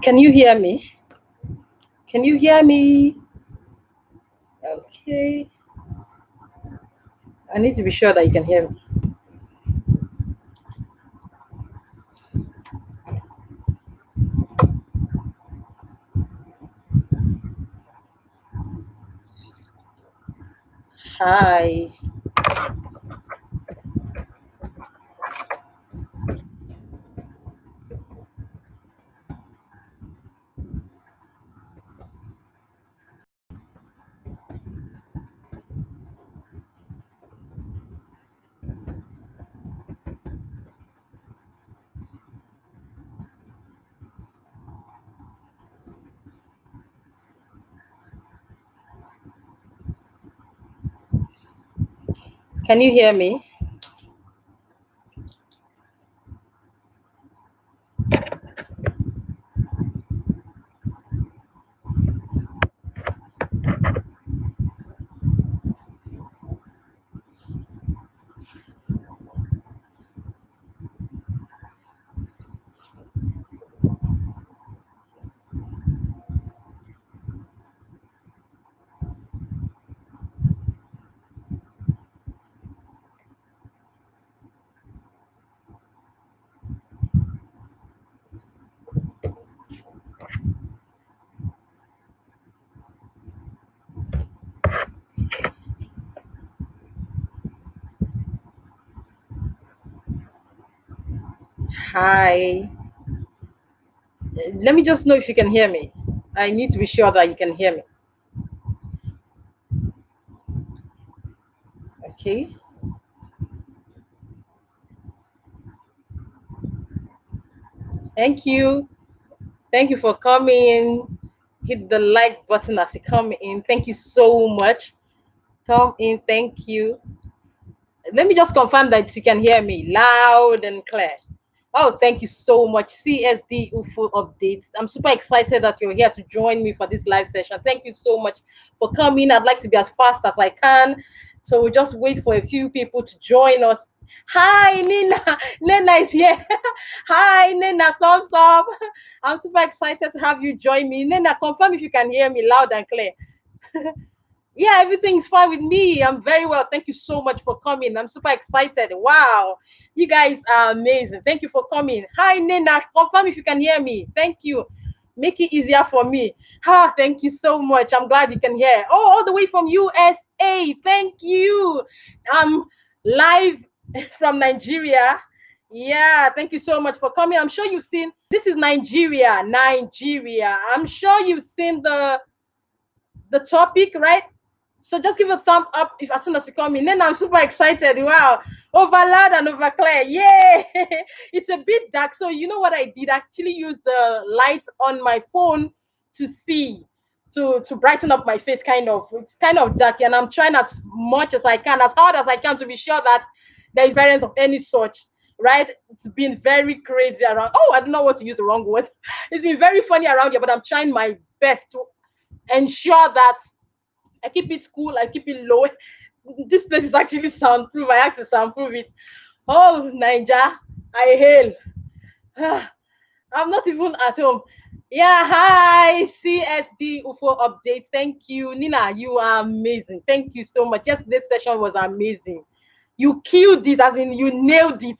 Can you hear me? Can you hear me? Okay. I need to be sure that you can hear me. Hi. Can you hear me? Hi. Let me just know if you can hear me. I need to be sure that you can hear me. Okay. Thank you. Thank you for coming. Hit the like button as you come in. Thank you so much. Come in. Thank you. Let me just confirm that you can hear me loud and clear. Oh, thank you so much. CSD UFO updates. I'm super excited that you're here to join me for this live session. Thank you so much for coming. I'd like to be as fast as I can. So we'll just wait for a few people to join us. Hi, Nina. Nina is here. Hi, Nina. Thumbs up. I'm super excited to have you join me. Nina, confirm if you can hear me loud and clear. Yeah, everything's fine with me. I'm very well. Thank you so much for coming. I'm super excited. Wow. You guys are amazing. Thank you for coming. Hi, Nina. Confirm if you can hear me. Thank you. Make it easier for me. Thank you so much. I'm glad you can hear. Oh, all the way from USA. Thank you. I'm live from Nigeria. Yeah, thank you so much for coming. I'm sure you've seen this is Nigeria. Nigeria. I'm sure you've seen the topic, right? So just give a thumb up if as soon as you come in. Then I'm super excited. Wow. Over loud and over clear. Yay! It's a bit dark. So you know what I did? I actually use the light on my phone to see, to brighten up my face, kind of. It's kind of dark, and I'm trying as much as I can, as hard as I can, to be sure that there is variance of any sort. Right? It's been very crazy around. Oh, I don't know what to use the wrong word. It's been very funny around here, but I'm trying my best to ensure that I keep it cool, I keep it low. This place is actually soundproof. I have to soundproof it. Oh, Niger, I hail. I'm not even at home. Yeah, hi, CSD UFO updates. Thank you. Nina, you are amazing. Thank you so much. Yesterday's session was amazing. You killed it, as in you nailed it.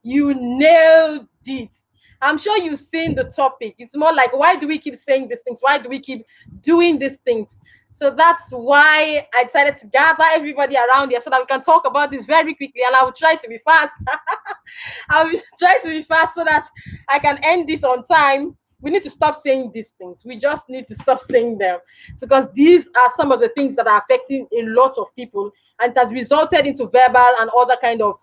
You nailed it. I'm sure you've seen the topic. It's more like, why do we keep saying these things? Why do we keep doing these things? So that's why I decided to gather everybody around here so that we can talk about this very quickly. And I will try to be fast. I will try to be fast so that I can end it on time. We need to stop saying these things. We just need to stop saying them, because these are some of the things that are affecting a lot of people, and it has resulted into verbal and other kind of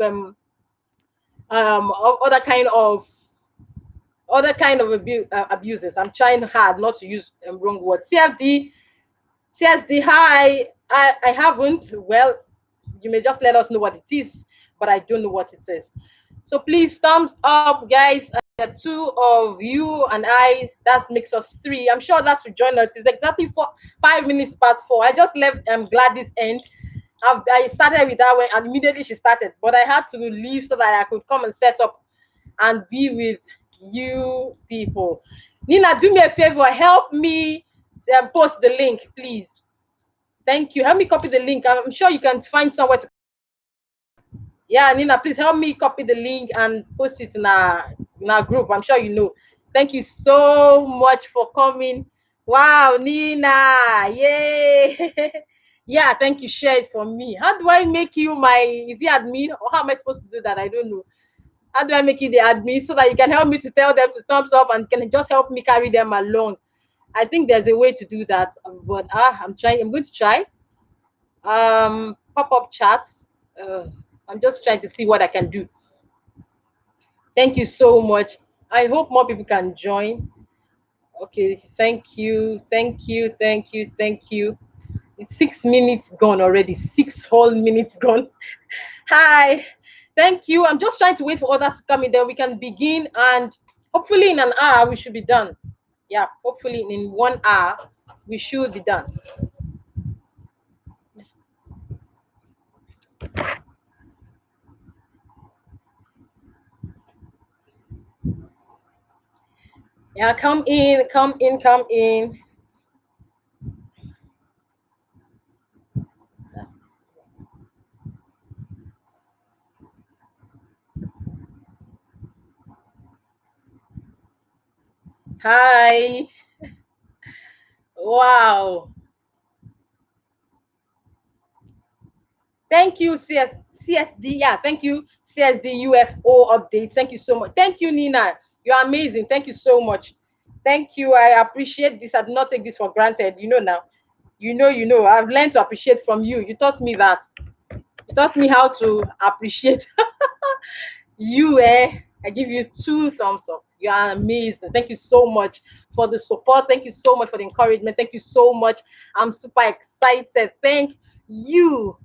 other kind of abuses. I'm trying hard not to use wrong words. CSD, hi. I haven't. Well, you may just let us know what it is, but I don't know what it is. So please, thumbs up, guys. Two of you and I, that makes us three. I'm sure that's to join us. It's exactly 5 minutes past 4. I just left Gladys end. I started with that way, and immediately she started. But I had to leave so that I could come and set up and be with you people. Nina, do me a favor, help me post the link, please. Thank you. Help me copy the link. I'm sure you can find somewhere to. Yeah, Nina, please help me copy the link and post it in our group. I'm sure you know. Thank you so much for coming. Wow, Nina. Yay. Yeah, thank you. Share it for me. How do I make you my, is he admin, or how am I supposed to do that? I don't know. How do I make you the admin so that you can help me to tell them to thumbs up and can just help me carry them along? I think there's a way to do that, but I'm trying. I'm going to try. Pop-up chats. I'm just trying to see what I can do. Thank you so much. I hope more people can join. Okay, thank you, thank you, thank you, thank you. It's 6 minutes gone already. 6 whole minutes gone. Hi, thank you. I'm just trying to wait for others to come in, then we can begin, and hopefully in an hour we should be done. Yeah, hopefully in 1 hour we should be done. Yeah, come in, come in, come in. Hi. Wow. Thank you, CSD. Yeah, thank you, CSD UFO update. Thank you so much. Thank you, Nina. You're amazing. Thank you so much. Thank you. I appreciate this. I do not take this for granted. You know now. You know. I've learned to appreciate from you. You taught me that. You taught me how to appreciate you. I give you 2 thumbs up. You are amazing. Thank you so much for the support. Thank you so much for the encouragement. Thank you so much. I'm super excited. Thank you.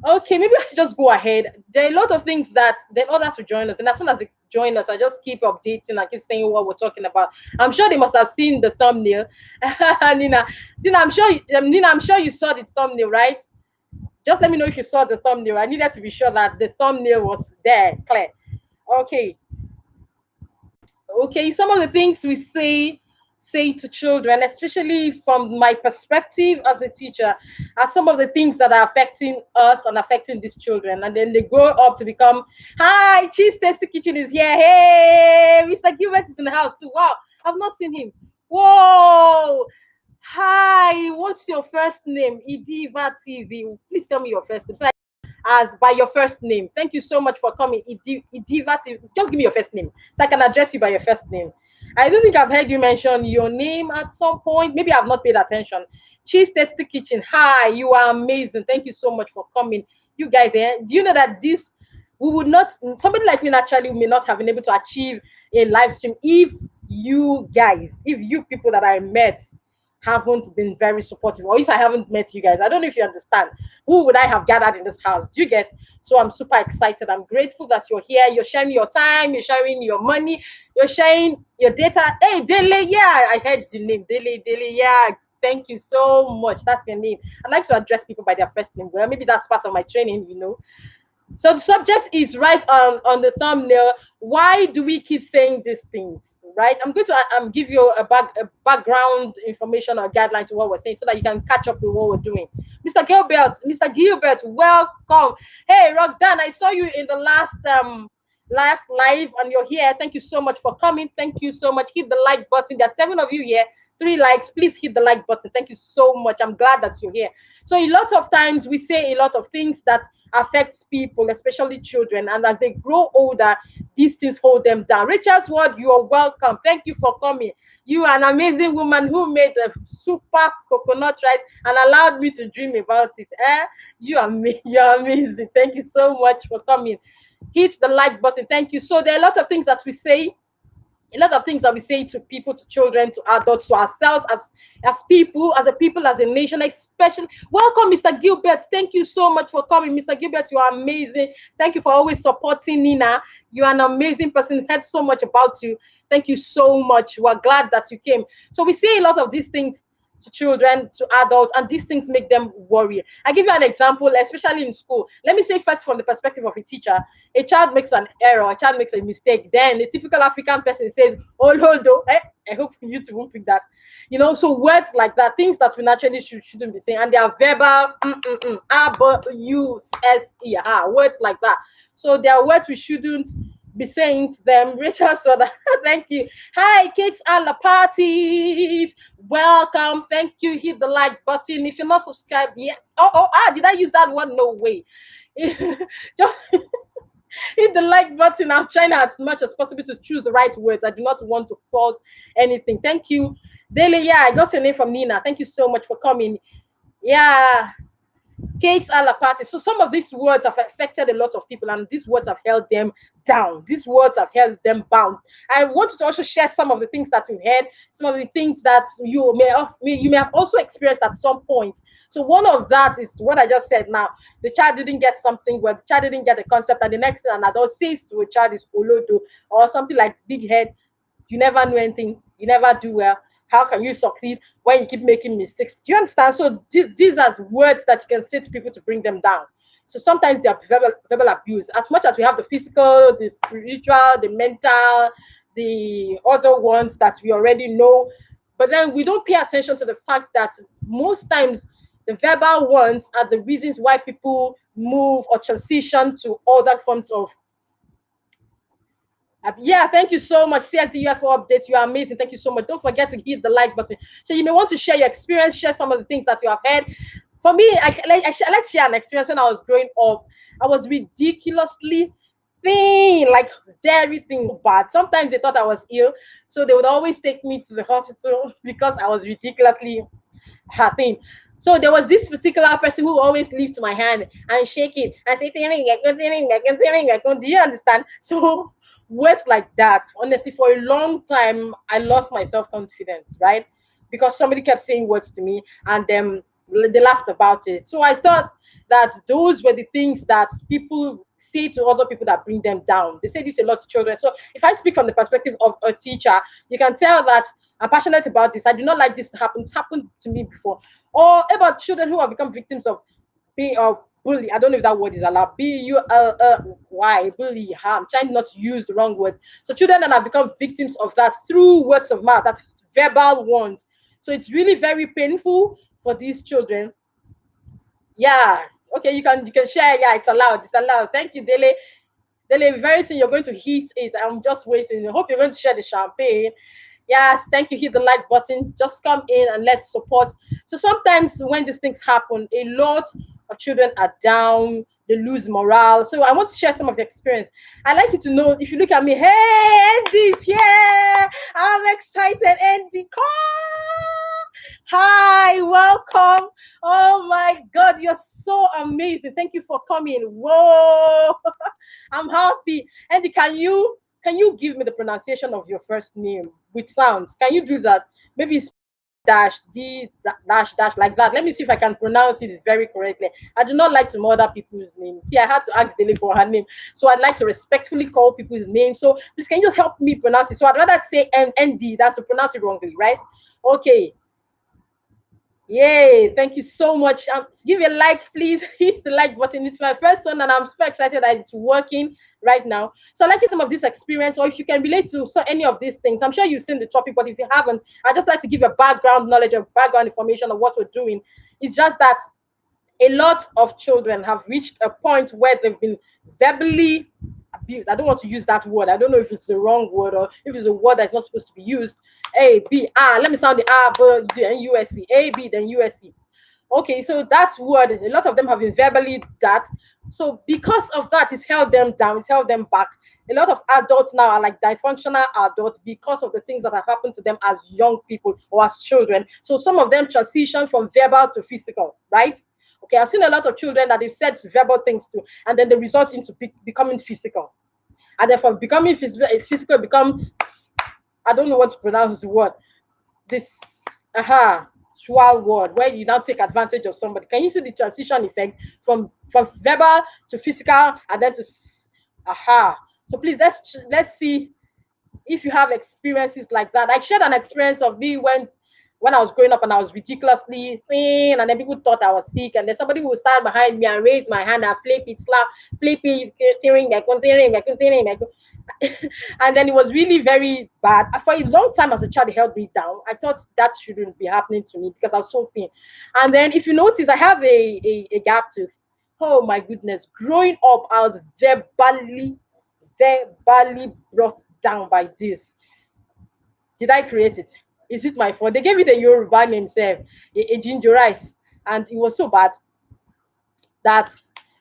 Okay, maybe I should just go ahead. There are a lot of things that then others will join us, and as soon as they join us, I just keep updating. I keep saying what we're talking about. I'm sure they must have seen the thumbnail. Nina, Nina, Nina, I'm sure you saw the thumbnail, right? Just let me know if you saw the thumbnail. I needed to be sure that the thumbnail was there, clear. Okay, okay, some of the things we say to children, especially from my perspective as a teacher, are some of the things that are affecting us and affecting these children, and then they grow up to become, hi, Cheese Tasty Kitchen is here, hey, Mr. Gilbert is in the house too. Wow, I've not seen him. Whoa, hi, what's your first name? Idiva TV, please tell me your first name so as by your first name. Thank you so much for coming. Idiva, just give me your first name so I can address you by your first name. I don't think I've heard you mention your name at some point. Maybe I've not paid attention. Cheese Tasty Kitchen. Hi, you are amazing. Thank you so much for coming. You guys, do you know that this we would not, somebody like me naturally may not have been able to achieve a live stream if you guys, if you people that I met haven't been very supportive, or if I haven't met you guys. I don't know if you understand. Who would I have gathered in this house? Do you get? So I'm super excited. I'm grateful that you're here. You're sharing your time, you're sharing your money, you're sharing your data. Hey, Dele, yeah, I heard the name. Dele, yeah. Thank you so much. That's your name. I like to address people by their first name. Well, maybe that's part of my training. So the subject is right on the thumbnail. Why do we keep saying these things? Right? I'm going to give you a background information or guideline to what we're saying so that you can catch up with what we're doing. Mr. Gilbert, welcome. Hey, Rockdan, I saw you in the last live and you're here. Thank you so much for coming. Thank you so much. Hit the like button. There are 7 of you here. 3 likes. Please hit the like button. Thank you so much. I'm glad that you're here. So a lot of times we say a lot of things that affects people, especially children, and as they grow older, these things hold them down. Rachel's word, you are welcome. Thank you for coming. You are an amazing woman who made a super coconut rice and allowed me to dream about it. You're amazing. Thank you so much for coming. Hit the like button. Thank you. So there are a lot of things that we say, a lot of things that we say to people, to children, to adults, to ourselves as people, as a nation, especially. Welcome, Mr. Gilbert. Thank you so much for coming. Mr. Gilbert, you are amazing. Thank you for always supporting Nina. You are an amazing person. Heard so much about you. Thank you so much. We're glad that you came. So we say a lot of these things to children, to adults, and these things make them worry. I give you an example, especially in school. Let me say first from the perspective of a teacher. A child makes an error, a child makes a mistake, then a typical African person says, oh, hold on, I hope you two won't pick that. So words like that, things that we naturally shouldn't be saying, and they are verbal, words like that. So there are words we shouldn't be saying to them. Rachel Soda, thank you. Hi, cakes and the parties. Welcome. Thank you. Hit the like button. If you're not subscribed yet. Did I use that one? No way. Just hit the like button. I'm trying as much as possible to choose the right words. I do not want to fault anything. Thank you. Daily, yeah, I got your name from Nina. Thank you so much for coming. Yeah. Cakes a la party. So some of these words have affected a lot of people, and these words have held them down. These words have held them bound. I wanted to also share some of the things that we've heard, some of the things that you may have also experienced at some point. So one of that is what I just said now. The child didn't get something, where the child didn't get the concept, and the next thing an adult says to a child is olodo, or something like big head. You never know anything, you never do well. How can you succeed when you keep making mistakes? Do you understand? So these are words that you can say to people to bring them down. So sometimes they are verbal abuse. As much as we have the physical, the spiritual, the mental, the other ones that we already know, but then we don't pay attention to the fact that most times the verbal ones are the reasons why people move or transition to other forms of. Yeah, thank you so much. CSD UFO updates. You are amazing. Thank you so much. Don't forget to hit the like button. So you may want to share your experience, share some of the things that you have heard. For me, I like to share an experience when I was growing up. I was ridiculously thin, like very thin, bad. Sometimes they thought I was ill, so they would always take me to the hospital because I was ridiculously thin. So there was this particular person who always lift my hand and shake it and say, do you understand? So words like that, honestly, for a long time, I lost my self-confidence, right? Because somebody kept saying words to me, and they laughed about it. So I thought that those were the things that people say to other people that bring them down. They say this a lot to children. So if I speak from the perspective of a teacher, you can tell that I'm passionate about this. I do not like this to happen. It's happened to me before. Or about children who have become victims of being bully. I don't know if that word is allowed. B-U-L-Y, bully, harm. Trying not to use the wrong words. So children that have become victims of that through words of mouth, that verbal ones. So it's really very painful for these children. Yeah. Okay, you can share. Yeah, it's allowed. It's allowed. Thank you, Dele. Dele, very soon you're going to hit it. I'm just waiting. I hope you're going to share the champagne. Yes, thank you. Hit the like button. Just come in and let's support. So sometimes when these things happen, a lot of children are down, they lose morale. So I want to share some of the experience. I'd like you to know, if you look at me, hey, Andy's here. I'm excited. Andy, come. Hi, welcome. Oh my God, you're so amazing. Thank you for coming. Whoa, I'm happy. Andy, can you give me the pronunciation of your first name with sounds? Can you do that? Maybe it's dash D dash dash like that. Let me see if I can pronounce it very correctly. I do not like to murder people's names. See, I had to ask Dele for her name, so I'd like to respectfully call people's names. So please, can you just help me pronounce it? So I'd rather say ND than to pronounce it wrongly, right? Okay. Yay, thank you so much. Give a like, please. Hit the like button. It's my first one, and I'm so excited that it's working right now. So, I like some of this experience, or if you can relate to any of these things. I'm sure you've seen the topic, but if you haven't, I just like to give a background knowledge of background information of what we're doing. It's just that a lot of children have reached a point where they've been verbally abused. I don't want to use that word. I don't know if it's the wrong word or if it's a word that's not supposed to be used. A, B, R. Let me sound the R, B, then USC. A, B, then USC. Okay, so that word, a lot of them have been verbally that. So because of that, it's held them down, it's held them back. A lot of adults now are like dysfunctional adults because of the things that have happened to them as young people or as children. So some of them transition from verbal to physical, right? Okay, I've seen a lot of children that they've said verbal things to, and then they result into becoming physical. And then from becoming physical, become, I don't know what to pronounce the word, this, sexual word, where you now take advantage of somebody. Can you see the transition effect from verbal to physical and then to, So please, let's see if you have experiences like that. I shared an experience of me when when I was growing up and I was ridiculously thin, and then people thought I was sick, and then somebody would stand behind me and raise my hand and flip it, slap, flip it, tearing, and then it was really very bad. For a long time as a child, it held me down. I thought that shouldn't be happening to me because I was so thin. And then if you notice, I have a gap tooth. Oh my goodness. Growing up, I was verbally brought down by this. Did I create it? Is it my fault? They gave it a Yoruba name, self, a ginger rice. And it was so bad that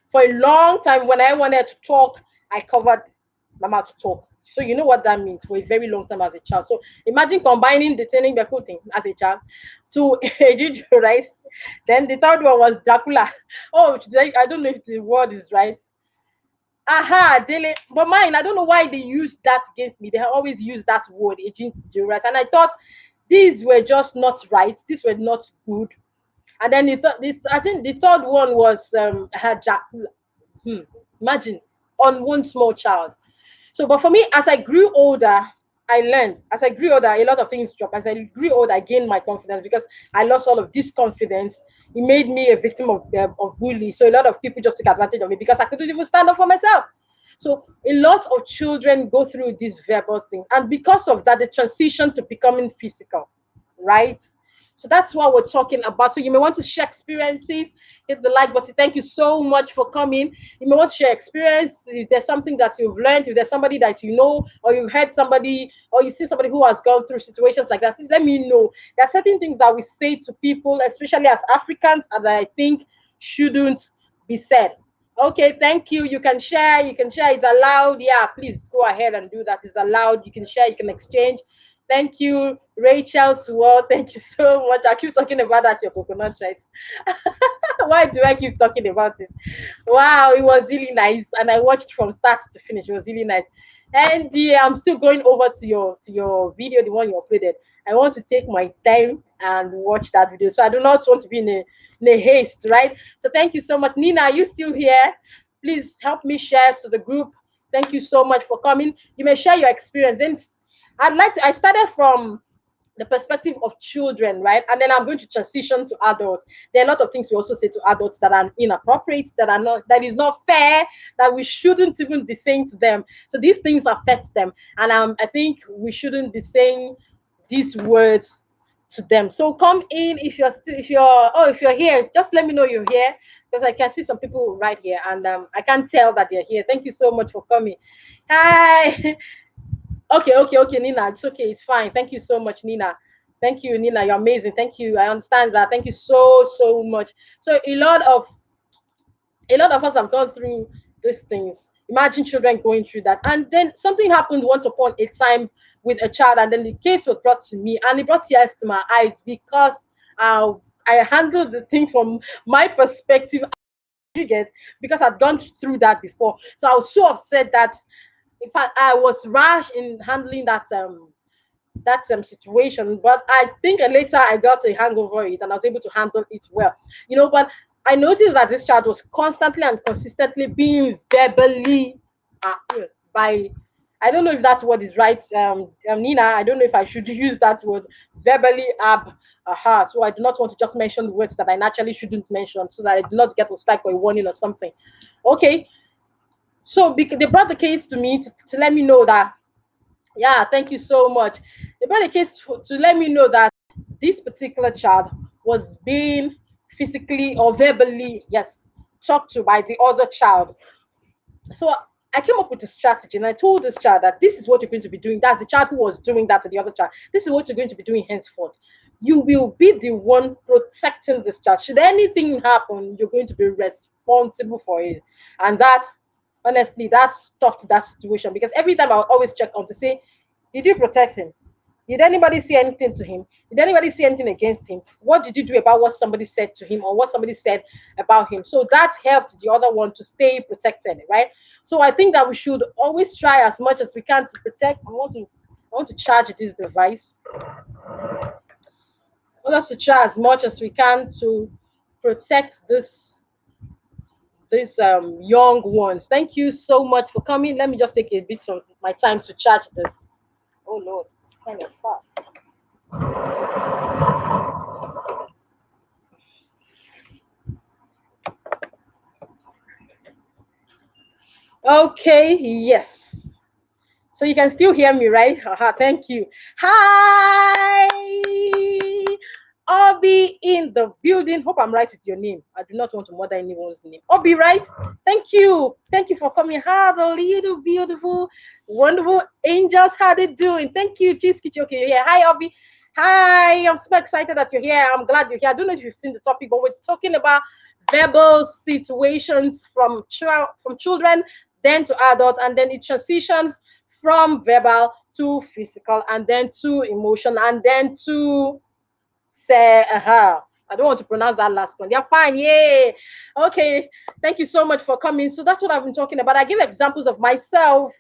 for a long time, when I wanted to talk, I covered my mouth to talk. So you know what that means for a very long time as a child. So imagine combining the training thing as a child to a ginger rice. Then the third one was Dracula. Oh, I don't know if the word is right. Aha, daily. But mine, I don't know why they use that against me. They always use that word, aging Juras. And I thought these were just not right. These were not good. And then I think the third one was had Dracula. Imagine on one small child. So, but for me, as I grew older, I learned. As I grew older, a lot of things dropped. As I grew older, I gained my confidence because I lost all of this confidence. It made me a victim of bully. So a lot of people just took advantage of me because I couldn't even stand up for myself. So a lot of children go through this verbal thing, and because of that, they transition to becoming physical, right? So that's what we're talking about. So you may want to share experiences, hit the like button. Thank you so much for coming. You may want to share experience. If there's something that you've learned, if there's somebody that you know, or you've heard somebody, or you see somebody who has gone through situations like that, please let me know. There are certain things that we say to people, especially as Africans, and I think shouldn't be said. Okay, thank you. You can share. You can share. It's allowed. Yeah, please go ahead and do that. It's allowed. You can share. You can exchange. Thank you, Rachel Swell. Thank you so much. I keep talking about that, your coconut rice. Why do I keep talking about it? Wow, it was really nice. And I watched from start to finish. It was really nice. And I'm still going over to your video, the one you uploaded. I want to take my time and watch that video. So I do not want to be in a haste, right? So thank you so much. Nina, are you still here? Please help me share to the group. Thank you so much for coming. You may share your experience. And I started from the perspective of children, right? And then I'm going to transition to adults. There are a lot of things we also say to adults that are inappropriate, that is not fair, that we shouldn't even be saying to them. So these things affect them. And I think we shouldn't be saying these words to them. So come in if you're here, just let me know you're here because I can see some people right here and I can tell that they're here. Thank you so much for coming. Hi. Okay, Nina. It's okay. It's fine. Thank you so much, Nina. Thank you, Nina. You're amazing. Thank you. I understand that. Thank you so much. So a lot of us have gone through these things. Imagine children going through that. And then something happened once upon a time with a child, and then the case was brought to me, and it brought tears to my eyes because I handled the thing from my perspective. You get, because I'd gone through that before. So I was so upset that in fact I was rash in handling that situation, but I think later I got a hang over it and I was able to handle it well. But I noticed that this child was constantly and consistently being verbally abused by, I don't know if that word is right, Nina. I don't know if I should use that word, verbally so I do not want to just mention words that I naturally shouldn't mention so that I do not get a spike or a warning or something. Okay, so they brought the case to me to let me know that, yeah, thank you so much. They brought a case to let me know that this particular child was being physically or verbally, yes, talked to by the other child. So I came up with a strategy and I told this child that this is what you're going to be doing. That's the child who was doing that to the other child. This is what you're going to be doing henceforth. You will be the one protecting this child. Should anything happen, you're going to be responsible for it. And that, honestly, that stopped that situation because every time I would always check on to say, did you protect him? Did anybody say anything to him? Did anybody say anything against him? What did you do about what somebody said to him or what somebody said about him? So that helped the other one to stay protected, right? So I think that we should always try as much as we can to protect. I want to charge this device. I want us to try as much as we can to protect these young ones. Thank you so much for coming. Let me just take a bit of my time to charge this. Oh Lord, it's kind of far. Okay, yes. So you can still hear me, right? Haha, thank you. Hi, Obi in the building. Hope I'm right with your name. I do not want to murder anyone's name. Obi, right? Thank you. Thank you for coming. How the little beautiful, wonderful angels. How they doing? Thank you, Cheese Okay, you're here. Hi, Obi. Hi, I'm super excited that you're here. I'm glad you're here. I don't know if you've seen the topic, but we're talking about verbal situations from children, then to adults, and then it transitions from verbal to physical, and then to emotion, and then to say, I don't want to pronounce that last one. They're fine. Yay. Okay. Thank you so much for coming. So that's what I've been talking about. I give examples of myself,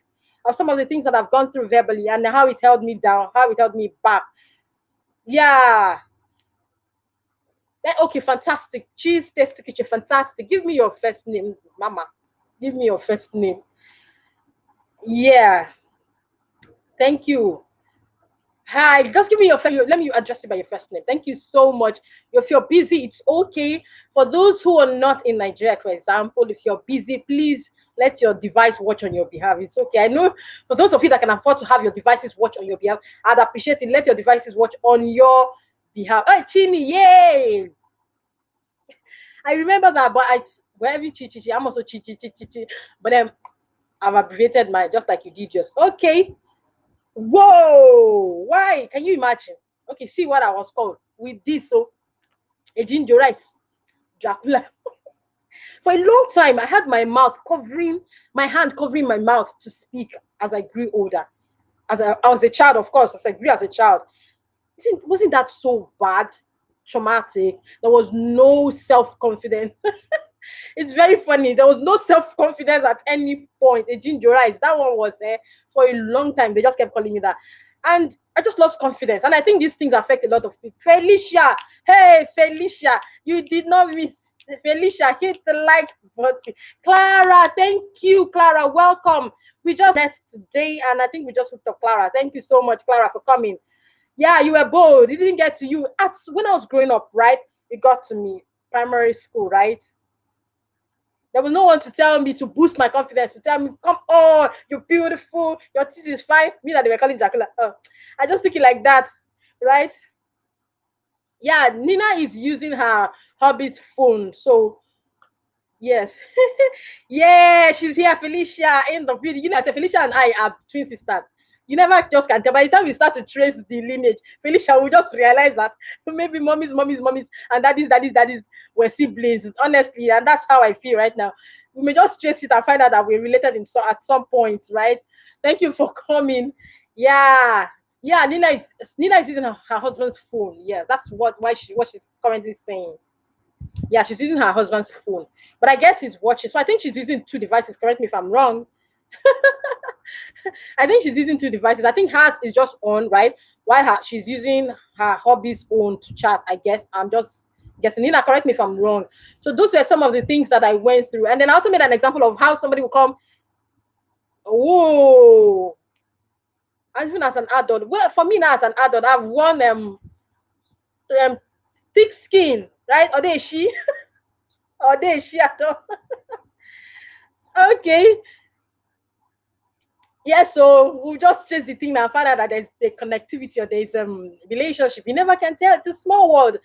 of some of the things that I've gone through verbally and how it held me down, how it held me back. Yeah. Okay, fantastic. Cheese Tasty Kitchen, fantastic. Give me your first name, Mama. Give me your first name. Yeah. Thank you. Hi, just give me your first. Let me address you by your first name. Thank you so much. If you're busy, it's okay. For those who are not in Nigeria, for example, if you're busy, please let your device watch on your behalf. It's okay. I know for those of you that can afford to have your devices watch on your behalf, I'd appreciate it. Let your devices watch on your behalf. Hey, Chini, yay! I remember that, but wherever chi chi chi, I'm also chi chi chi chi chi. But then I've abbreviated my just like you did just okay. Whoa! Why? Can you imagine? Okay, see what I was called with this. So, a ginger rice, Dracula. For a long time, I had my hand covering my mouth to speak as I grew older. I was a child, of course, as I grew as a child. Wasn't that so bad? Traumatic. There was no self confidence. It's very funny. There was no self confidence at any point. A ginger rice, that one was there for a long time. They just kept calling me that. And I just lost confidence. And I think these things affect a lot of people. Felicia, hey, Felicia, you did not miss. Felicia, hit the like button. Clara, thank you, Clara. Welcome. We just met today, and I think we just hooked up Clara. Thank you so much, Clara, for coming. Yeah, you were bold. It didn't get to you. When I was growing up, right? It got to me. Primary school, right? There was no one to tell me to boost my confidence, to tell me, come on, you're beautiful, your teeth is fine. Me that they were calling Dracula. I just think it like that, right? Yeah, Nina is using her hobby's phone. So yes. Yeah, she's here, Felicia in the video. You know, Felicia and I are twin sisters. You never just can tell. By the time we start to trace the lineage, Felicia will just realize that maybe mommies, and daddies were siblings. Honestly, and that's how I feel right now. We may just trace it and find out that we're related at some point, right? Thank you for coming. Yeah, yeah. Nina is using her husband's phone. Yes, that's what she's currently saying. Yeah, she's using her husband's phone. But I guess he's watching. So I think she's using two devices. Correct me if I'm wrong. I think she's using two devices. I think hers is just on, right? While she's using her hobby's phone to chat, I guess. I'm just guessing. Nina, correct me if I'm wrong. So those were some of the things that I went through. And then I also made an example of how somebody will come, oh, and even as an adult. Well, for me now as an adult, I've worn um thick skin, right? Or they she, or they she at all. Okay, yeah, so we'll just chase the thing and find out that there's the connectivity or there's relationship. You never can tell. It's a small world.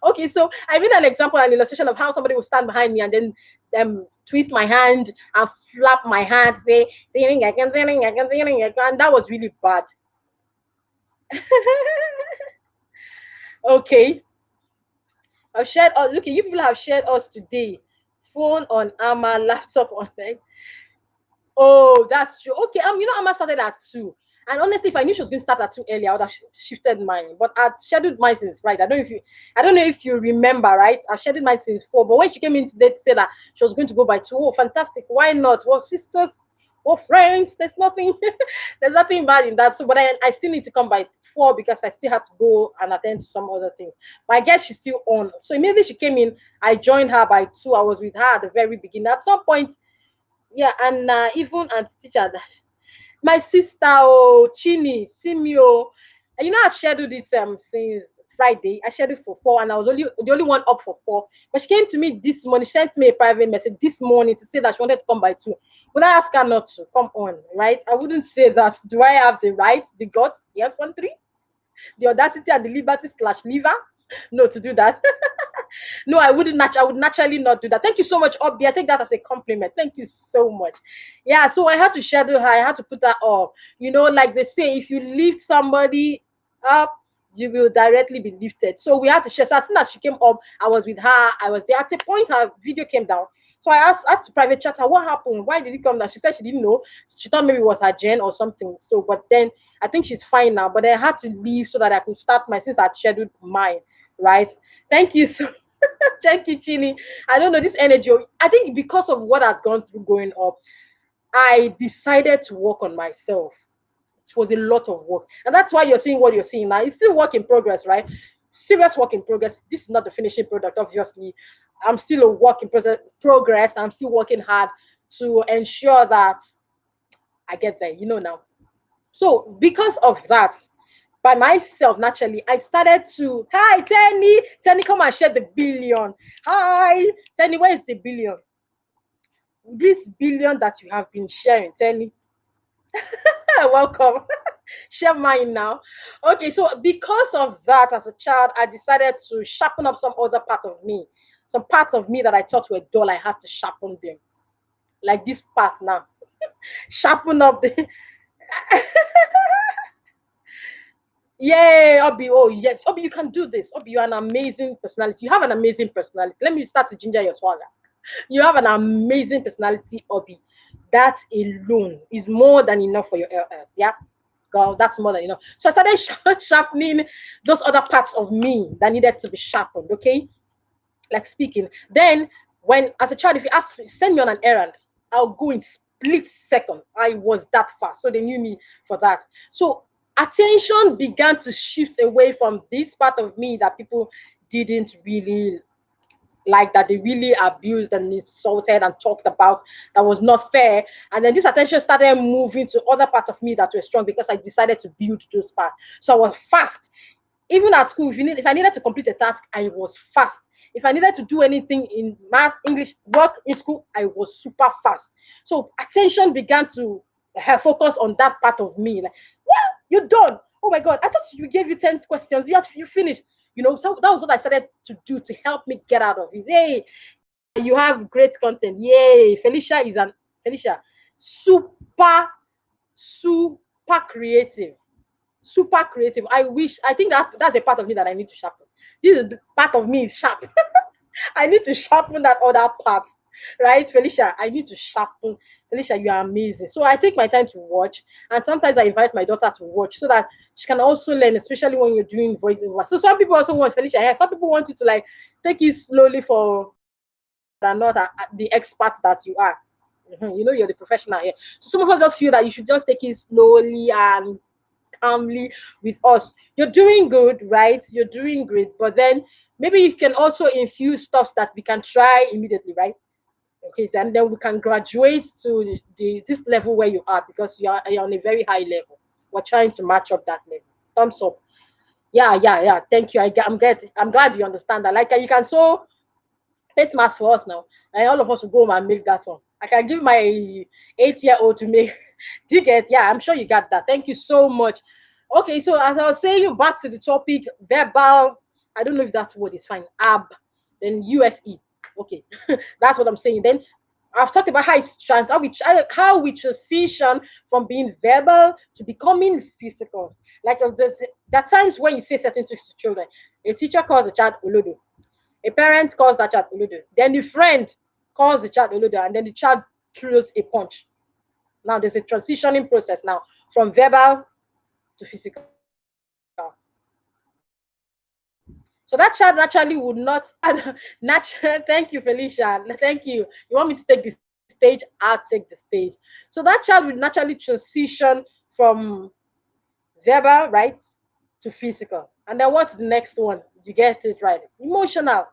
Okay, so I made an example, an illustration of how somebody will stand behind me and then twist my hand and flap my hand, say, and that was really bad. Okay. I've shared us. Okay, you people have shared us today. Phone on Amma, laptop on Oh, that's true. Okay, Amma started at 2. And honestly, if I knew she was going to start at 2 earlier, I would have shifted mine. But I scheduled mine since right. I don't know if you remember, right? I scheduled mine since 4. But when she came in today to say that she was going to go by 2, oh, fantastic. Why not? Well, sisters, well, friends, there's nothing there's nothing bad in that. So but I still need to come by 4 because I still have to go and attend to some other things. But I guess she's still on. So immediately she came in, I joined her by 2. I was with her at the very beginning. At some point, yeah, and even and teacher that my sister, oh, Chini, Simio, You know, I scheduled it since Friday. I scheduled for 4, and I was only the only one up for 4. But she came to me this morning. She sent me a private message this morning to say that she wanted to come by 2. Would I ask her not to come on? Right? I wouldn't say that. Do I have the right, the guts, the F13, the audacity, and the liberty slash liver? No, to do that. No, I wouldn't. I would naturally not do that. Thank you so much, Obi. I take that as a compliment. Thank you so much. Yeah, so I had to schedule her. I had to put her up. You know, like they say, if you lift somebody up, you will directly be lifted. So we had to share. So as soon as she came up, I was with her. I was there. At a point, her video came down. So I had to private chat her. What happened? Why did it come down? She said she didn't know. She thought maybe it was her gen or something. So, but then I think she's fine now. But I had to leave so that I could start my since I'd scheduled mine. Right. Thank you so Thank you, Chini. I don't know this energy. I think because of what I've gone through growing up, I decided to work on myself. It was a lot of work. And that's why you're seeing what you're seeing now. It's still work in progress, right? Serious work in progress. This is not the finishing product, obviously. I'm still a work in progress. I'm still working hard to ensure that I get there, now. So, because of that, by myself, naturally, I started to, hi, Tenny, come and share the billion. Hi, Tenny, where is the billion? This billion that you have been sharing, Tenny. Welcome. Share mine now. Okay, so because of that, as a child, I decided to sharpen up some other part of me. Some parts of me that I thought were dull, I had to sharpen them. Like this part now. Sharpen up the yeah, Obi. Oh, yes. Obi, you can do this. Obi, you're an amazing personality. You have an amazing personality. Let me start to ginger your swagger. You have an amazing personality, Obi. That alone is more than enough for your LS. Yeah. Girl, that's more than enough. So I started sharpening those other parts of me that needed to be sharpened. Okay. Like speaking. Then, when as a child, if you ask, send me on an errand, I'll go in split second. I was that fast. So they knew me for that. So attention began to shift away from this part of me that people didn't really like, that they really abused and insulted and talked about, that was not fair. And then this attention started moving to other parts of me that were strong because I decided to build those parts. So I was fast. Even at school, if I needed to complete a task, I was fast. If I needed to do anything in math, English, work in school, I was super fast. So attention began to focus on that part of me. Like, well, you're done. Oh my God, I thought you gave you 10 questions. You finished. So that was what I started to do to help me get out of it. Hey, you have great content. Yay. Felicia, super, super creative. Super creative. I think that's a part of me that I need to sharpen. This is the part of me is sharp. I need to sharpen that other part, right, Felicia? I need to sharpen. Felicia, you are amazing. So I take my time to watch, and sometimes I invite my daughter to watch so that she can also learn, especially when you're doing voiceover. So some people also want Felicia. Yeah, some people want you to like take it slowly for and not the expert that you are. You're the professional here. So some of us just feel that you should just take it slowly and calmly with us. You're doing good, right? You're doing great, but then maybe you can also infuse stuff that we can try immediately, right? Okay, and then we can graduate to this level where you are, because you're on a very high level. We're trying to match up that level. Thumbs up. Yeah, yeah, yeah. Thank you. I'm glad you understand that. Like you can so face mask for us now, and all of us will go home and make that one. I can give my 8-year-old to make. Do you get? Yeah, I'm sure you got that. Thank you so much. Okay, so as I was saying, back to the topic, verbal. I don't know if that's what is fine. Then USE. Okay, that's what I'm saying. Then I've talked about how we transition from being verbal to becoming physical. Like there are times when you say certain things to children. A teacher calls a child Olodo. A parent calls that child Olodo. Then the friend calls the child Olodo, and then the child throws a punch. Now there's a transitioning process now from verbal to physical. So that child naturally would not thank you, Felicia. Thank you. You want me to take the stage? I'll take the stage. So that child would naturally transition from verbal, right, to physical. And then what's the next one? You get it right. Emotional.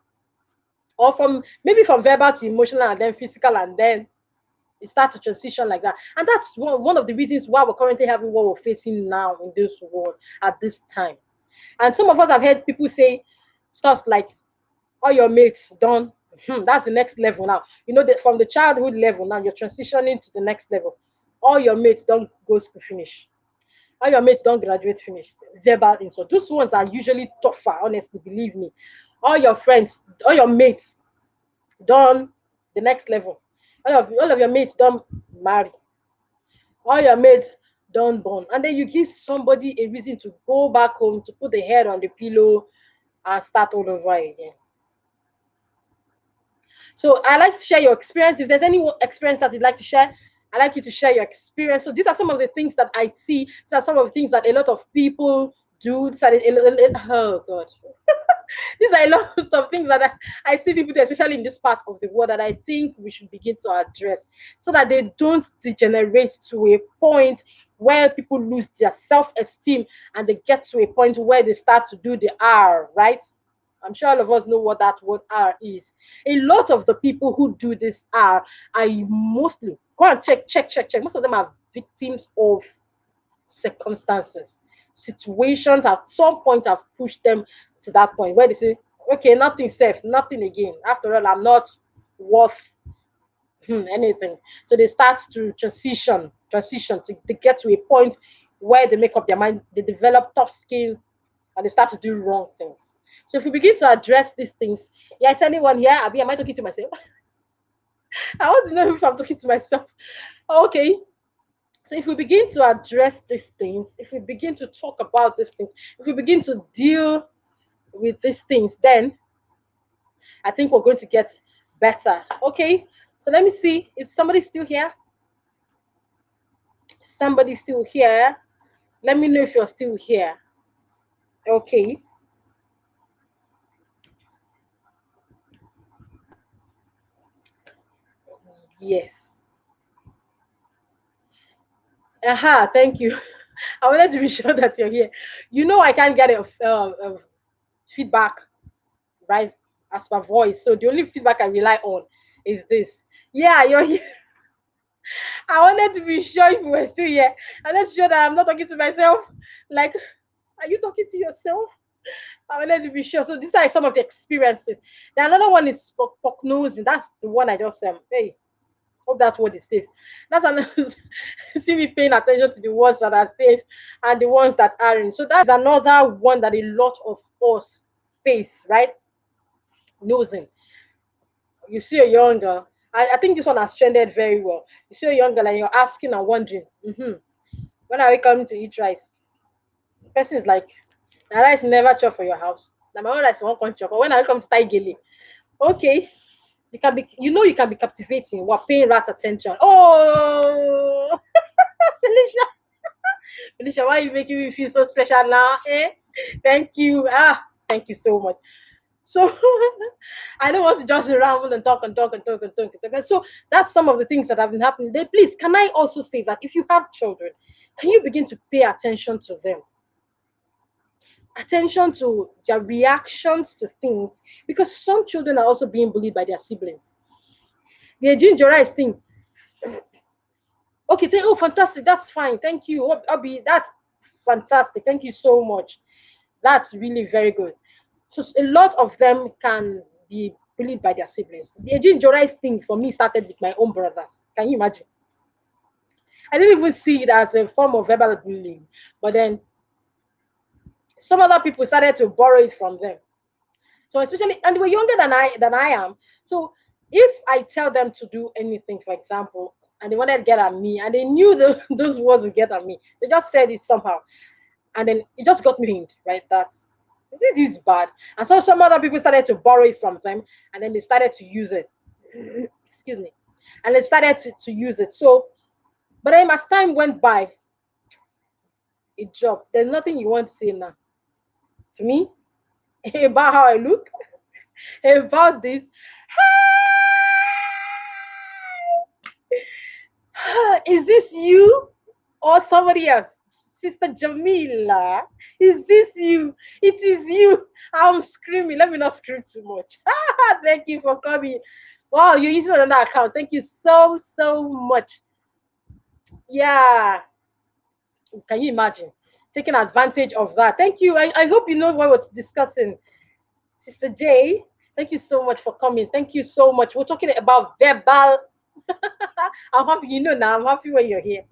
Or from verbal to emotional, and then physical, and then It starts to transition like that. And that's one of the reasons why we're currently having what we're facing now in this world at this time. And some of us have heard people say stuff like, all your mates done. That's the next level now. You know that from the childhood level, now you're transitioning to the next level. All your mates don't go school finish. All your mates don't graduate finish. Verbal insult. Those ones are usually tougher, honestly, believe me. All your friends, all your mates done the next level. All of your mates don't marry. All your mates don't born. And then you give somebody a reason to go back home to put the head on the pillow and start all over again. So I like to share your experience. If there's any experience that you'd like to share, I like you to share your experience. So these are some of the things that I see. These are some of the things that a lot of people do. Oh God, these are a lot of things that I see people do, especially in this part of the world, that I think we should begin to address so that they don't degenerate to a point where people lose their self-esteem and they get to a point where they start to do the R, right? I'm sure all of us know what that word R is. A lot of the people who do this are mostly, go and check. Most of them are victims of circumstances. Situations at some point have pushed them to that point where they say, okay, nothing safe, nothing again. After all, I'm not worth anything. So they start to transition to they get to a point where they make up their mind, they develop tough skin, and they start to do wrong things. So if we begin to address these things, yeah, is anyone here? Abi, am I talking to myself? I want to know if I'm talking to myself. Okay. So if we begin to address these things, if we begin to talk about these things, if we begin to deal with these things, then I think we're going to get better. Okay. So let me see. Is somebody still here? Somebody still here? Let me know if you're still here. Okay. Yes. Aha, thank you. I wanted to be sure that you're here. You know, I can't get a feedback, right, as my voice. So the only feedback I rely on is this. Yeah, you're here. I wanted to be sure if you were still here. I wanted to sure that I'm not talking to myself. Like, are you talking to yourself? I wanted to be sure. So these are some of the experiences. Then another one is prognosing. That's the one I just hey, hope that word is safe. That's another see me paying attention to the words that are safe and the ones that aren't. So that's another one that a lot of us face, right? Nosing. You see a young girl. I think this one has trended very well. You see a young girl and you're asking and wondering, when are we coming to eat rice? The person is like, the rice never chop for your house. Now my own rice won't come chop. But when I come to Gele, okay, you can be captivating. We're paying rat attention. Oh, Felicia, Felicia, why are you making me feel so special now? Eh? Thank you. Thank you so much. So I don't want to just ramble and talk and talk and talk and talk and talk. And so that's some of the things that have been happening. Then please, can I also say that if you have children, can you begin to pay attention to them? Attention to their reactions to things, because some children are also being bullied by their siblings. The ginger rice thing. Okay, oh, fantastic. That's fine. Thank you. Obi, that's fantastic. Thank you so much. That's really very good. So a lot of them can be bullied by their siblings. The ginger rice thing for me started with my own brothers. Can you imagine? I didn't even see it as a form of verbal bullying, but then some other people started to borrow it from them. So especially, and they were younger than I am. So if I tell them to do anything, for example, and they wanted to get at me, and they knew those words would get at me, they just said it somehow, and then it just got me pinned, right? That's is it this bad? And so some other people started to borrow it from them, and then they started to use it. Excuse me, and they started to use it. So, but then as time went by, it dropped. There's nothing you want to say now to me about how I look, about this. Is this you or somebody else? Sister Jamila, is this you? It is you. I'm screaming. Let me not scream too much. Thank you for coming. Wow, you're using another account. Thank you so, so much. Yeah. Can you imagine taking advantage of that? Thank you. I hope you know what we're discussing. Sister J, thank you so much for coming. Thank you so much. We're talking about verbal. I'm happy, you know, now I'm happy when you're here.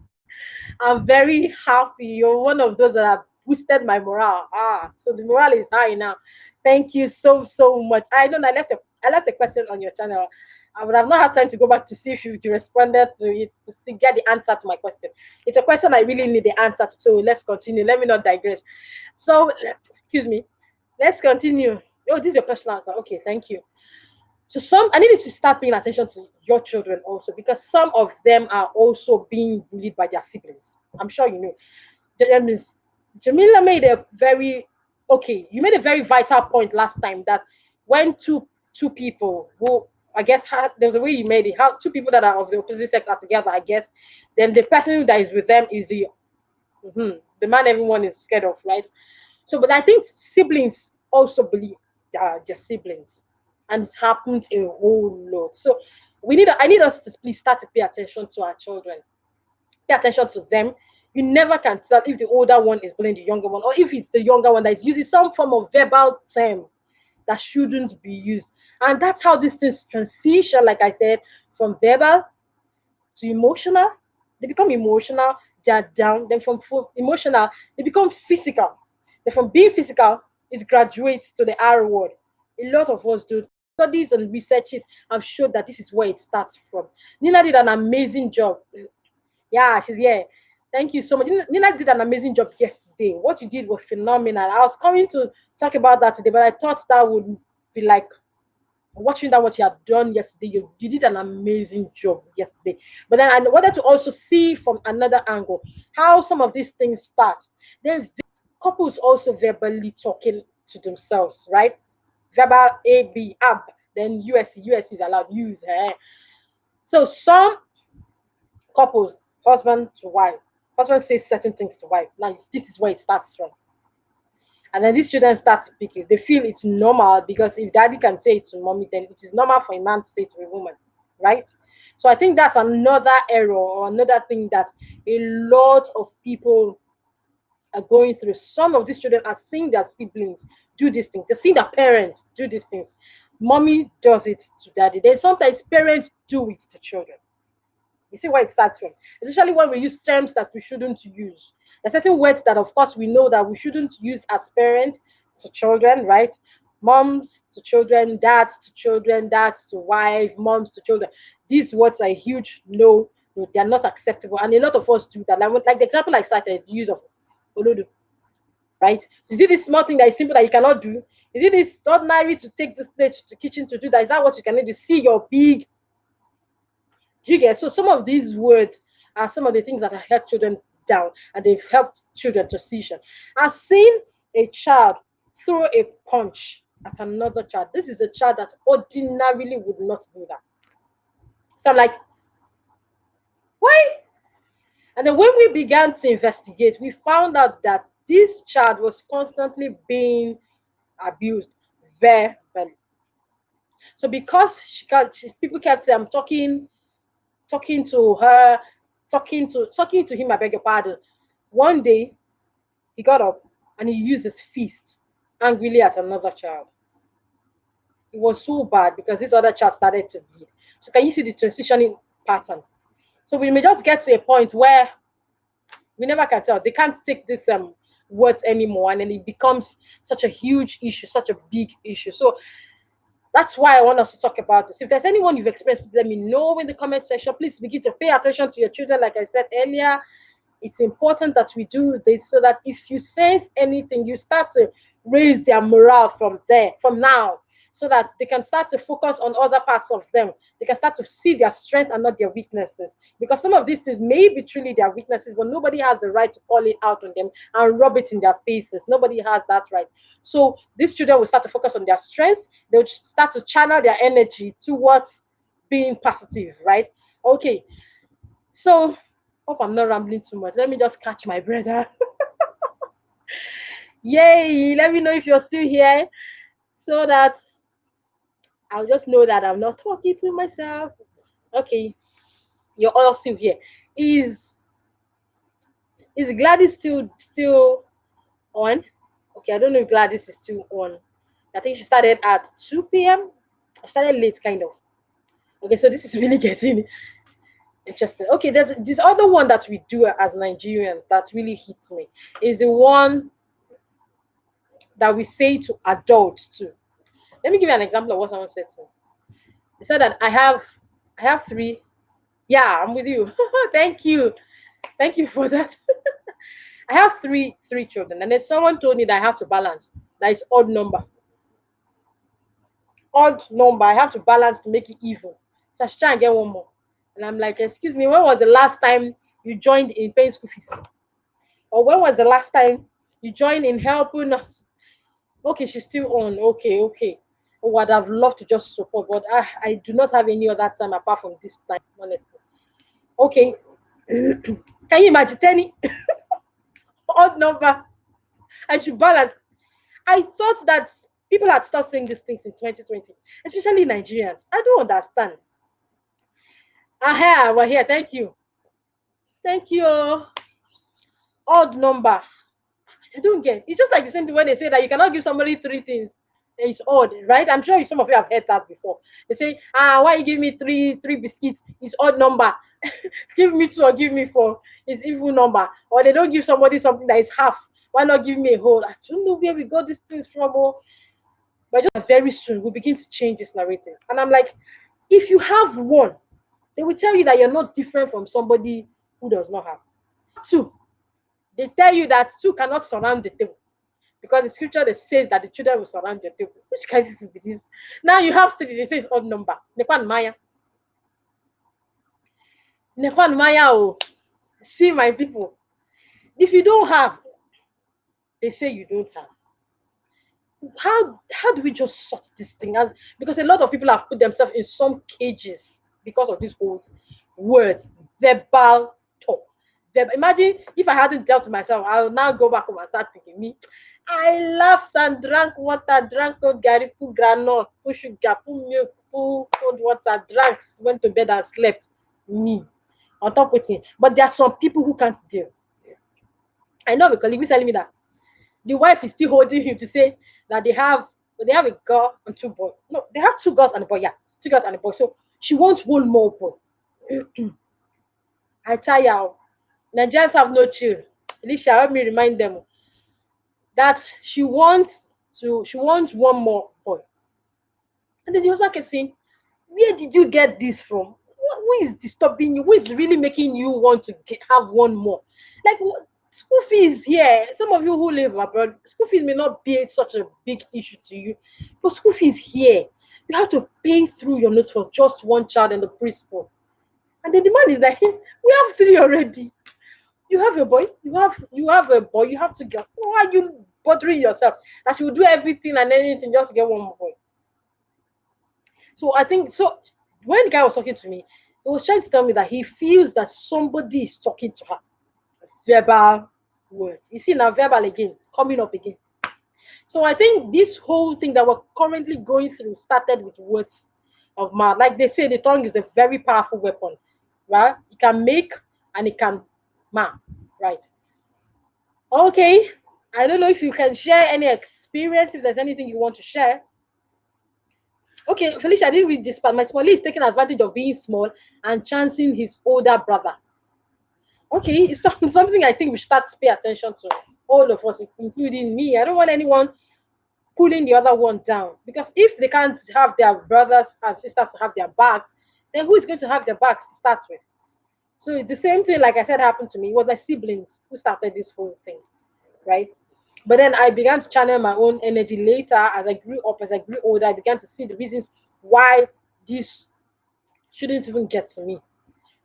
I'm very happy. You're one of those that have boosted my morale. So the morale is high now. Thank you so, so much. I know I left a question on your channel. I would have not had time to go back to see if you responded to it to see, get the answer to my question. It's a question I really need the answer to. So let's continue. Let me not digress. So, excuse me. Let's continue. Oh, this is your personal account. Okay, thank you. So I needed to start paying attention to your children also because some of them are also being bullied by their siblings. I'm sure you know. That means Jamila made a very okay. You made a very vital point last time that when two people who I guess there's a way you made it. How two people that are of the opposite sex are together, I guess, then the person that is with them is the man everyone is scared of, right? So, but I think siblings also believe their siblings, and it happens a whole lot. So, I need us to please start to pay attention to our children, pay attention to them. You never can tell if the older one is bullying the younger one, or if it's the younger one that is using some form of verbal term that shouldn't be used. And that's how these things transition, like I said, from verbal to emotional. They become emotional, they're down. Then from emotional, they become physical. Then from being physical, it graduates to the R word. A lot of us do. Studies and researches have showed that this is where it starts from. Nina did an amazing job. Yeah, she's here. Thank you so much. Nina did an amazing job yesterday. What you did was phenomenal. I was coming to talk about that today, but I thought that would be like watching that what you had done yesterday. You did an amazing job yesterday. But then I wanted to also see from another angle how some of these things start. Then couples also verbally talking to themselves, right? Verbal AB, ab, then US is allowed use. So some couples, husband to wife, husband says certain things to wife. Now this is where it starts from. And then these children start speaking. They feel it's normal because if daddy can say it to mommy, then it is normal for a man to say it to a woman, right? So I think that's another error or another thing that a lot of people are going through. Some of these children are seeing their siblings do these things. They're seeing their parents do these things. Mommy does it to daddy. Then sometimes parents do it to children. You see where it starts from, especially when we use terms that we shouldn't use. There are certain words that, of course, we know that we shouldn't use as parents to children, right? Moms to children, dads to children, dads to wife, moms to children. These words are a huge no, no, they are not acceptable, and a lot of us do that. Like the example I cited, the use of olodo, right? Is it this small thing that is simple that you cannot do? Is it this ordinary to take this plate to the kitchen to do that? Is that what you can do? See your big. Do you get? So some of these words are some of the things that have held children down and they've helped children transition. I've seen a child throw a punch at another child. This is a child that ordinarily would not do that. So I'm like, why? And then when we began to investigate, we found out that this child was constantly being abused verbally. So because people kept talking to her, talking to him, I beg your pardon. One day he got up and he used his fist angrily at another child. It was so bad because this other child started to bleed. So can you see the transitioning pattern? So we may just get to a point where we never can tell. They can't take this words anymore, and then it becomes such a huge issue, such a big issue. So that's why I want us to talk about this. If there's anyone you've experienced, please let me know in the comment section. Please begin to pay attention to your children. Like I said earlier, it's important that we do this so that if you sense anything, you start to raise their morale from there, from now, so that they can start to focus on other parts of them. They can start to see their strength and not their weaknesses. Because some of these things may be truly their weaknesses, but nobody has the right to call it out on them and rub it in their faces. Nobody has that right. So these children will start to focus on their strength. They'll start to channel their energy towards being positive, right? Okay. So hope I'm not rambling too much. Let me just catch my brother. Yay! Let me know if you're still here so that I'll just know that I'm not talking to myself. Okay, you're all still here. Is is Gladys still on? Okay, I don't know if Gladys is still on. I think she started at 2 p.m. I started late, kind of. Okay, so this is really getting interesting. Okay, there's this other one that we do as Nigerians that really hits me. Is the one that we say to adults too. Let me give you an example of what someone said to me. They said that I have three. Yeah, I'm with you. Thank you for that. I have three children, and then someone told me that I have to balance. That is odd number. Odd number. I have to balance to make it even. So I should try and get one more. And I'm like, excuse me, when was the last time you joined in paying school fees? Or when was the last time you joined in helping us? Okay, she's still on. Okay, okay. Oh, I'd have loved to just support, but I do not have any other time apart from this time, honestly. Okay. Can you imagine 10 odd number? I should balance. I thought that people had stopped saying these things in 2020, especially Nigerians. I don't understand. Aha, we're here. Thank you. Thank you. Odd number. I don't get. It's just like the same thing when they say that you cannot give somebody three things. It's odd, right? I'm sure some of you have heard that before. They say, why you give me three biscuits? It's odd number. Give me two or give me four. It's even number. Or they don't give somebody something that is half. Why not give me a whole? I don't know where we got these things from. Oh. But just very soon we'll begin to change this narrative. And I'm like, if you have one, they will tell you that you're not different from somebody who does not have. Two, they tell you that two cannot surround the table because the scripture that says that the children will surround your table. Which kind of people be this? Now you have three, they say it's odd number. Nekwan Maya. Nekwan Maya, oh. See, my people. If you don't have, they say you don't have. How do we just sort this thing out? Because a lot of people have put themselves in some cages because of this whole word, verbal talk. Imagine if I hadn't dealt with myself, I'll now go back home and start thinking me. I laughed and drank water, drank cold gari, put granite, put sugar, put milk, put cold water, drank, went to bed and slept. Me. On top with it. But there are some people who can't deal. I know a colleague who's telling me that the wife is still holding him to say that they have a girl and two boys. No, they have two girls and a boy. Yeah, two girls and a boy. So she wants one more boy. I tell you, Nigerians have no chill. Alicia, help me remind them that she wants one more boy. And then the husband kept saying, where did you get this from? Who is disturbing you? Who is really making you want to have one more? Like, school fees here. Some of you who live abroad, school fees may not be such a big issue to you, but school fees here, you have to pay through your nose for just one child in the preschool. And the demand is like, we have three already. You have a boy, you have a boy, you have to get. Why are you bothering yourself? That you will do everything and anything just to get one more boy. So I think so. When the guy was talking to me, he was trying to tell me that he feels that somebody is talking to her. Verbal words. You see now, verbal again, coming up again. So I think this whole thing that we're currently going through started with words of mouth. Like they say, the tongue is a very powerful weapon, right? It can make and it can mar, right? Okay. I don't know if you can share any experience, if there's anything you want to share. Okay, Felicia, I didn't read this part. My small is taking advantage of being small and chancing his older brother. Okay, it's something I think we start to pay attention to. All of us, including me. I don't want anyone pulling the other one down. Because if they can't have their brothers and sisters to have their back, then who is going to have their backs to start with? So the same thing, like I said, happened to me. It was my siblings who started this whole thing, right? But then I began to channel my own energy later as I grew up, as I grew older. I began to see the reasons why this shouldn't even get to me,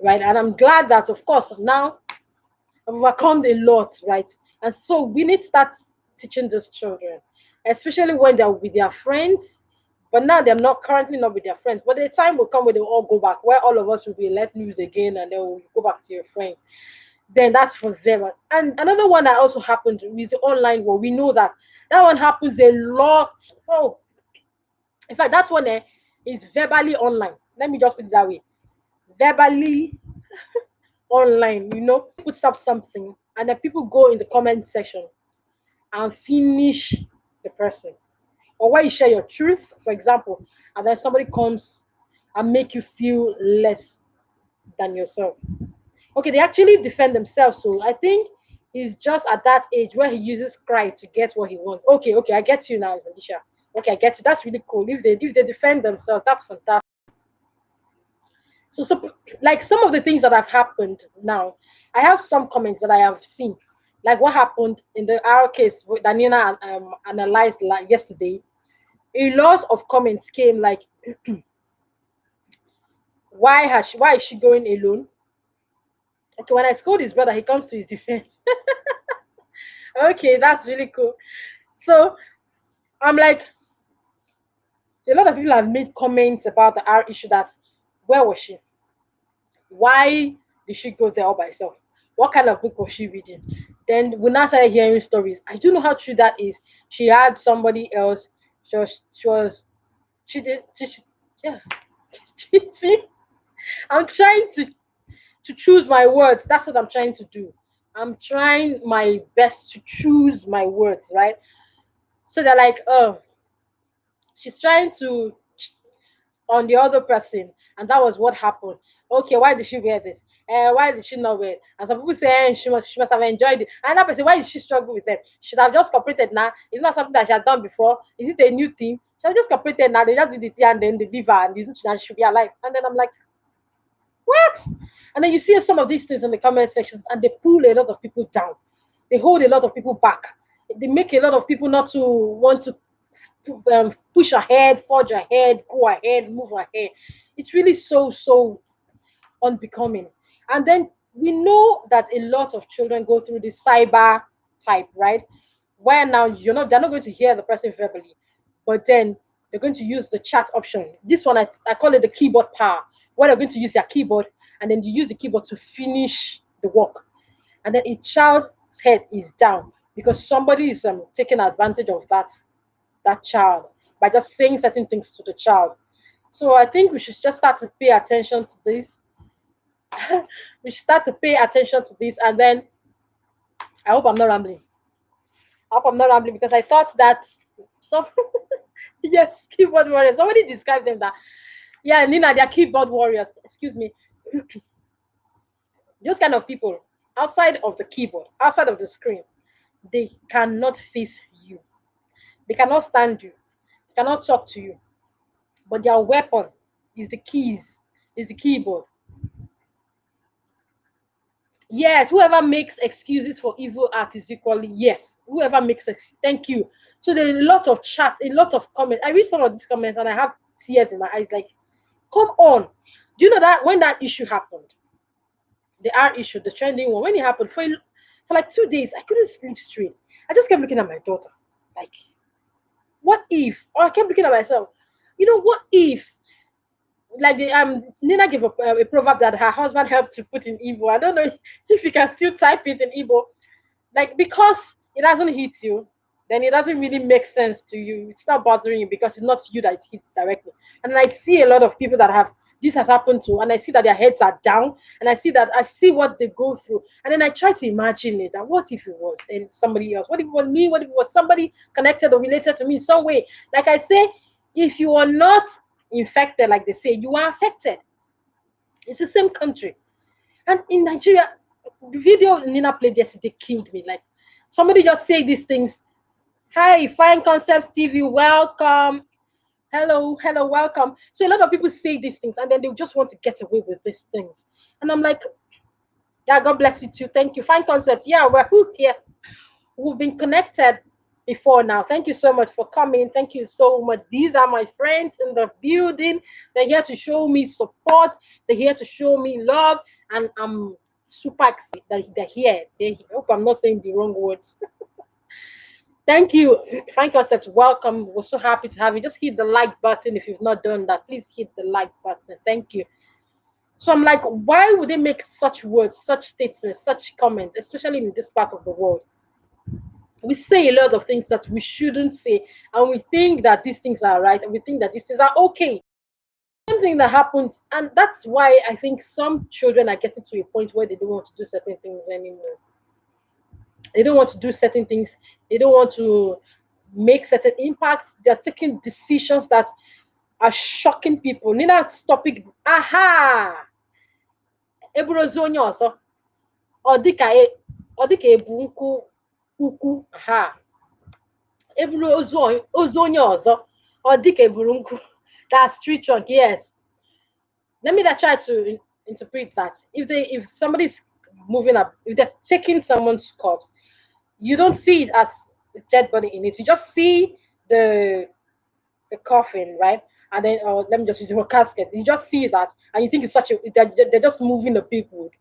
right? And I'm glad that, of course, now I've overcome a lot, right? And so we need to start teaching these children, especially when they're with their friends. But now they're not currently not with their friends. But the time will come where they'll all go back, where all of us will be let loose again and then we'll go back to your friends. Then that's for them. And another one that also happened is the online war. We know that that one happens a lot. Oh, in fact, that's one. is verbally online. Let me just put it that way. Verbally online, puts up something and then people go in the comment section and finish the person. Or where you share your truth, for example, and then somebody comes and make you feel less than yourself. Okay, they actually defend themselves. So I think he's just at that age where he uses cry to get what he wants. Okay, okay, I get you now, Alicia. Okay, I get you. That's really cool. If they defend themselves, that's fantastic. So like some of the things that have happened now, I have some comments that I have seen, like what happened in the our case that Nina analyzed like yesterday. A lot of comments came like, why is she going alone? Okay, when I scold his brother, he comes to his defense. Okay, that's really cool. So I'm like, a lot of people have made comments about the R issue that where was she? Why did she go there all by herself? What kind of book was she reading? Then we now started hearing stories. I don't know how true that is. She had somebody else. She was yeah, cheating. I'm trying to choose my words. That's what I'm trying to do. I'm trying my best to choose my words, right? So they're like, oh, she's trying to on the other person, and that was what happened. Okay, why did she wear this? Why did she not wear it? And some people say she must have enjoyed it. And another person, why did she struggle with them? She should have just cooperated now. It's not something that she had done before. Is it a new thing? She have just cooperated now. They just did it and then they leave her and she should be alive. And then I'm like, what? And then you see some of these things in the comment section and they pull a lot of people down. They hold a lot of people back. They make a lot of people not to want to push ahead, forge ahead, go ahead, move ahead. It's really so unbecoming. And then we know that a lot of children go through this cyber type, right? Where now they're not going to hear the person verbally, but then they're going to use the chat option. This one I call it the keyboard power, where they're going to use their keyboard and then you use the keyboard to finish the work. And then a child's head is down because somebody is taking advantage of that child by just saying certain things to the child. So I think we should just start to pay attention to this. We should start to pay attention to this, and then I hope I'm not rambling. I hope I'm not rambling because I thought that some yes, keyboard warriors. Somebody described them that yeah, Nina, they're keyboard warriors. Excuse me. Those kind of people outside of the keyboard, outside of the screen, they cannot face you. They cannot stand you. They cannot talk to you. But their weapon is the keys, is the keyboard. Yes, whoever makes excuses for evil act is equally yes. Whoever thank you. So there's a lot of chat, a lot of comments. I read some of these comments and I have tears in my eyes. Like, come on. Do you know that when that issue happened, the R issue, the trending one, when it happened for like 2 days, I couldn't sleep straight. I just kept looking at my daughter, like, what if? Or I kept looking at myself. What if like Nina gave a proverb that her husband helped to put in Igbo. I don't know if you can still type it in Igbo. Like because it doesn't hit you, then it doesn't really make sense to you. It's not bothering you because it's not you that it hits directly. And I see a lot of people that have this has happened to, and I see that their heads are down, and I see what they go through, and then I try to imagine it. That what if it was and somebody else? What if it was me? What if it was somebody connected or related to me in some way? Like I say, if you are not infected, like they say, you are affected. It's the same country. And in Nigeria, the video Nina played yesterday killed me. Like somebody just say these things. Hi, Fine Concepts TV, welcome. Hello, welcome. So a lot of people say these things and then they just want to get away with these things. And I'm like, yeah, God bless you too. Thank you. Fine Concepts. Yeah, we're hooked here. We've been connected before now. Thank you so much for coming. Thank you so much. These are my friends in the building. They're here to show me support. They're here to show me love. And I'm super excited that they're here. I hope I'm not saying the wrong words. Thank you. Fine Concept, welcome. We're so happy to have you. Just hit the like button if you've not done that. Please hit the like button. Thank you. So I'm like, why would they make such words, such statements, such comments, especially in this part of the world? We say a lot of things that we shouldn't say, and we think that these things are right, and we think that these things are okay. something that happens, and that's why I think some children are getting to a point where they don't want to do certain things anymore. They don't want to do certain things. They don't want to make certain impacts. They're taking decisions that are shocking people. Nina topic. Aha! Eburozi onye ọzọ. Ọ dịka ebu nkụ ukwu. Aha. Eburu ozu onye ọzọ. Ọ dịka eburu nkụ. That's tree trunk. Yes. Let me try to interpret that. If somebody's moving up, if they're taking someone's corpse, you don't see it as a dead body in it. You just see the coffin, right? And then, let me just use the casket. You just see that, and you think it's such a they're just moving a big wood,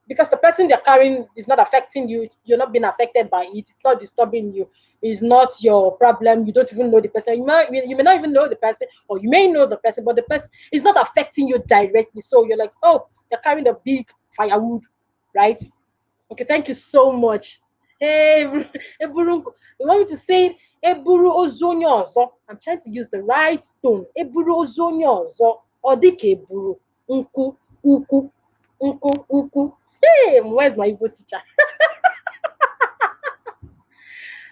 because the person they're carrying is not affecting you. You're not being affected by it. It's not disturbing you. It's not your problem. You don't even know the person. You may not even know the person, or you may know the person, but the person is not affecting you directly. So you're like, oh, they're carrying a big firewood, right? Okay, thank you so much. Hey, Eburu, you want me to say it? Eburu ozonyo ọzọ. I'm trying to use the right tone. Eburu ozonyo ọzọ. Ọ dịka eburu nkụ ukwu nkụ ukwu. Hey, where's my Igbo teacher?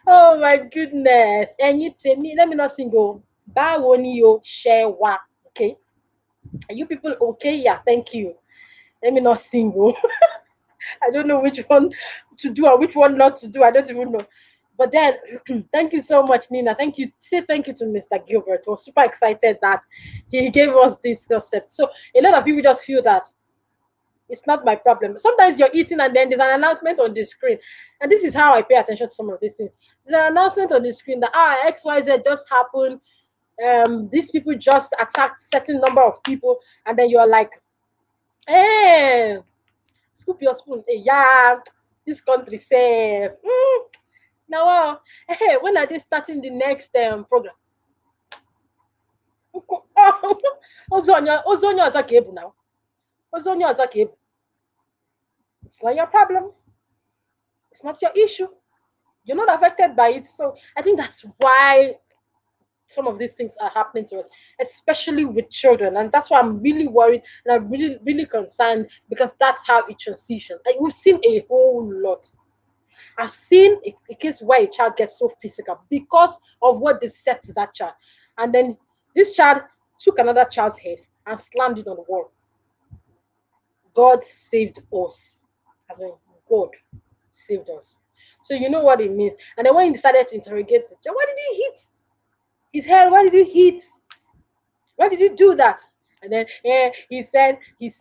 Oh my goodness. And you tell me, let me not sing. Oh, báwo ni o ṣe wà? Okay. Are you people okay? Yeah, thank you. Let me not sing. Oh. I don't know which one to do or which one not to do. I don't even know. But then, thank you so much, Nina. Thank you. Say thank you to Mr. Gilbert. We're super excited that he gave us this concept. So a lot of people just feel that it's not my problem. Sometimes you're eating and then there's an announcement on the screen. And this is how I pay attention to some of these things. There's an announcement on the screen that XYZ just happened. These people just attacked certain number of people, and then you're like, hey, scoop your spoon. Hey, yeah, this country safe. Now, hey, when are they starting the next program? Ozonya Ozakebu now. Ozonya Ozakebu. It's not your problem. It's not your issue. You're not affected by it. So I think that's why some of these things are happening to us, especially with children. And that's why I'm really worried and I'm really, really concerned, because that's how it transitions. Like, we've seen a whole lot. I've seen a case where a child gets so physical because of what they've said to that child. And then this child took another child's head and slammed it on the wall. God saved us. As in, God saved us. So you know what it means. And then when he decided to interrogate the child, why did he hit his head? Why did you hit? Why did you do that? And then he said this,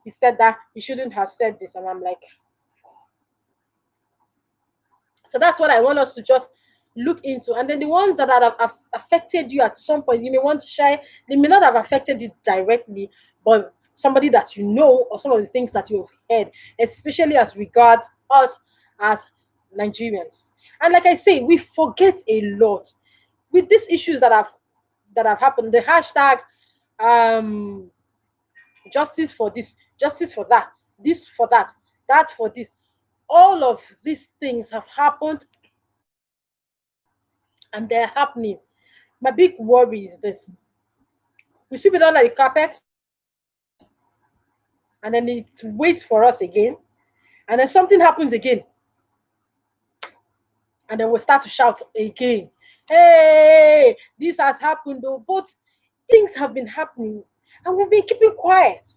he said that, he shouldn't have said this. And I'm like, so that's what I want us to just look into. And then the ones that have affected you at some point, you may want to share. They may not have affected you directly, but somebody that you know, or some of the things that you've heard, especially as regards us as Nigerians. And like I say, we forget a lot with these issues that have happened. The hashtag justice for this, justice for that, this for that for this. All of these things have happened and they're happening. My big worry is this: we sweep it under the carpet and then it waits for us again, and then something happens again, and then we'll start to shout again, hey, this has happened though. But things have been happening and we've been keeping quiet.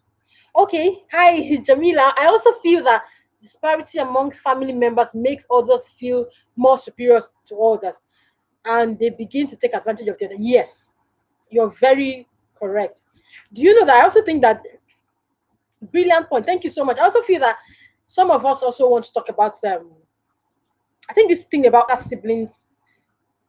Okay, hi Jamila. I also feel that disparity among family members makes others feel more superior to others, and they begin to take advantage of the other. Yes, you're very correct. Do you know that I also think that, brilliant point, thank you so much. I also feel that some of us also want to talk about I think this thing about our siblings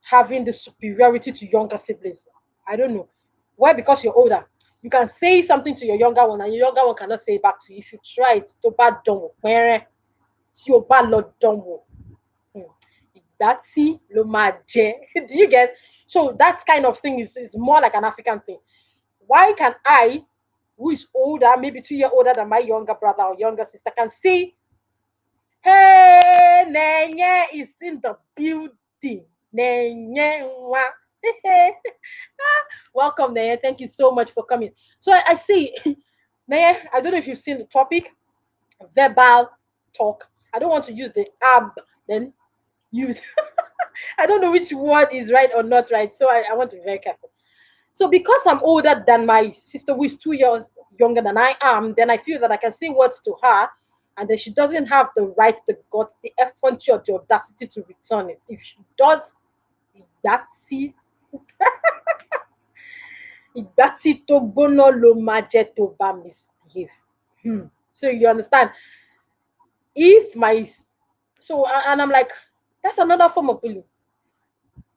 having the superiority to younger siblings. I don't know why. Because you're older, you can say something to your younger one and your younger one cannot say it back to you. If you try it, to bad don't your bad lord don't. That's lo maje. Do you get? So that kind of thing is more like an African thing. Why can I, who is older, maybe 2 years older than my younger brother or younger sister, can say, hey, Nonye is in the building. Nonye, Welcome, Naya. Thank you so much for coming. So I see, Naya, I don't know if you've seen the topic, verbal talk. I don't want to use the ab, then use. I don't know which word is right or not right. So I want to be very careful. So because I'm older than my sister, who is 2 years younger than I am, then I feel that I can say words to her, and then she doesn't have the right, the guts, the effrontery, or the audacity to return it. If she does, that's it. Ìgbà tí tó gbóná ló máa jẹ́ tó bá misbehave. So you understand? If my so and I'm like, that's another form of bullying.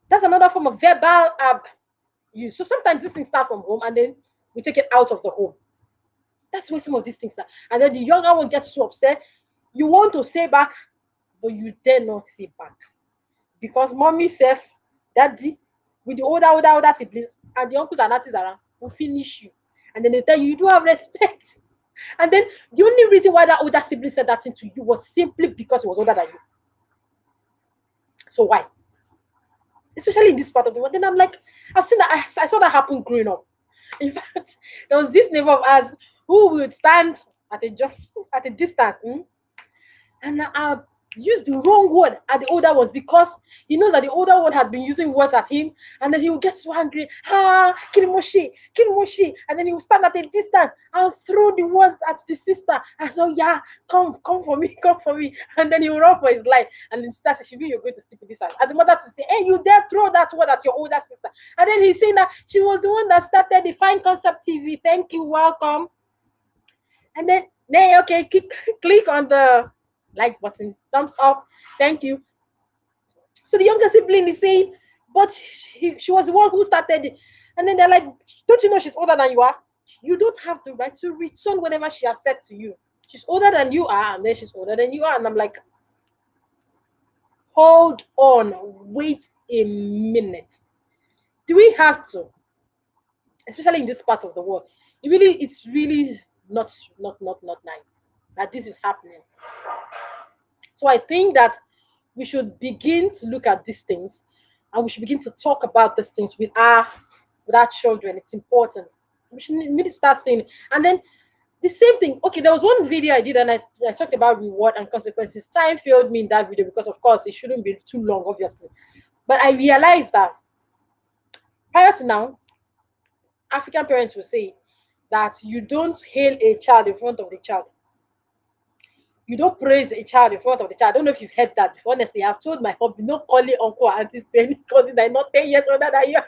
That's another form of verbal use. So sometimes these things start from home and then we take it out of the home. That's where some of these things are. And then the younger one gets so upset. You want to say back, but you dare not say back. Because mommy self, daddy, with the older siblings, and the uncles and aunties around will finish you. And then they tell you you don't have respect. And then the only reason why that older sibling said that thing to you was simply because he was older than you. So why? Especially in this part of the world. Then I'm like, I've seen that, I saw that happen growing up. In fact, there was this neighbor of ours who would stand at at a distance, and use the wrong word at the older ones because he knows that the older one had been using words at him, and then he will get so angry, Kirimoshi, Kirimoshi, and then he will stand at a distance and throw the words at the sister. And so, yeah, come for me, come for me. And then he will run for his life. And the sister says, Shibi, you're going to sleep with this house. And the mother to say, hey, you dare throw that word at your older sister. And then he's saying that she was the one that started the Fine Concept TV. Thank you, welcome. And then, okay, click on the like button, thumbs up, thank you. So the younger sibling is saying, but she was the one who started it. And then they're like, don't you know she's older than you are? You don't have the right to return whatever she has said to you. She's older than you are, and then she's older than you are. And I'm like, hold on, wait a minute. Do we have to? Especially in this part of the world. It's really not nice that this is happening. So I think that we should begin to look at these things, and we should begin to talk about these things with our children. It's important. We should need to start saying it. And then the same thing. Okay, there was one video I did, and I talked about reward and consequences. Time failed me in that video because, of course, it shouldn't be too long, obviously. But I realized that prior to now, African parents will say that you don't hail a child in front of the child. You don't praise a child in front of the child. I don't know if you've heard that before. Honestly, I've told my hubby, no calling uncle or aunties to any cousin that is not 10 years older than you.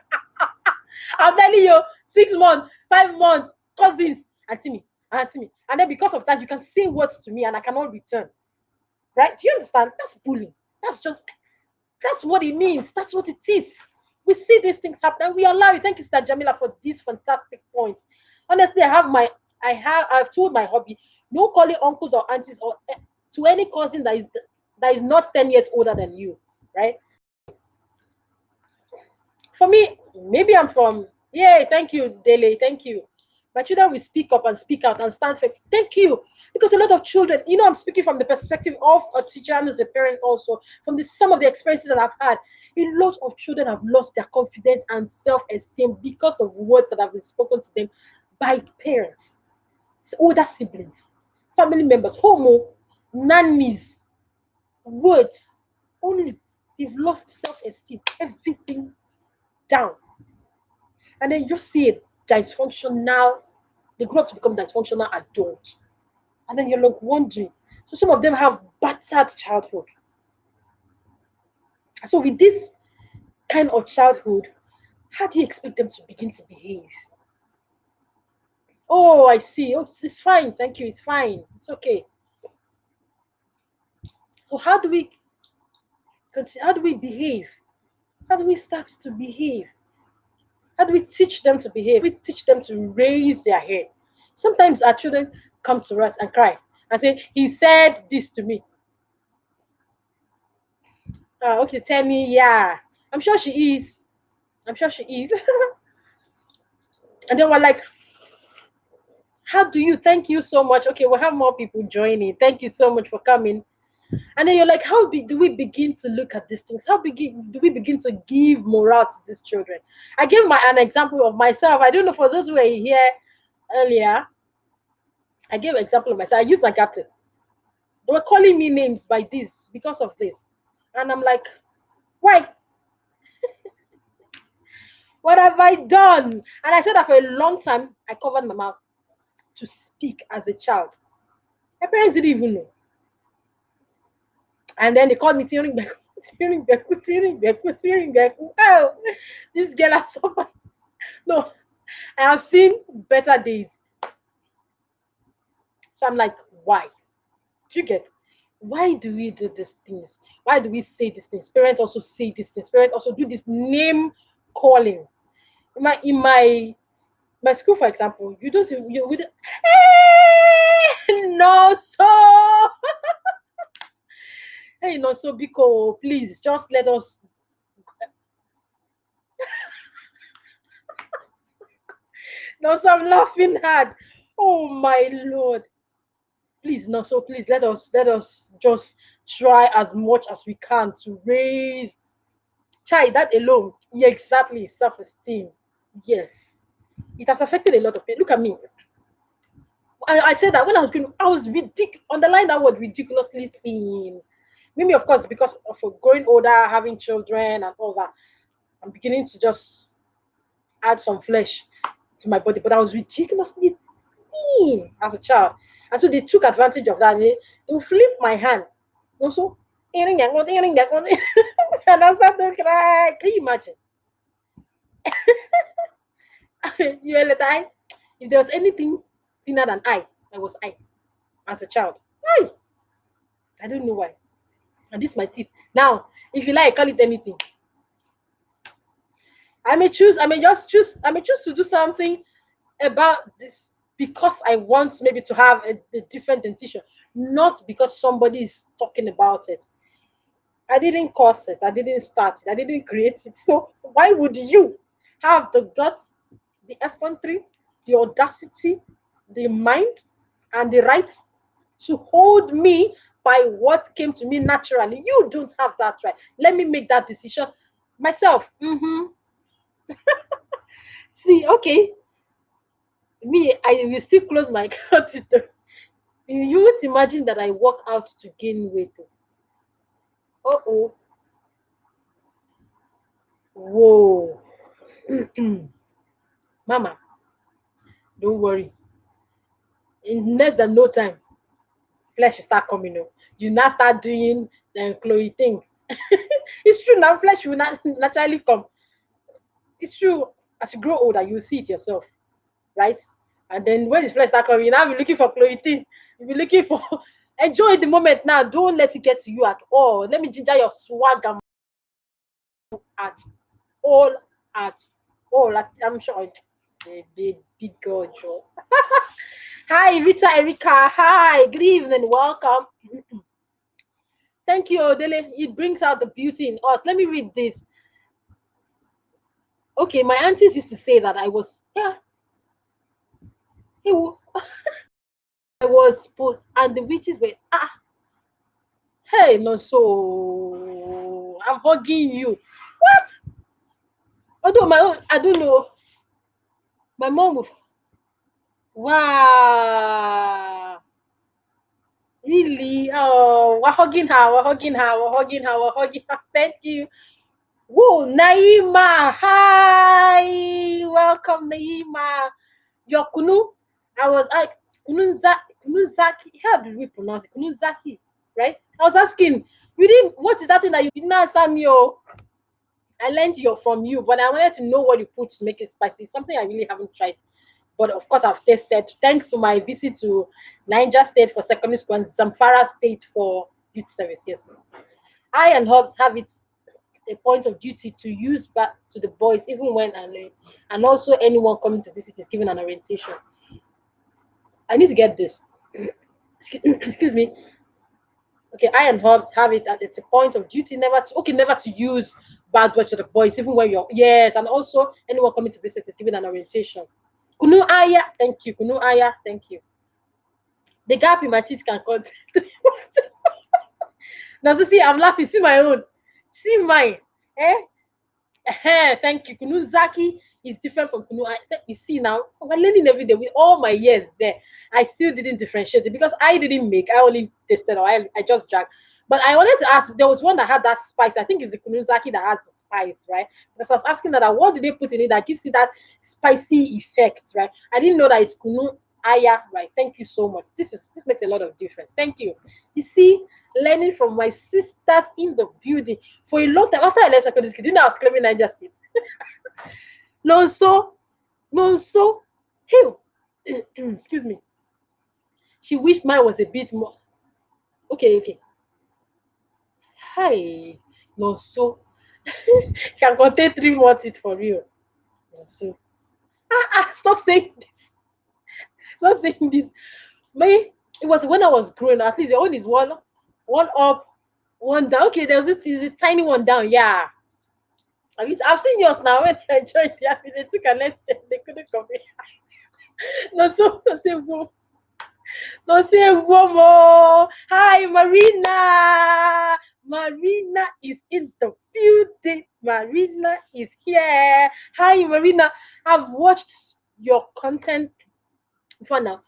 I'm telling you, 6 months, 5 months, cousins, auntie me, auntie me. And then because of that, you can say words to me and I cannot return. Right? Do you understand? That's bullying. That's what it means. That's what it is. We see these things happen and we allow it. Thank you, Sister Jamila, for this fantastic point. Honestly, I've told my hubby, no calling uncles or aunties or to any cousin that is not 10 years older than you, right? For me, maybe I'm from, yeah, thank you, Dele, thank you. My children will speak up and speak out and stand for, thank you. Because a lot of children, I'm speaking from the perspective of a teacher and as a parent also, from some of the experiences that I've had. A lot of children have lost their confidence and self-esteem because of words that have been spoken to them by parents, older siblings, family members, homo, nannies, words. Only they've lost self-esteem, everything down. And then you just see it dysfunctional. They grow up to become dysfunctional adults. And then you're like wondering. So some of them have battered childhood. So with this kind of childhood, how do you expect them to begin to behave? Oh, I see. Oh, it's fine. Thank you. It's fine. It's okay. So how do we continue? How do we behave? How do we start to behave? How do we teach them to behave? We teach them to raise their head. Sometimes our children come to us and cry and say, he said this to me. Okay, tell me, yeah. I'm sure she is. I'm sure she is. And then we're like, how do you? Thank you so much. Okay, we'll have more people joining. Thank you so much for coming. And then you're like, do we begin to look at these things? Do we begin to give morale to these children? I gave an example of myself. I don't know, for those who were here earlier, I gave an example of myself. I used my captain. They were calling me names by this because of this. And I'm like, why? What have I done? And I said that for a long time, I covered my mouth to speak as a child. My parents didn't even know. And then they called me Tiring Beku, Tiring Beku, Tiring Beku, Tiring Beku. Oh, this girl has suffered. No, I have seen better days. So I'm like, why? Do you get? Why do we do these things? Why do we say these things? Parents also say these things. Parents also do this name calling. In my school, for example, you don't you would no so hey no so Biko, please just let us. No, so I'm laughing hard. Oh my lord. Please, no, so please let us just try as much as we can to raise child that alone. Yeah, exactly, self-esteem. Yes. It has affected a lot of people. Look at me. I said that when I was going, I was ridiculous. Underline that word, ridiculously thin. Maybe, of course, because of growing older, having children, and all that, I'm beginning to just add some flesh to my body. But I was ridiculously thin as a child, and so they took advantage of that. They would flip my hand. Also, and I start to cry. Can you imagine? You were like, if there was anything thinner than I was I as a child. Why? I don't know why. And this is my tip. Now, if you like, call it anything. I may choose to do something about this because I want maybe to have a different dentition, not because somebody is talking about it. I didn't cause it, I didn't start it, I didn't create it. So why would you have the guts, the effrontery, the audacity, the mind, and the right to hold me by what came to me naturally? You don't have that right. Let me make that decision myself. See, okay, me, I will still close my curtain. You would imagine that I walk out to gain weight. Oh, whoa, mama, don't worry. In less than no time, flesh will start coming up. You now start doing the Chloe thing. It's true now, flesh will not naturally come. It's true. As you grow older, you will see it yourself, right? And then when the flesh start coming, you now be looking for Chloe thing. You'll be looking for enjoy the moment now. Don't let it get to you at all. Let me ginger your swagger at all at all. I'm sure. Big girl, Joe. Hi, Rita Erika. Hi, good evening. Welcome. Thank you, Odele. It brings out the beauty in us. Let me read this. Okay, my aunties used to say that I was, yeah, I was supposed, and the witches were, hey, no, so I'm hugging you. What? Although my own, I don't know. My mom would, wow. Really? Oh, we're hugging her, we're hugging her, we're hugging her, we're hugging her. Thank you. Whoa, Naima. Hi. Welcome, Naima. Your kunu. Kunuzaki. How do we pronounce it? Kunuzaki, right? I was asking, you didn't, what is that thing that you didn't answer me? Oh, I learned from you, but I wanted to know what you put to make it spicy. Something I really haven't tried. But of course, I've tasted thanks to my visit to Niger State for secondary school and Zamfara State for youth service. Yes, I and Hobbs have it a point of duty to use back to the boys, even when and also anyone coming to visit is given an orientation. I need to get this. Excuse me. Okay, I and Hobbs have it at it's a point of duty never to use bad words to the boys, even when you're yes, and also anyone coming to visit is given an orientation. Kunu aya, thank you. Kunu aya, thank you. The gap in my teeth can cut. Now, so see, I'm laughing. See my own. See mine. Eh? Thank you. Kunu Zaki is different from Kunu. You see now, we're learning every day. With all my years there, I still didn't differentiate it because I didn't make. I only tasted or I just drank. But I wanted to ask. There was one that had that spice. I think it's the Kunu Zaki that has the spice, right? Because I was asking that, what do they put in it that gives it that spicy effect, right? I didn't know that it's Kunu Aya, right? Thank you so much. This makes a lot of difference. Thank you. You see, learning from my sisters in the building for a long time. After I left secondary school, you know I was claiming Niger State. No, so, no, so, hey, excuse me. She wished mine was a bit more. Okay, okay. Hi. No, so, can contain three more teeth for real. No, so, stop saying this. Stop saying this. Me, it was when I was growing. At least your own is one up, one down. Okay, there's this is a tiny one down. Yeah, I've seen yours now. When I joined the army, they took a lecture. They couldn't come in. No, so no say wo. No say wo more. Hi, Marina. Marina is in the building. Marina is here. Hi, Marina. I've watched your content for now.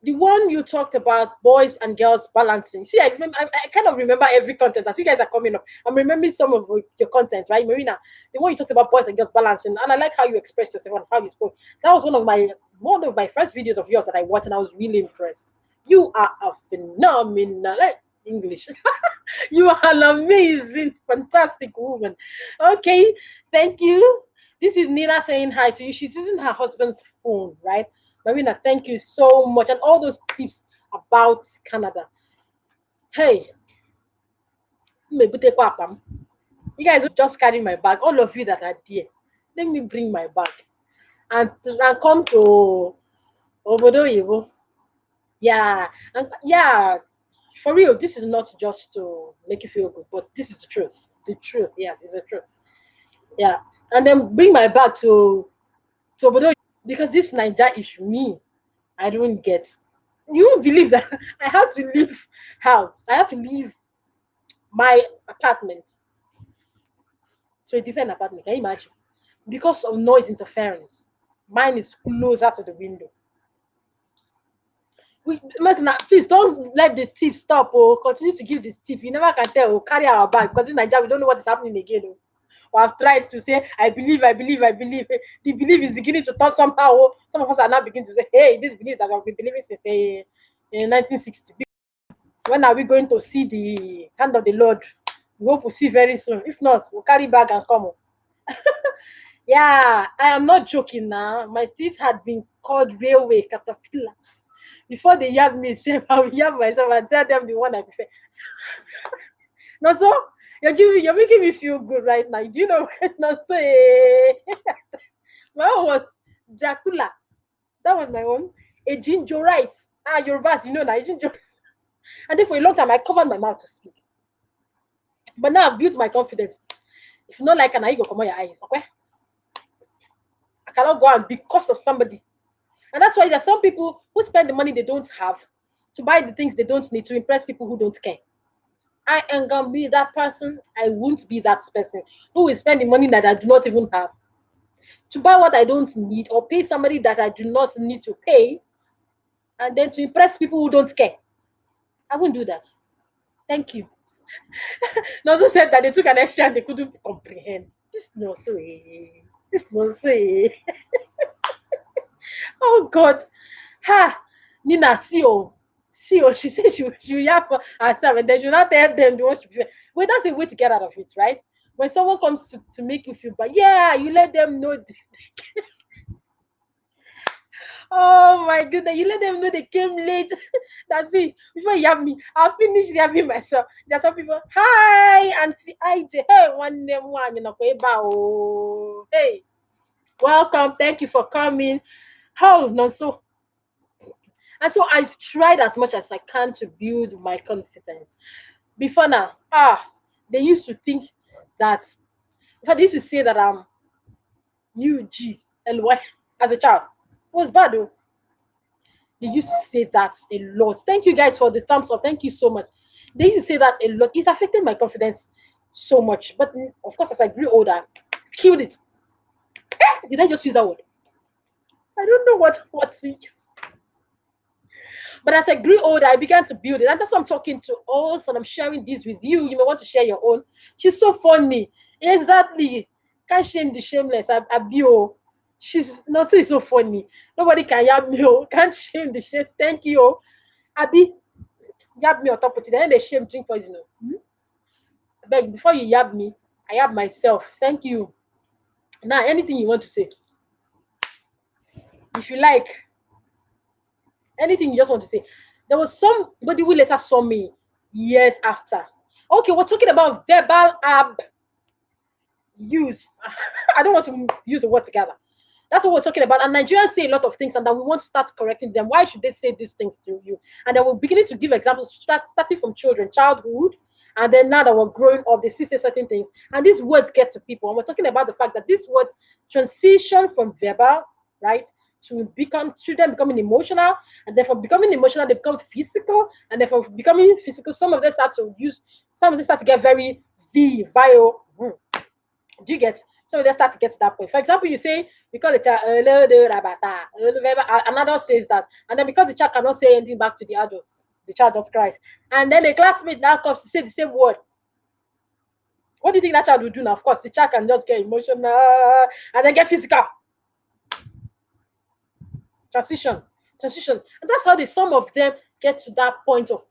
The one you talked about boys and girls balancing. See, I remember. I kind of remember every content as you guys are coming up. I'm remembering some of your content, right, Marina? The one you talked about boys and girls balancing, and I like how you expressed yourself and how you spoke. That was one of my first videos of yours that I watched, and I was really impressed. You are a phenomenal English. You are an amazing, fantastic woman. Okay, thank you. This is Nina saying hi to you. She's using her husband's phone, right? Marina, thank you so much. And all those tips about Canada. Hey, you guys just carry my bag. All of you that are there, let me bring my bag and come to Obodo Yibo. Yeah, and yeah, for real, this is not just to make you feel good, but this is the truth. The truth, yeah, it's the truth. Yeah, and then bring my bag to Obodo because this Niger issue, me, I don't get. You won't believe that I had to leave house. I had to leave my apartment to a different apartment. Can you imagine? Because of noise interference. Mine is closer to the window. Please don't let the tip stop or continue to give this tip. You never can tell. We'll carry our bag because in Nigeria we don't know what is happening again. Oh. Or I've tried to say, I believe, I believe, I believe. The belief is beginning to turn somehow. Oh. Some of us are now beginning to say, hey, this belief that I've been believing since 1960. When are we going to see the hand of the Lord? We hope we'll see very soon. If not, we'll carry bag and come. Yeah, I am not joking now. My teeth had been called railway caterpillar. Before they yab me, say I will yab myself and tell them the one I prefer. No, so you're making me feel good right now. Do you know what? No, so my own was Dracula. That was my own. A ginger rice. Your bus, you know that ginger. And then for a long time I covered my mouth to speak. But now I've built my confidence. If you not like an eye, go come on your eyes. Okay? I cannot go and because of somebody. And that's why there's some people who spend the money they don't have to buy the things they don't need to impress people who don't care. I am gonna be that person. I won't be that person who will spend the money that I do not even have to buy what I don't need or pay somebody that I do not need to pay and then to impress people who don't care. I won't do that. Thank you. Nozo said that they took an extra and they couldn't comprehend. This no way. This no way. Oh God. Ha! Nina, see, she said she will yap herself and then she'll not tell them the one she prefer. Well, that's a way to get out of it, right? When someone comes to make you feel bad, yeah, you let them know. Oh my goodness, you let them know they came late. That's it. Before you have me, I'll finish yapping myself. There's some people, hi, Auntie IJ. Hey, one name one, you know, hey, welcome. Thank you for coming. Oh, no, so and so I've tried as much as I can to build my confidence. Before now, they used to think that, in fact, they used to say that I'm UGLY as a child. It was bad though. They used to say that a lot. Thank you guys for the thumbs up. Thank you so much. They used to say that a lot. It affected my confidence so much. But of course, as I grew older, killed it. Did I just use that word? I don't know what to use. But as I grew older, I began to build it. And that's what I'm talking to us, and I'm sharing this with you. You may want to share your own. She's so funny. Exactly. Can't shame the shameless. Abio. She's not so funny. Nobody can yab me. Oh. Can't shame the shame. Thank you. Oh. Abi, yab me on top of it. Then they shame drink poison. Oh. Beg, before you yab me, I yab myself. Thank you. Now, anything you want to say, if you like, anything you just want to say. There was somebody who later saw me years after. Okay, we're talking about verbal abuse. I don't want to use the word together. That's what we're talking about. And Nigerians say a lot of things, and that we want to start correcting them. Why should they say these things to you? And then we're beginning to give examples, starting from children, childhood, and then now that we're growing up, they see say certain things. And these words get to people. And we're talking about the fact that these words transition from verbal, right, to become children becoming emotional, and then from becoming emotional, they become physical, and then from becoming physical, some of them start to use, some of them start to get very vile. Do you get? So they start to get to that point. For example, you say, you call the child, another says that, and then because the child cannot say anything back to the adult, the child just cries. And then a classmate now comes to say the same word. What do you think that child will do now? Of course, the child can just get emotional and then get physical. Transition. And that's how some of them get to that point of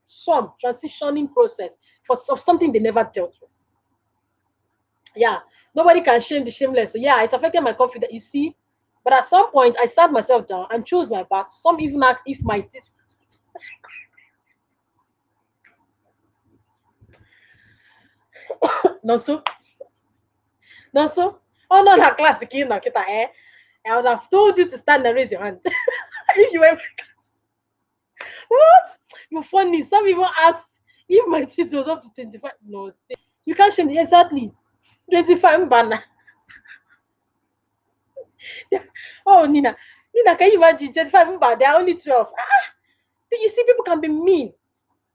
some transitioning process of something they never dealt with. Yeah, nobody can shame the shameless. So yeah, it affected my confidence, you see. But at some point, I sat myself down and chose my bath. Some even asked if my teeth. No, so, no, so. Oh no, that classic, you know, kita eh. I would have told you to stand and raise your hand if you were. What? You're funny. Some even asked if my teeth was up to 25. No, see, you can't shame me. Exactly. 25 banner. Oh, Nina, can you imagine 25 banner? There are only 12. You see, people can be mean.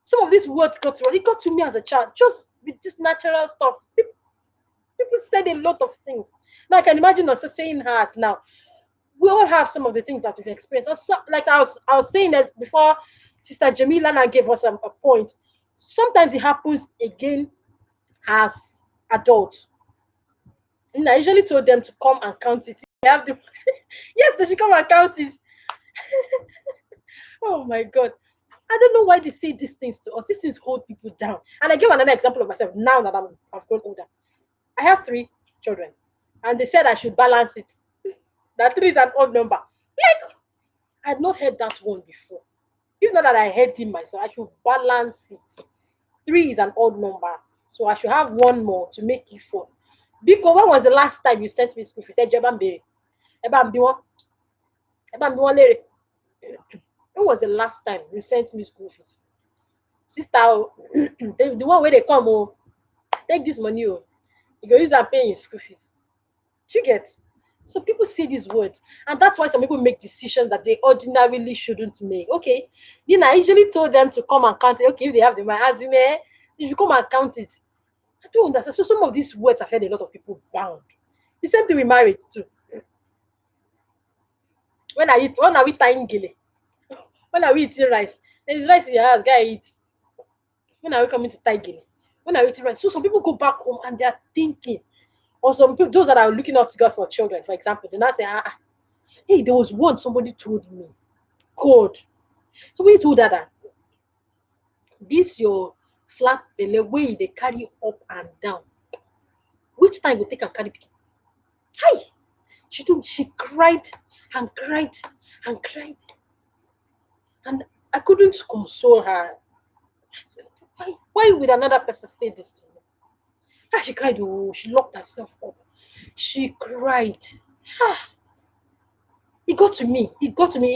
Some of these words it got to me as a child, just with this natural stuff. People said a lot of things. Now I can imagine us saying hers now. We all have some of the things that we've experienced. Also, like I was saying that before, Sister Jamila now gave us a point. Sometimes it happens again as adults. And I usually told them to come and count it. They have the yes, they should come and count it. Oh my god. I don't know why they say these things to us. These things hold people down. And I give another example of myself now that I've grown older. I have 3 children. And they said I should balance it. That 3 is an odd number. Like, I had not heard that one before. Even though that I heard him myself, I should balance it. 3 is an odd number. So I should have one more to make it 4. Because when was the last time you sent me school fees? Said Jebambere. When was the last time you sent me school fees? Sister, the one where they come, take this money, you go use that paying school fees. Do you get? So people say these words, and that's why some people make decisions that they ordinarily shouldn't make. Okay, then I usually told them to come and count it. Okay, if they have the money, as in there, you should come and count it. I don't understand. So some of these words have had a lot of people bound. The same thing with marriage too. When are we tying gele? When are we eating rice? There's rice in your house, guy eat. When are we coming to tie gele? When are we eating rice? So some people go back home and they're thinking, or some people, those that are looking out to God for children, for example, they now say, hey, there was one somebody told me, God. Somebody told that this your flat belly way they carry up and down. Which time you take and carry pikin? Hi, she cried and cried and cried, and I couldn't console her. Why would another person say this to me? She cried. Oh, she locked herself up. She cried. It got to me.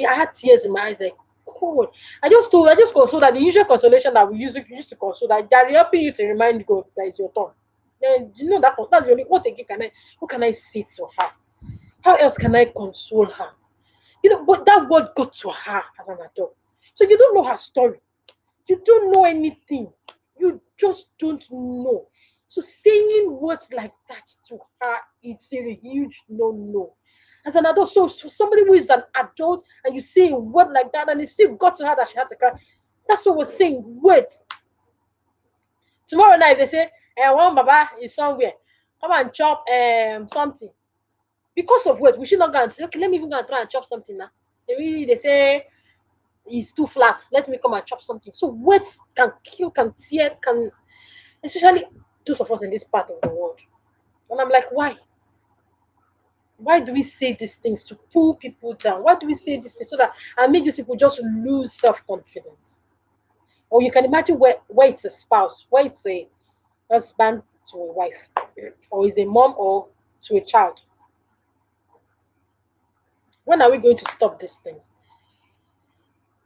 I had tears in my eyes, like, God. I just consoled that the usual consolation that we used to console, that they're helping you to remind God that it's your turn. Then you know that's the only what again what can I say to her? How else can I console her? But that word got to her as an adult. So you don't know her story. You don't know anything. You just don't know. So saying words like that to her, it's a huge no-no. As an adult, so for somebody who is an adult and you say a word like that and it still got to her that she had to cry, that's what we're saying. Words. Tomorrow night, if they say, one Baba is somewhere, come and chop something. Because of what? We should not go and say, okay, let me even go and try and chop something now. Maybe they say it's too flat. Let me come and chop something. So words can kill, can tear, can, especially those of us in this part of the world. And I'm like, why? Why do we say these things to pull people down? Why do we say these things so that and make these people just lose self-confidence? Or you can imagine where it's a spouse, where it's a husband to a wife, or is a mom or to a child. When are we going to stop these things?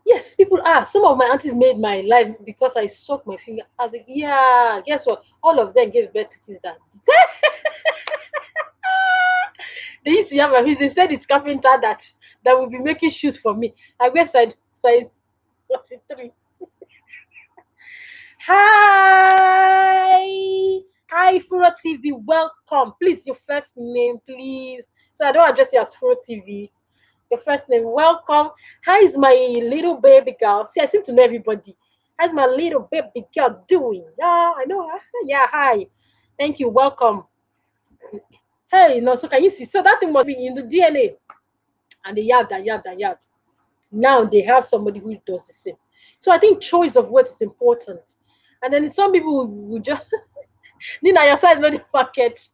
Yes, people are. Some of my aunties made my life because I sucked my finger. I was like, yeah, guess what? All of them gave birth to kids that they used to have my they said it's carpenter that will be making shoes for me. I guess I size 43. Hi. Hi, Furo TV. Welcome. Please, your first name, please. So I don't address you as Furo TV. Your first name. Welcome. How is my little baby girl? See, I seem to know everybody. How's my little baby girl doing? Yeah, I know her. Yeah, hi. Thank you. Welcome. Hey, no, so can you see? So that thing must be in the DNA. And they yabbed and yabbed and yabbed. Now they have somebody who does the same. So I think choice of words is important. And then some people will just Nina, your side not the market.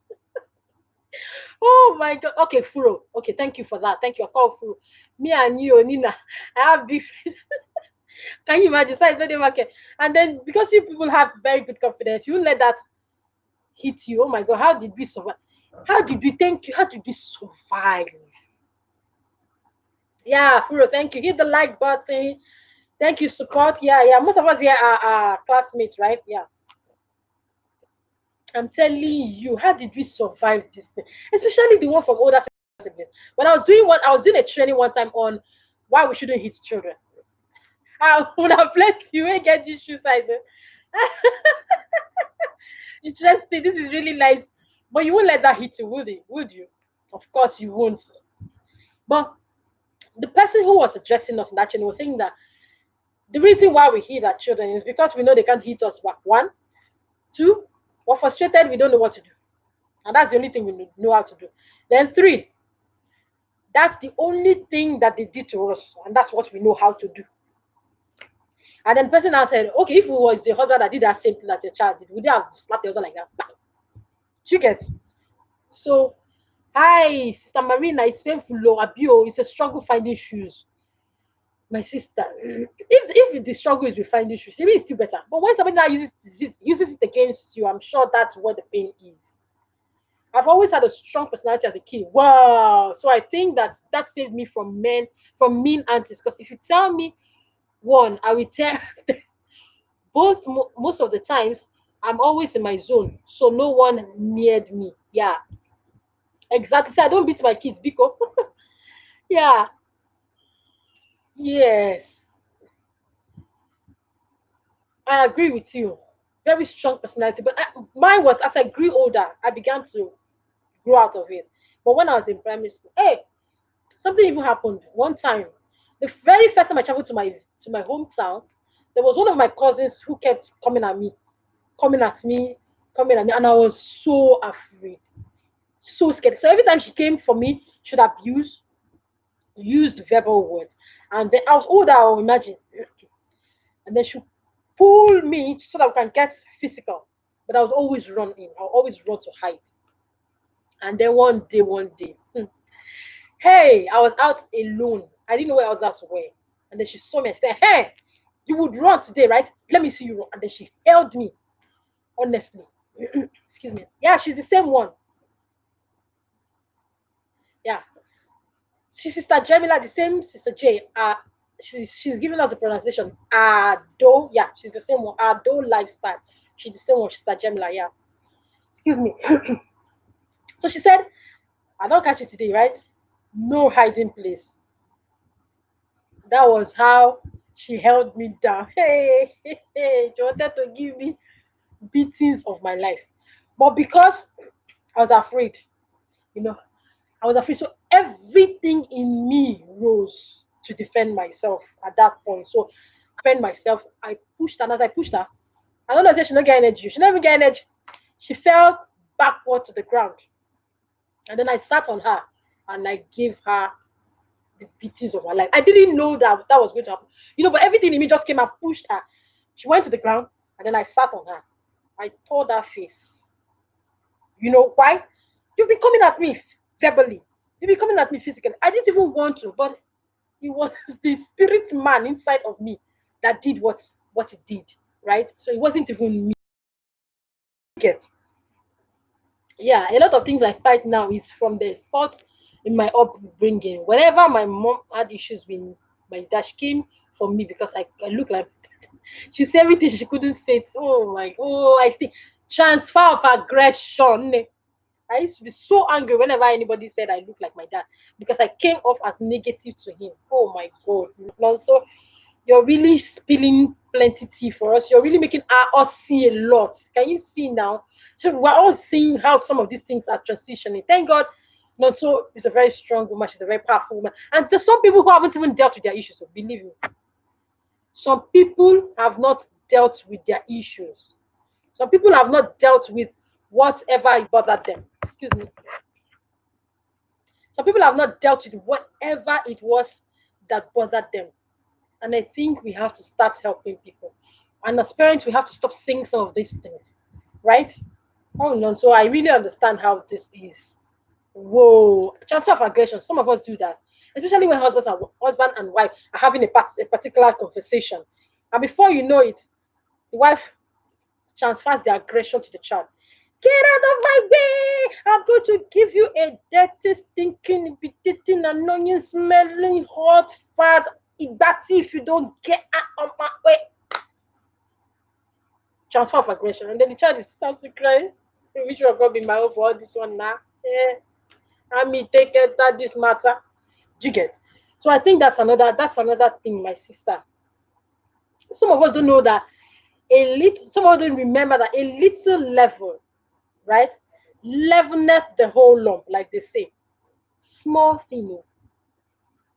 Oh my god. Okay, Furo. Okay, thank you for that. Thank you. I call Furo. Me and you, Nina. I have beef. Can you imagine? Size not the market. And then because you people have very good confidence, you won't let that hit you. Oh my god, how did we survive? How did we thank you? How did we survive? Yeah, Furo, thank you. Hit the like button. Thank you, support. Yeah, yeah. Most of us here are classmates, right? Yeah. I'm telling you, how did we survive this thing? Especially the one from older siblings. When I was doing a training one time on why we shouldn't hit children. I would have let you get this shoe size. Interesting. This is really nice. But you won't let that hit you, would you? Would you? Of course you won't. But the person who was addressing us in that training was saying that the reason why we hit our children is because we know they can't hit us back. One, two, we're frustrated, we don't know what to do. And that's the only thing we know how to do. Then three, that's the only thing that they did to us, and that's what we know how to do. And then the person now said, okay, if it was the husband that did that same thing that your child did, would they have slapped the husband like that? Bang. Do you get? So, hi, Sister Marina, it's painful, Abio. It's a struggle finding shoes. My sister, if the struggle is with finding shoes, maybe it's still better. But when somebody now uses it against you, I'm sure that's what the pain is. I've always had a strong personality as a kid. Wow. So I think that saved me from from mean aunties. Because if you tell me one, I will tell most of the times I'm always in my zone. So no one neared me. Yeah. Exactly. So I don't beat my kids because yeah. Yes. I agree with you. Very strong personality. But mine was as I grew older, I began to grow out of it. But when I was in primary school, hey, something even happened one time. The very first time I traveled to my hometown, there was one of my cousins who kept coming at me, coming at me, and I was so afraid, so scared. So every time she came for me, she would abuse, used verbal words, and then I was older. I will imagine, and then she pull me so that we can get physical. But I was always running. I always run to hide. And then one day, hey, I was out alone. I didn't know where others were. And then she saw me and said, hey, you would run today, right? Let me see you run. And then she held me, honestly. Excuse me. Yeah, she's the same one. Yeah. She's Sister Jamila, the same Sister J. She's giving us the pronunciation. Ado. Yeah, she's the same one. Ado lifestyle. She's the same one, Sister Jamila, yeah. Excuse me. So she said, I don't catch you today, right? No hiding place. That was how She held me down. Hey, hey, hey, she wanted to give me beatings of my life. But because I was afraid, you know, I was afraid. So everything in me rose to defend myself at that point. So defend myself. I pushed her, and as I pushed her, I don't know if she not get energy. She never get energy. She fell backward to the ground. And then I sat on her and I gave her the beatings of her life. I didn't know that that was going to happen. But everything in me just came and pushed her. She went to the ground and then I sat on her. I tore her face. You know why? You've been coming at me verbally. You've been coming at me physically. I didn't even want to, but it was the spirit man inside of me that did what it did, right? So it wasn't even me. Get Yeah, a lot of things I fight now is from the fault in my upbringing. Whenever my mom had issues with my dad, she came for me because I look like she said everything she couldn't say it. Oh my, oh, I think transfer of aggression. I used to be so angry whenever anybody said I look like my dad because I came off as negative to him. Oh my god. No, so you're really spilling plenty tea for us. You're really making us see a lot. Can you see now? So we're all seeing how some of these things are transitioning. Thank God. Nonso is a very strong woman. She's a very powerful woman. And there's some people who haven't even dealt with their issues. So believe me, some people have not dealt with their issues. Some people have not dealt with whatever bothered them. Excuse me. Some people have not dealt with whatever it was that bothered them. And I think we have to start helping people. And as parents, we have to stop saying some of these things, right? Oh no, so I really understand how this is. Whoa, transfer of aggression. Some of us do that, especially when husband and wife are having a particular conversation, and before you know it, the wife transfers the aggression to the child. Get out of my way! I'm going to give you a dirty, stinking, irritating, annoying, smelling, hot, fat igbati if you don't get out of my way. Transfer of aggression. And then the child starts to cry. I wish you were going to be my own for all this one now. Yeah. I mean, take it that this matter. Do you get? So I think that's another thing, my sister. Some of us don't know that some of us don't remember that a little level, right? Leaveneth the whole lump, like they say. Small thing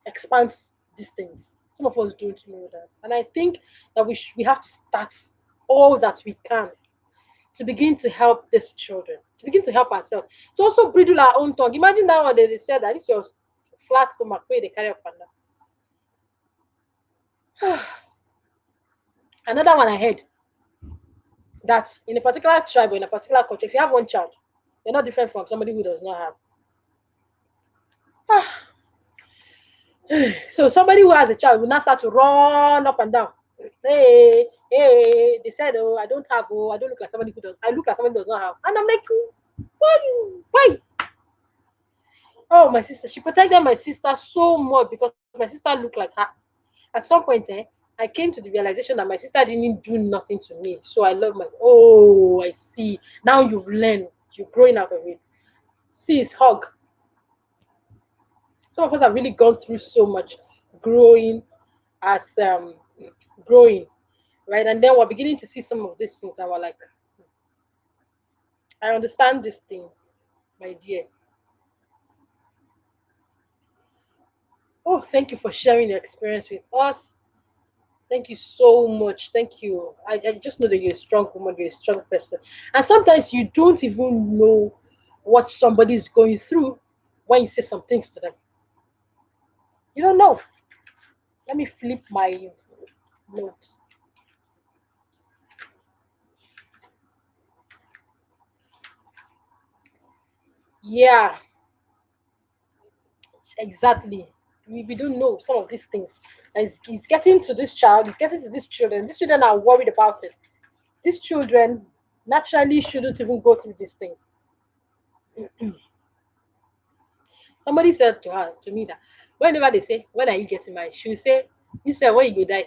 expands distance. Some of us don't know that. And I think that we have to start all that we can to begin to help these children, to begin to help ourselves, to also bridle our own tongue. Imagine nowadays they said that this your flat stomach where they carry up and down. Another one I heard that in a particular tribe or in a particular culture, if you have one child, you're not different from somebody who does not have. So somebody who has a child will now start to run up and down. Hey, hey, they said, oh, I don't have, oh, I don't look like somebody who does. I look like somebody who does not have. And I'm like, why? Oh, my sister, she protected my sister so much because my sister looked like her. At some point, I came to the realization that my sister didn't do nothing to me. So I love oh, I see. Now you've learned. You're growing out of it. See, it's hug. Some of us have really gone through so much growing as growing, right? And then we're beginning to see some of these things and we're like, I understand this thing, my dear. Oh, thank you for sharing your experience with us. Thank you so much. Thank you. I just know that you're a strong woman, you're a strong person. And sometimes you don't even know what somebody is going through when you say some things to them. You don't know. Let me flip my note. Yeah, exactly. We don't know some of these things. It's getting to this child, it's getting to these children. These children are worried about it. These children naturally shouldn't even go through these things. Somebody said to me that whenever they say, when are you getting married? She'll say, you said when you go die.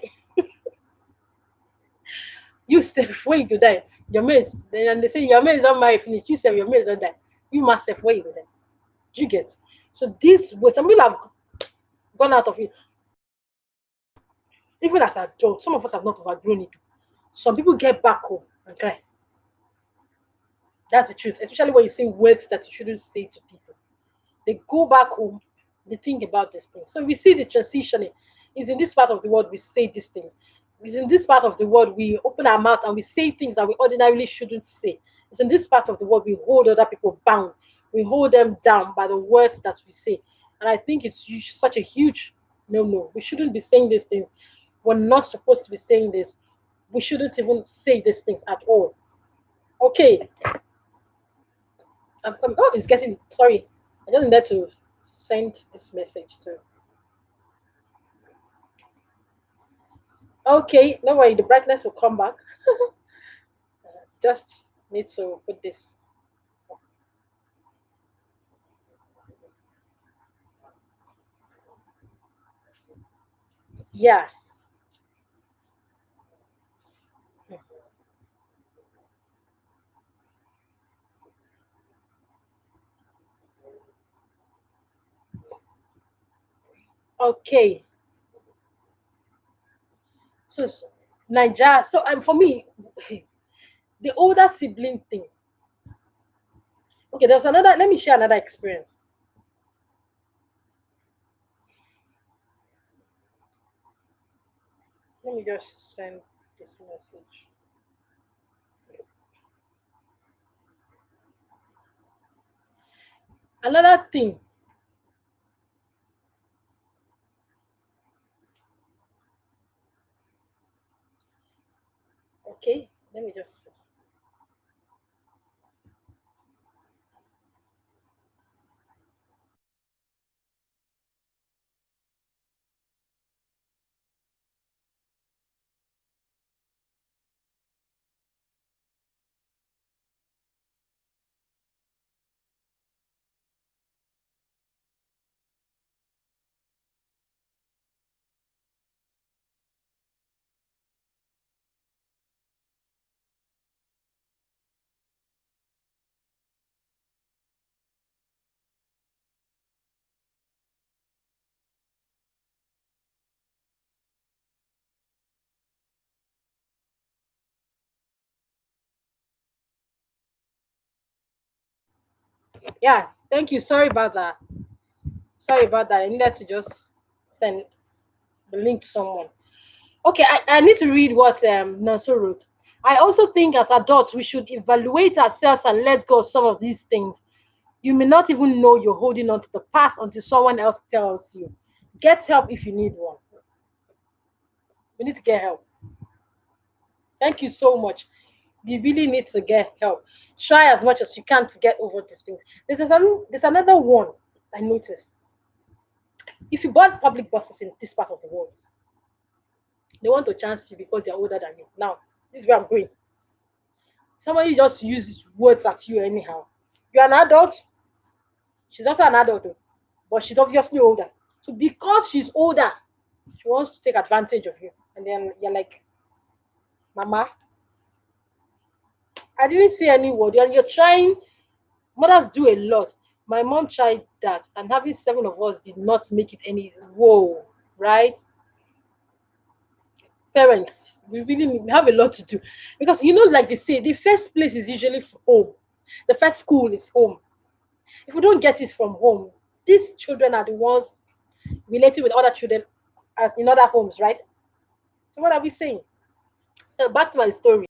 You said when you go die. Your mates. Then they say your mates don't marry finish. You said your mates don't die. You myself when you go die. Do you get? So this way, some people have gone out of it. Even as adults, some of us have not overgrown it. Some people get back home and cry. That's the truth, especially when you say words that you shouldn't say to people. They go back home, they think about these things. So we see the transitioning. Is in this part of the world we say these things. It's in this part of the world we open our mouth and we say things that we ordinarily shouldn't say. It's in this part of the world we hold other people bound. We hold them down by the words that we say. And I think it's such a huge no, no. We shouldn't be saying these things. We're not supposed to be saying this. We shouldn't even say these things at all. Okay, I'm coming. Oh, it's getting. Sorry, I just need to send this message to. Okay, no worry. The brightness will come back. Just need to put this. Yeah. Okay. So Nigeria. So for me, the older sibling thing. Okay, there's another. Let me share another experience. Let me just send this message. Another thing. Okay, let me just. Yeah. Thank you. Sorry about that. Sorry about that. I needed to just send the link to someone. Okay, I need to read what Nanso wrote. I also think as adults we should evaluate ourselves and let go of some of these things. You may not even know you're holding on to the past until someone else tells you. Get help if you need one. We need to get help. Thank you so much. We really need to get help. Try as much as you can to get over these things. There's another one I noticed. If you board public buses in this part of the world, they want to chance you because they're older than you. Now, this is where I'm going. Somebody just uses words at you anyhow. You're an adult. She's also an adult, though, but she's obviously older. So because she's older, she wants to take advantage of you. And then you're like, Mama, I didn't say any word. And you're trying, mothers do a lot. My mom tried that, and having seven of us did not make it any. Whoa, right? Parents, we really have a lot to do because like they say, the first place is usually home. The first school is home. If we don't get it from home, these children are the ones relating with other children in other homes, right? So what are we saying? So back to my story.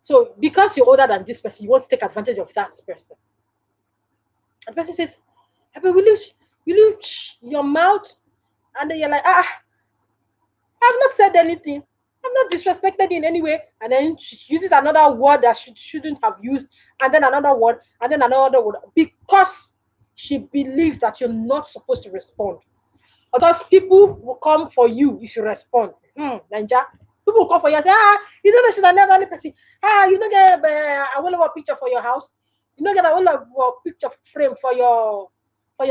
So because you're older than this person, you want to take advantage of that person. And the person says, "Hey, but will you your mouth?" And then you're like, I've not said anything. I'm not disrespected in any way. And then she uses another word that she shouldn't have used, and then another word, and then another word, because she believes that you're not supposed to respond. Because people will come for you if you respond. Ninja. People will come for you and say, you don't know she's another only person. You don't get a whole of picture for your house. You don't get a whole of picture frame for your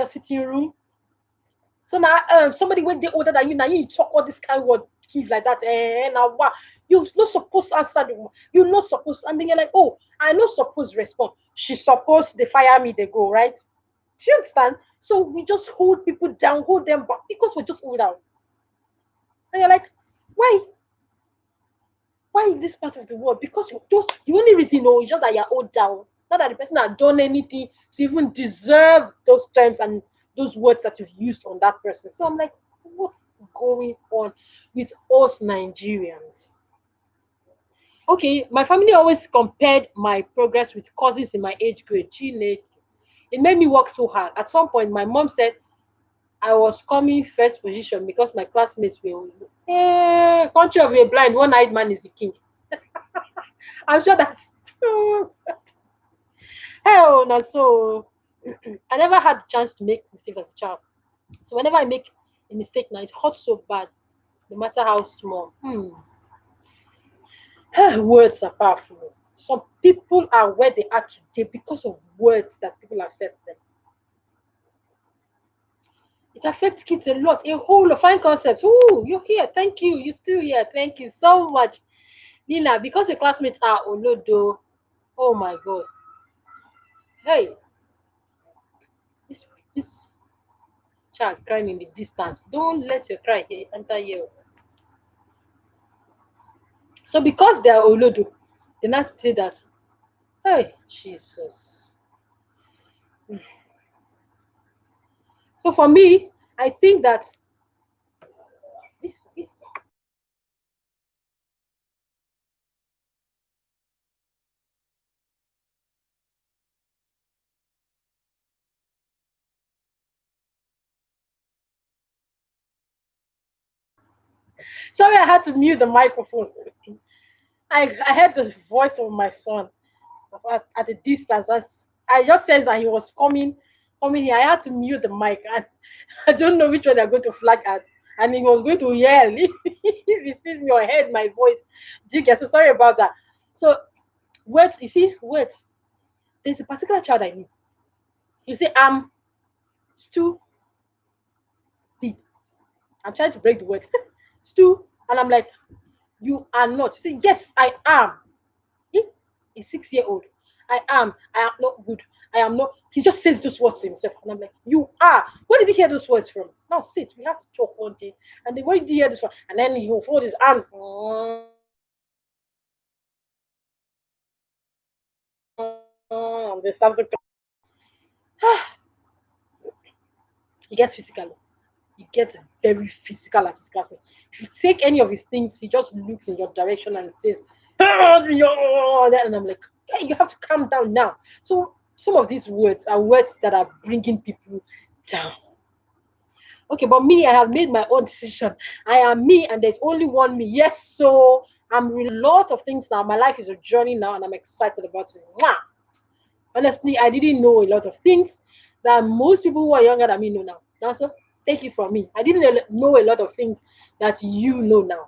sitting room. So now somebody when they older than you, now you talk all this kind of word give like that. Now what? You're not supposed to answer the you're not supposed to, and then you're like, oh, I not supposed to respond. She's supposed they fire me, they go, right? Do you understand? So we just hold people down, hold them back because we're just older. And you're like, why? Why in this part of the world? Because you just the only reason, oh, is just that you're old down. Not that the person had done anything to even deserve those terms and those words that you've used on that person. So I'm like, what's going on with us Nigerians? Okay, my family always compared my progress with cousins in my age grade. Chile. It made me work so hard. At some point, my mom said I was coming first position because my classmates were, country of a blind, one-eyed man is the king. I'm sure that's hell no. So I never had the chance to make mistakes as a child. So whenever I make a mistake now, it hurts so bad, no matter how small. Words are powerful. Some people are where they are today because of words that people have said to them. It affects kids a lot. A whole of fine concepts. Oh, you're here. Thank you. You're still here. Thank you so much. Nina, because your classmates are Olodo. Oh my God. Hey, this this child crying in the distance. Don't let your cry here enter here. So because they are Olodo, they not say that. Hey, Jesus. So for me, I think that this. Sorry, I had to mute the microphone. I heard the voice of my son at a distance. As I just said that he was coming here. I had to mute the mic, and I don't know which one they're going to flag at. And he was going to yell if he sees me or heard my voice. Do you get? So sorry about that. So words, you see, words. There's a particular child I knew. You say I'm stupid. I'm trying to break the word. Stu, and I'm like, you are not. You say, yes, I am. He, a 6 year old. I am not good. I am not. He just says those words to himself. And I'm like, you are. Where did he hear those words from? Now sit. We have to talk one day. And then where did he hear this one? And then he will fold his arms. They start to he gets physical. He gets very physical at his classmate. If you take any of his things, he just looks in your direction and says, and I'm like, hey, you have to calm down now. So some of these words are words that are bringing people down. Okay, but me, I have made my own decision. I am me, and there's only one me. Yes, so I'm a lot of things now. My life is a journey now, and I'm excited about it. Mwah! Honestly, I didn't know a lot of things that most people who are younger than me know now. Also, take it from me. I didn't know a lot of things that you know now.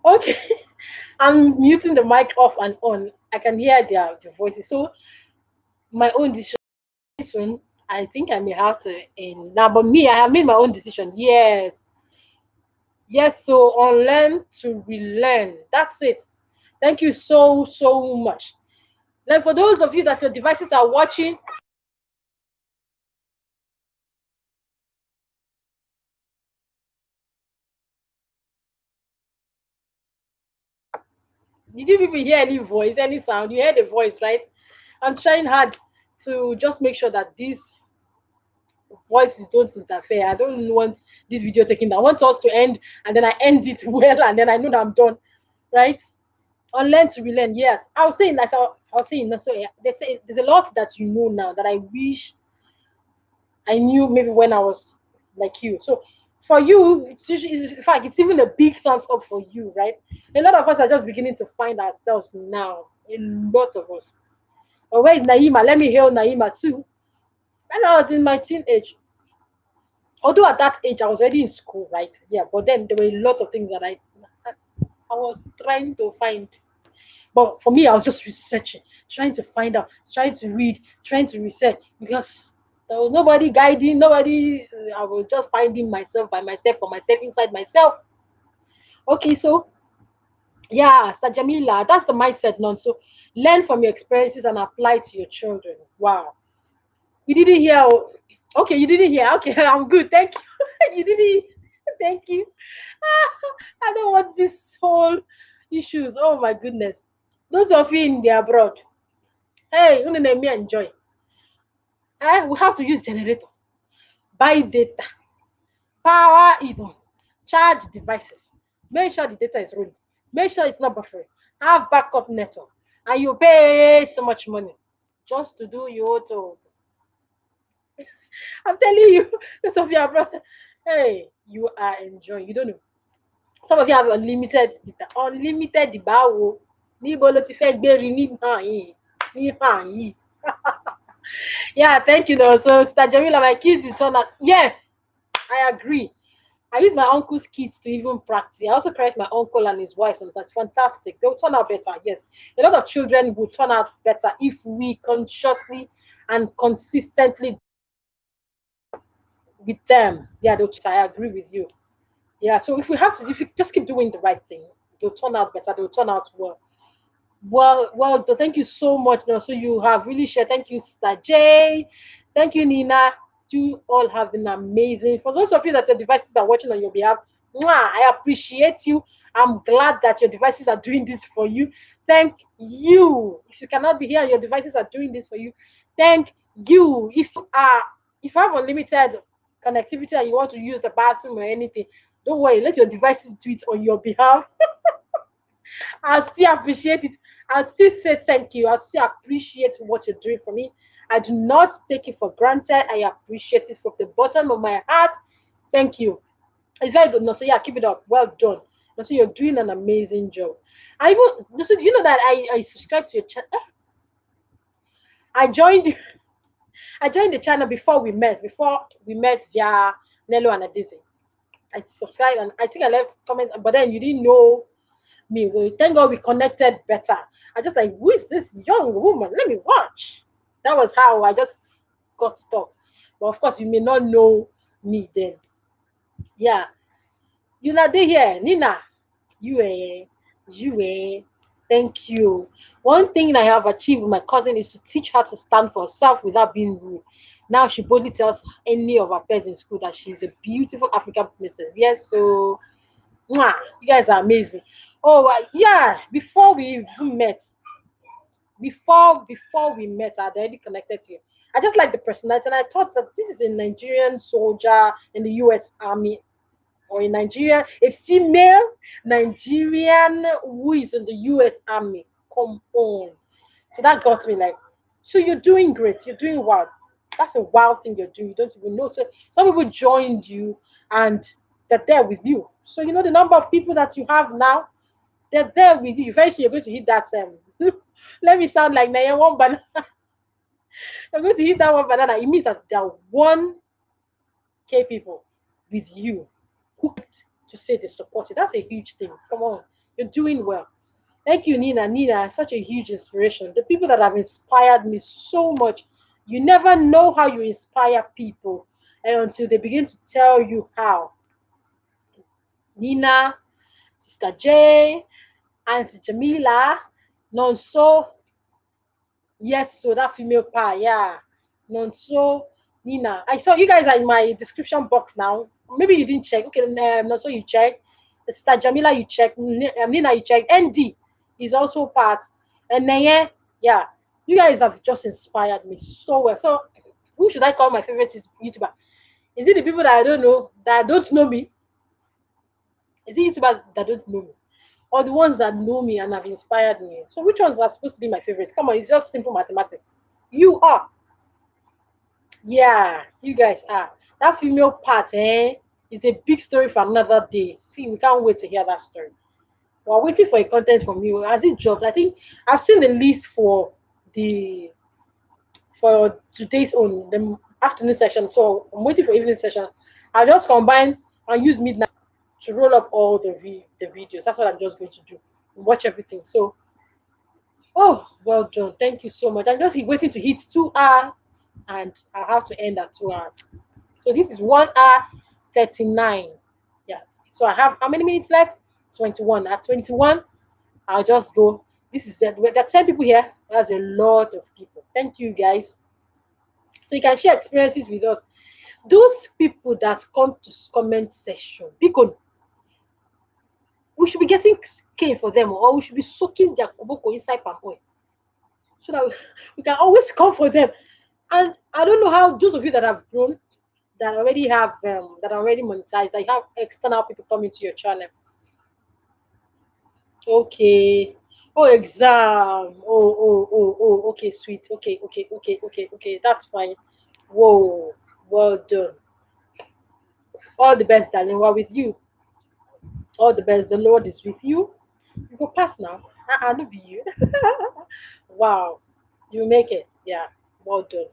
Okay, I'm muting the mic off and on. I can hear their voices. So my own decision, I think I may have to end now. But me, I have made my own decision. Yes, yes. So unlearn to relearn. That's it. Thank you so much. Then for those of you that your devices are watching, did you people hear any voice, any sound? You heard a voice, right? I'm trying hard to just make sure that these voices don't interfere. I don't want this video taken down. I want us to end and then I end it well and then I know that I'm done, right? Unlearn to relearn. Yes, I was saying that. I was saying that. So yeah, they say there's a lot that you know now that I wish I knew maybe when I was like you. So for you, it's usually, in fact, it's even a big thumbs up for you, right? A lot of us are just beginning to find ourselves now. A lot of us. But where is Naima? Let me hail Naima too. When I was in my teenage, although at that age I was already in school, right? Yeah, but then there were a lot of things that I was trying to find. But for me, I was just researching, trying to find out, trying to read, trying to research because there was nobody guiding, nobody. I was just finding myself by myself for myself inside myself. Okay, so Yeah, Sir Jamila, that's the mindset none. So learn from your experiences and apply to your children. Wow. You didn't hear. Okay, you didn't hear. Okay, I'm good. Thank you. You didn't. Thank you. I don't want this whole issues. Oh my goodness. Those of you in the abroad, hey, you know me enjoy. We have to use generator, buy data, power it on, charge devices, make sure the data is running, make sure it's not buffering, have backup network, and you pay so much money just to do your auto. I'm telling you, those of you abroad, hey, you are enjoying. You don't know. Some of you have unlimited data, unlimited ìbáwo. Níbo ló ti fẹ́ gbérí ní hàn yìí? Ní hàn yìí. Yeah, thank you though. So, Sister Jamila, my kids will turn out. Yes, I agree. I use my uncle's kids to even practice. I also correct my uncle and his wife sometimes. Fantastic. They'll turn out better. Yes. A lot of children will turn out better if we consciously and consistently with them. Yeah, I agree with you. Yeah. So if you just keep doing the right thing, they'll turn out better. They'll turn out well. Well, thank you so much. No, so you have really shared. Thank you, Sister J. Thank you, Nina. You all have been amazing. For those of you that the devices are watching on your behalf, mwah, I appreciate you. I'm glad that your devices are doing this for you. Thank you. If you cannot be here, your devices are doing this for you. Thank you. If you have unlimited connectivity and you want to use the bathroom or anything, don't worry. Let your devices do it on your behalf. I'll still appreciate it. I'll still say thank you. I'll still appreciate what you're doing for me. I do not take it for granted. I appreciate it from the bottom of my heart. Thank you. It's very good. No, so yeah, keep it up. Well done. No, so you're doing an amazing job. I even no, so do you know that I subscribed to your channel? I joined I joined the channel before we met. Before we met via Nello and Adizi. I subscribed and I think I left comment, but then you didn't know me. Well, thank God we connected better. I just like, who is this young woman? Let me watch. That was how I just got stuck. But of course, you may not know me then. Yeah. You not there here, Nina. You you Thank you. One thing I have achieved with my cousin is to teach her to stand for herself without being rude. Now she boldly tells any of her peers in school that she's a beautiful African princess. Yes, so mwah, you guys are amazing. Oh yeah, before we met, I'd already connected to you. I just like the personality, and I thought that this is a Nigerian soldier in the U.S. Army or in Nigeria, a female Nigerian who is in the U.S. Army. Come on, so that got me like, so you're doing great, you're doing well. That's a wild thing you're doing. You don't even know. So some people joined you and they're there with you. So you know the number of people that you have now, they're there with you. Very soon you're going to hit that let me sound like Naya one banana. You're going to hit that one banana. It means that there are 1K people with you who to say they support you. That's a huge thing. Come on. You're doing well. Thank you, Nina. Nina, such a huge inspiration. The people that have inspired me so much. You never know how you inspire people until they begin to tell you how. Nina, Sister J, Auntie Jamila, Nonso, yes, so that female part, yeah. Nonso, Nina. I saw you guys are in my description box now. Maybe you didn't check. Okay, Nonso, you check. Sister Jamila, you check. Nina, you check. ND is also part. And Neye, yeah. You guys have just inspired me so well. So, who should I call my favorite YouTuber? Is it the people that I don't know, that don't know me? Is it YouTubers that don't know me? Or the ones that know me and have inspired me? So which ones are supposed to be my favorite? Come on, it's just simple mathematics. You are. Yeah, you guys are. That female part, is a big story for another day. See, we can't wait to hear that story. We're waiting for a content from you. As it drops, I think I've seen the list the for today's own the afternoon session. So I'm waiting for evening session. I'll just combine and use midnight to roll up all the videos. That's what I'm just going to do. Watch everything. So, oh, well done. Thank you so much. I'm just waiting to hit 2 hours, and I have to end at 2 hours. So this is 1 hour 39. Yeah. So I have how many minutes left? 21. At 21, I'll just go. This is it. There are 10 people here. That's a lot of people. Thank you guys. So you can share experiences with us. Those people that come to comment section, because we should be getting cane for them, or we should be soaking their koboko inside palm oil so that we can always come for them. And I don't know how those of you that have grown, that are already monetized, that you have external people coming to your channel. Okay. Oh, exam. Oh. Okay, sweet. Okay. That's fine. Whoa. Well done. All the best, darling. We're with you. All the best. The Lord is with you. You go pass now. No be you. Wow. You make it. Yeah. Well done.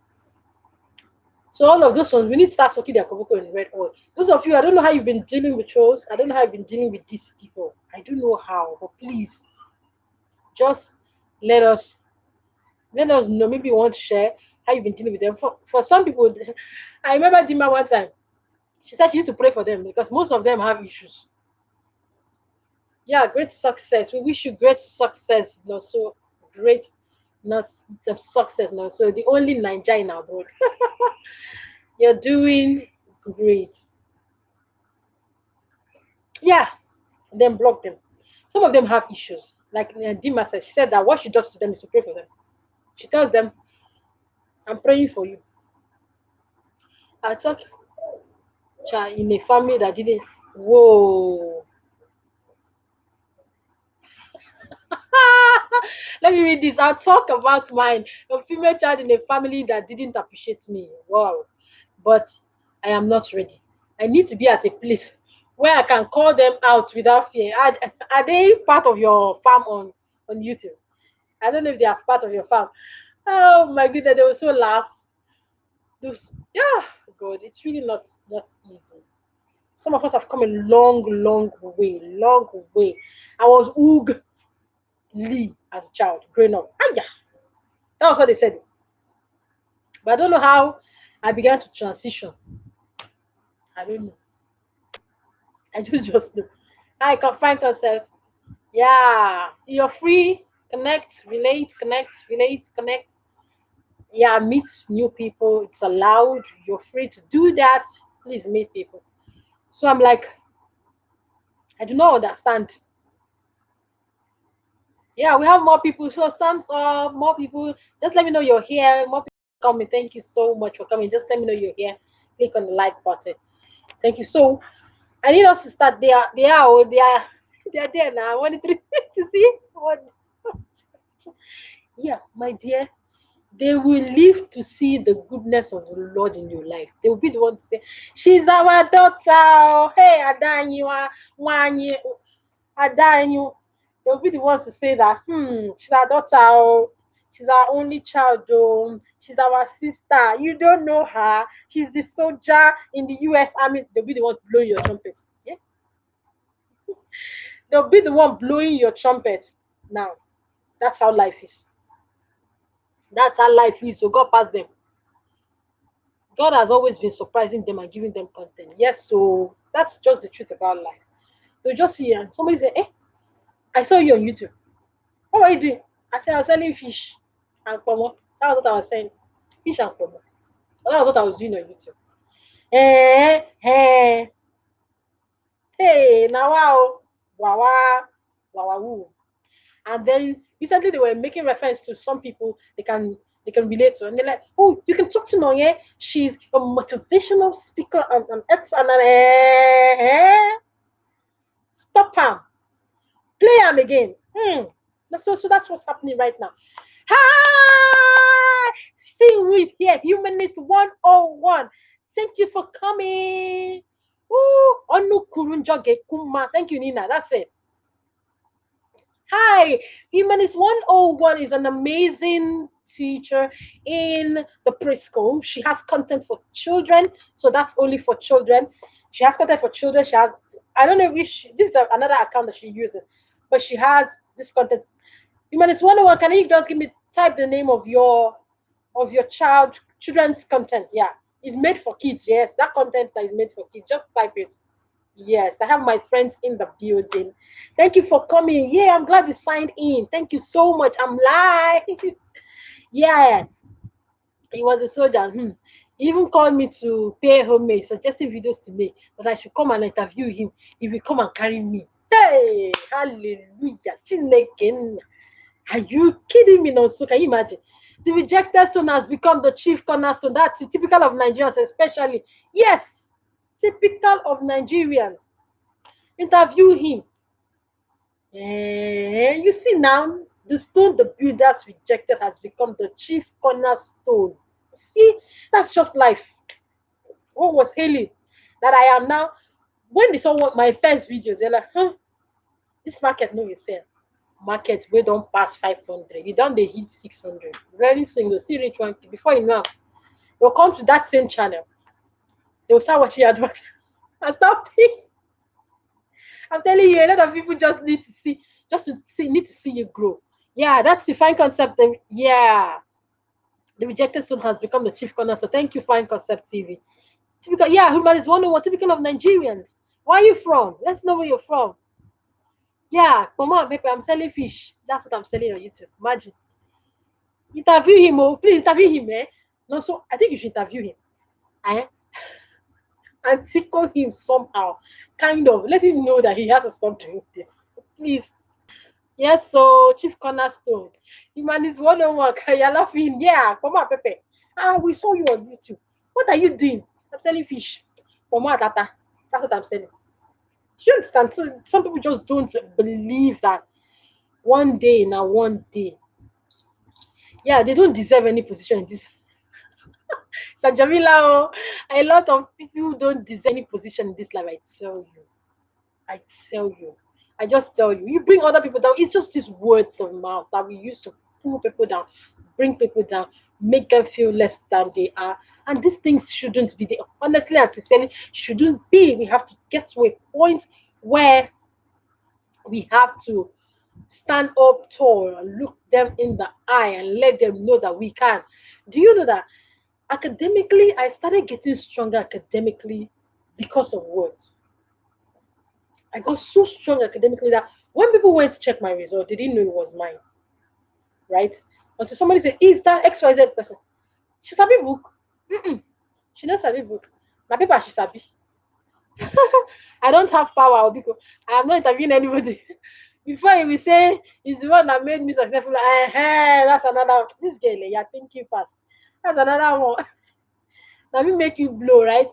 So all of those ones, we need to start soaking their koboko in red oil. Those of you, I don't know how you've been dealing with trolls. I don't know how you've been dealing with these people. I don't know how, but please, just let us let us know. Maybe you want to share how you've been dealing with them. For some people, I remember Dima one time. She said she used to pray for them because most of them have issues. Yeah, great success. We wish you great success. No, so great, not success. No, so the only Niger in abroad. You're doing great. Yeah, then block them. Some of them have issues. Like Dima said, she said that what she does to them is to pray for them. She tells them, I'm praying for you. I talk in a family that didn't. Whoa. Let me read this. I'll talk about mine. A female child in a family that didn't appreciate me. Wow. But I am not ready. I need to be at a place where I can call them out without fear. Are they part of your farm on YouTube? I don't know if they are part of your farm. Oh my goodness, they will so laugh. Those, yeah, God, it's really not easy. Some of us have come a long long way. I was Oog Lee as a child growing up. Ah, yeah, that was what they said. But I don't know how I began to transition. I don't know. I don't just know. I can find concepts. Yeah, you're free. Connect, relate, connect. Yeah, meet new people. It's allowed. You're free to do that. Please meet people. So I'm like, I do not understand. Yeah, we have more people. So thumbs up, more people. Just let me know you're here. More people coming. Thank you so much for coming. Just let me know you're here. Click on the like button. Thank you. So I need us to start. They are there now. I wanted to see what. Yeah, my dear, they will live to see the goodness of the Lord in your life. They will be the one to say, "She's our daughter. Oh. Hey, Adanyiwa, Wanyi, Adanyu." They will be the ones to say that, she's our daughter. Oh. She's our only child. Oh. She's our sister. You don't know her. She's the soldier in the U.S. Army. They'll be the one blowing your trumpet. Yeah, they'll be the one blowing your trumpet. Now, that's how life is. That's how life is. So God pass them. God has always been surprising them and giving them content. Yes, so that's just the truth about life. So just see and somebody say, "Hey, I saw you on YouTube. What were you doing?" I said, "I was selling fish and pomo." That was what I was saying. Fish and pomo. That was what I was doing on YouTube. Eh. Hey, now wow. Wow, wow. And then recently they were making reference to some people they can relate to, and they're like, "Oh, you can talk to Nonye. She's a motivational speaker and an expert." And then, stop him, play him again. So that's what's happening right now. Hi, see who is here. Humanist 101. Thank you for coming. Ooh, Onu Kurunjoge Kuma. Thank you, Nina. That's it. Hi, Humanist 101 is an amazing teacher in the preschool. She has content for children, so that's only for children. She has content for children. She has, I don't know if this is another account that she uses, but she has this content. Humanist 101, can you just type the name of your children's content? Yeah, it's made for kids. Yes, that content that is made for kids. Just type it. Yes, I have my friends in the building. Thank you for coming. Yeah, I'm glad you signed in. Thank you so much. I'm live. Yeah, he was a soldier. He even called me to pay homage, suggesting videos to make that I should come and interview him. He will come and carry me. Hey, hallelujah. Chineke. Are you kidding me? No, so can you imagine? The rejected stone has become the chief cornerstone. That's it, typical of Nigerians, especially. Yes, typical of Nigerians. Interview him. You see now, the stone the builders rejected has become the chief cornerstone. See, that's just life. What was hailing that I am now? When they saw my first video, they're like, huh, this market no be sell. Market we don't pass 500. You don't they hit 600. Very soon you'll still reach 1. Before you know, they'll come to that same channel. They'll start watching adverts and start paying. I'm telling you, a lot of people just need to see, need to see you grow. Yeah, that's the fine concept. Yeah, the rejected soul has become the chief corner. So thank you, Fine Concept TV. Typical, yeah, human is 101, typical of Nigerians. Where are you from? Let's know where you're from. Yeah, come on, Pepe, I'm selling fish. That's what I'm selling on YouTube. Imagine. Interview him, oh, please interview him, eh? No, so I think you should interview him. Eh? And tickle him somehow. Kind of. Let him know that he has to stop doing this. Please. Yes, so Chief Cornerstone. Human is 101. You're laughing. Yeah, come on, Pepe. Ah, we saw you on YouTube. What are you doing? I'm selling fish. Come on, Tata. That's what I'm selling. Do you understand? So, some people just don't believe that one day, now one day. Yeah, they don't deserve any position in this. Sajamila, oh, a lot of people don't deserve any position in this life. I tell you. I tell you. I just tell you. You bring other people down. It's just these words of mouth that we use to pull people down, bring people down, make them feel less than they are. And these things shouldn't be. They honestly and sincerely shouldn't be. We have to get to a point where we have to stand up tall and look them in the eye and let them know that we can. Do you know that academically, I started getting stronger academically because of words. I got so strong academically that when people went to check my result, they didn't know it was mine, right? Until somebody said, "Is that XYZ person?" She sabi book. Mm-mm. She knows sabi book. My paper she sabi. I don't have power because I am not interviewing anybody. Before he will say he's the one that made me successful. That's another one. This girl, you're thinking fast. That's another one. Let me make you blow, right?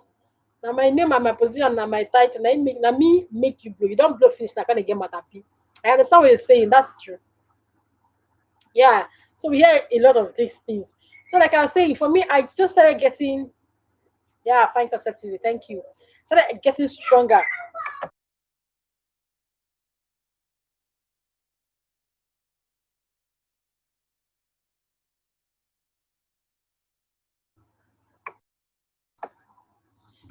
Now my name and my position and my title. Now me make you blow. You don't blow finish. Now kind of get mad happy. I understand what you're saying. That's true. Yeah. So we hear a lot of these things. So like I was saying, for me, I just started getting fine conceptively. Thank you. Started getting stronger.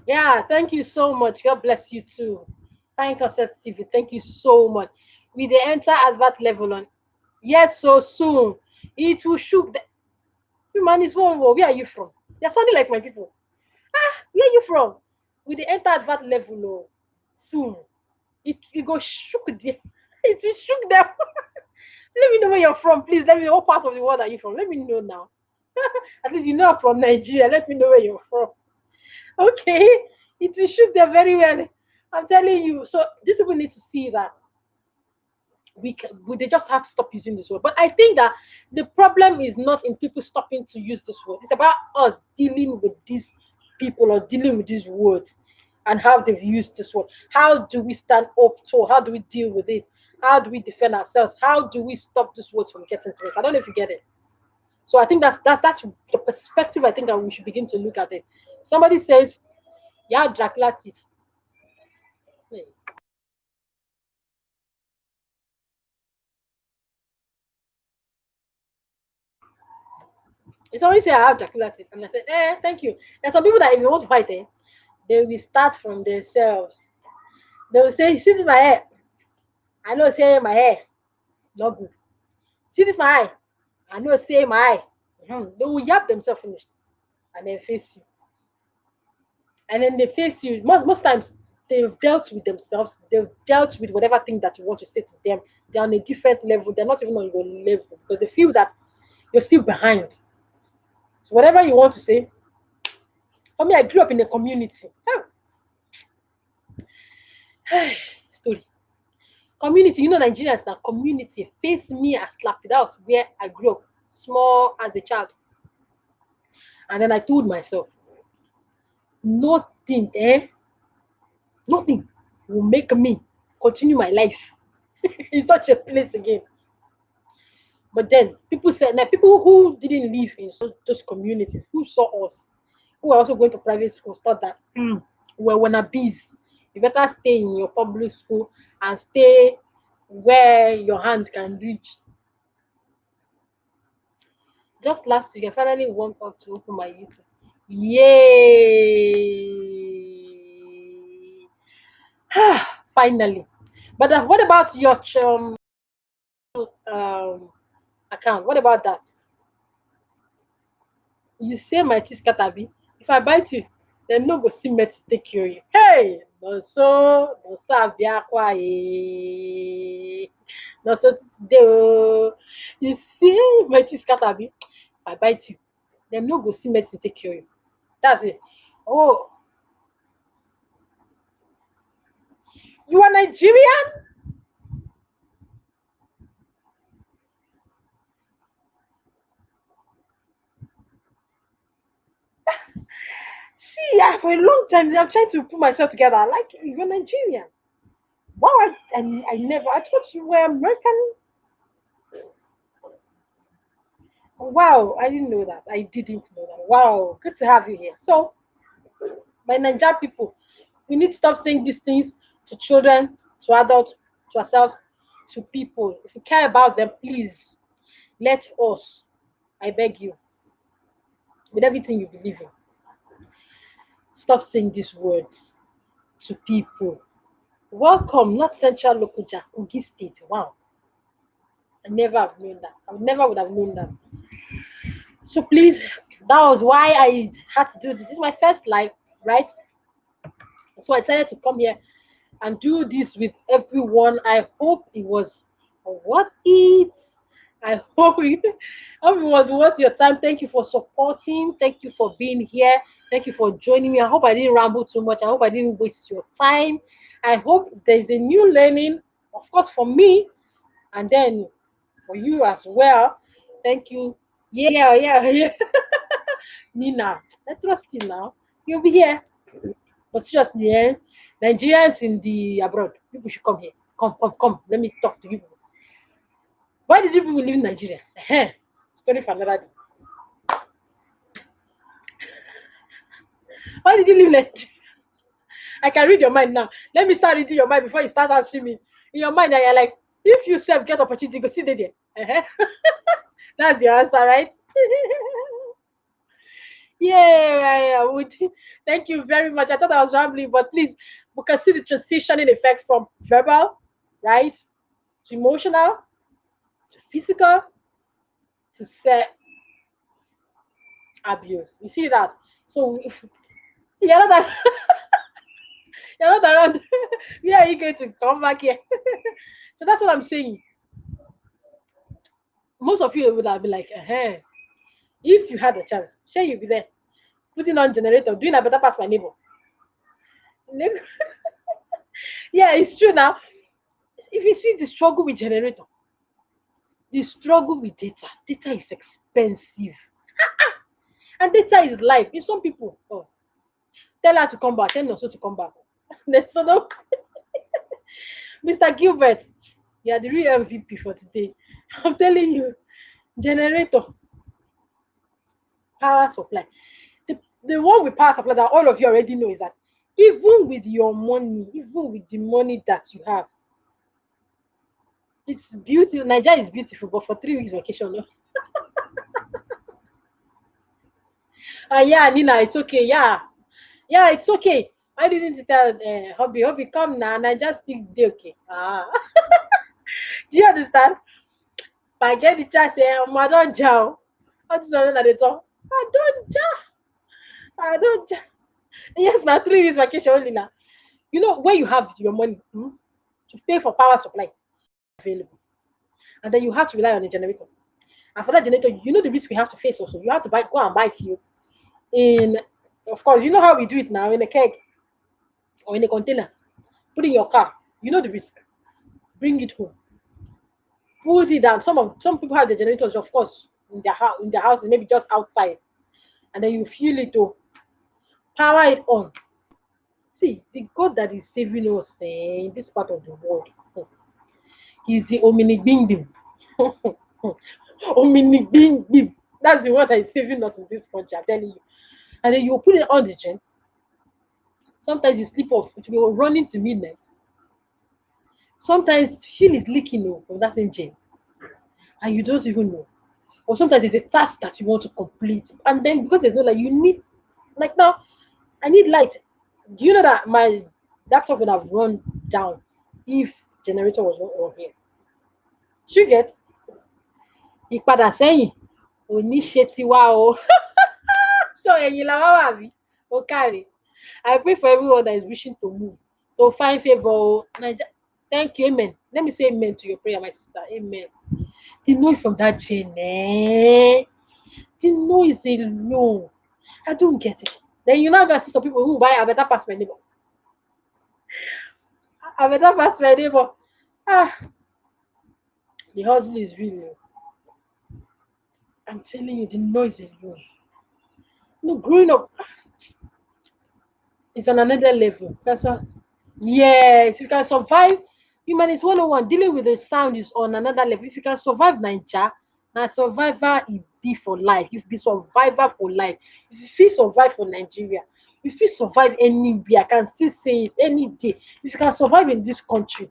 Yeah, thank you so much. God bless you too. Fine conceptively. Thank you so much. We they enter advert level on yes, so soon. It will shook the man is one. Where are you from? You're sounding like my people. Where are you from? With the enter advert level soon. It go shook the it will shook them. Let me know where you're from, please. Let me know what part of the world are you from. Let me know now. At least you know I'm from Nigeria. Let me know where you're from. Okay. It will shook them very well. I'm telling you. So these people need to see that they just have to stop using this word. But I think that the problem is not in people stopping to use this word. It's about us dealing with these people or dealing with these words and how they've used this word. How do we stand up tall? How do we deal with it? How do we defend ourselves? How do we stop these words from getting to us? I don't know if you get it. So I think that's the perspective I think that we should begin to look at it. Somebody says, yeah, Dracula teeth. It's always say I have Dracula teeth. And I said, thank you. There's some people that if you want to fight, they will start from themselves. They will say, see this my hair. I know say my hair not good. See this my eye. I know say my eye. They will yap themselves finished and then face you. And then they face you most times they've dealt with themselves, they've dealt with whatever thing that you want to say to them. They're on a different level, they're not even on your level because they feel that you're still behind. So whatever you want to say, for me, I grew up in a community. Story. Community, Nigerians now community face me as Slappy. That was where I grew up, small as a child. And then I told myself, nothing, nothing will make me continue my life in such a place again. But then people said, now people who didn't live in those communities, who saw us, who were also going to private schools, thought that we're wannabes. You better stay in your public school and stay where your hand can reach. Just last week, I finally warmed up to open my YouTube. Yay! Finally. But what about your account? What about that? You say my teeth scatterby. If I bite you, then no go see me to take care of you. Hey, no so abiakwa no so today. You see my teeth scatterby. If I bite you, then no go see medicine take care of you. That's it. Oh, you are Nigerian? See, yeah, for a long time, I'm trying to put myself together. Like, you're Nigerian. Wow, I never, I thought you were American. Wow, I didn't know that. I didn't know that. Wow, good to have you here. So, my Nigerian people, we need to stop saying these things to children, to adults, to ourselves, to people. If you care about them, please let us, I beg you, with everything you believe in, stop saying these words to people. Welcome, not Central Lokoja, Kogi State. Wow. I never have known that. I never would have known that. So please, that was why I had to do this. This is my first live, right? So I decided to come here and do this with everyone. I hope it was worth it. I hope hope it was worth your time. Thank you for supporting. Thank you for being here. Thank you for joining me. I hope I didn't ramble too much. I hope I didn't waste your time. I hope there's a new learning, of course, for me, and then for you as well. Thank you. Yeah. Nina, I trust you now. You'll be here. But seriously, Nigerians in the abroad, people should come here. Come. Let me talk to you. Why did you people live in Nigeria? Story for another day. Why did you leave Nigeria? I can read your mind now. Let me start reading your mind before you start answering me. In your mind, you're like, if you self get opportunity, go sit there. That's your answer, right? Yeah. Thank you very much. I thought I was rambling, but please, we can see the transitioning effect from verbal, right, to emotional, to physical, to set abuse. You see that? So if you're not that, you're not around, where are you going to come back here? So that's what I'm saying. Most of you would have been like, if you had a chance, sure you'll be there, putting on generator, doing a better pass my neighbor. Yeah, it's true now. If you see the struggle with generator, the struggle with data is expensive. And data is life. If some people, tell her to come back, tell also to come back. Then so no, Mr. Gilbert, you are the real MVP for today. I'm telling you, generator, power supply. The one with power supply that all of you already know is that even with your money, even with the money that you have, it's beautiful. Nigeria is beautiful, but for 3 weeks vacation, no. Yeah, Nina, it's okay. Yeah, it's okay. Why didn't you tell Hobby, come now? And I just think they okay. Do you understand? If I get the chance, I don't jail. What is something that they talk? I don't jail. Yes, now 3 weeks vacation only now. You know, when you have your money to pay for power supply available, and then you have to rely on a generator. And for that generator, you know the risk we have to face also. You have to go and buy fuel in, of course, you know how we do it now in a keg or in a container. Put in your car. You know the risk. Bring it home. Put it down. Some people have the generators, of course, in their house, maybe just outside, and then you fuel it to power it on. See, the God that is saving us in this part of the world, He's the Ominigbingbim. Ominigbingbim. That's the one that is saving us in this country, I'm telling you. And then you put it on the gen. Sometimes you sleep off, it will be running to midnight. Sometimes fuel is leaking from that same gen, and you don't even know. Or sometimes there's a task that you want to complete, and then because there's no light, you need, like now, I need light. Do you know that my laptop would have run down if generator was not on here? Do you get? Ìpadà sẹ́yìn ò ní ṣe tiwa o. So ẹ̀yin la wá wà bí ó káre. I pray for everyone that is wishing to move, to find favour o. Naija, thank you, amen. Let me say amen to your prayer, my sister. Amen. The noise from that chain, the noise alone, I don't get it. Then you now gonna see some people who buy a better pass my neighbor. A better pass my neighbor. Ah, the hustle is real. I'm telling you, the noise alone. No, growing up is on another level. That's all. Yes, you can survive. Humanist 101, dealing with the sound is on another level. If you can survive Naija, now survivor it be for life. You be survivor for life. If you feel survive for Nigeria, if you survive anywhere, I can still say it any day. If you can survive in this country,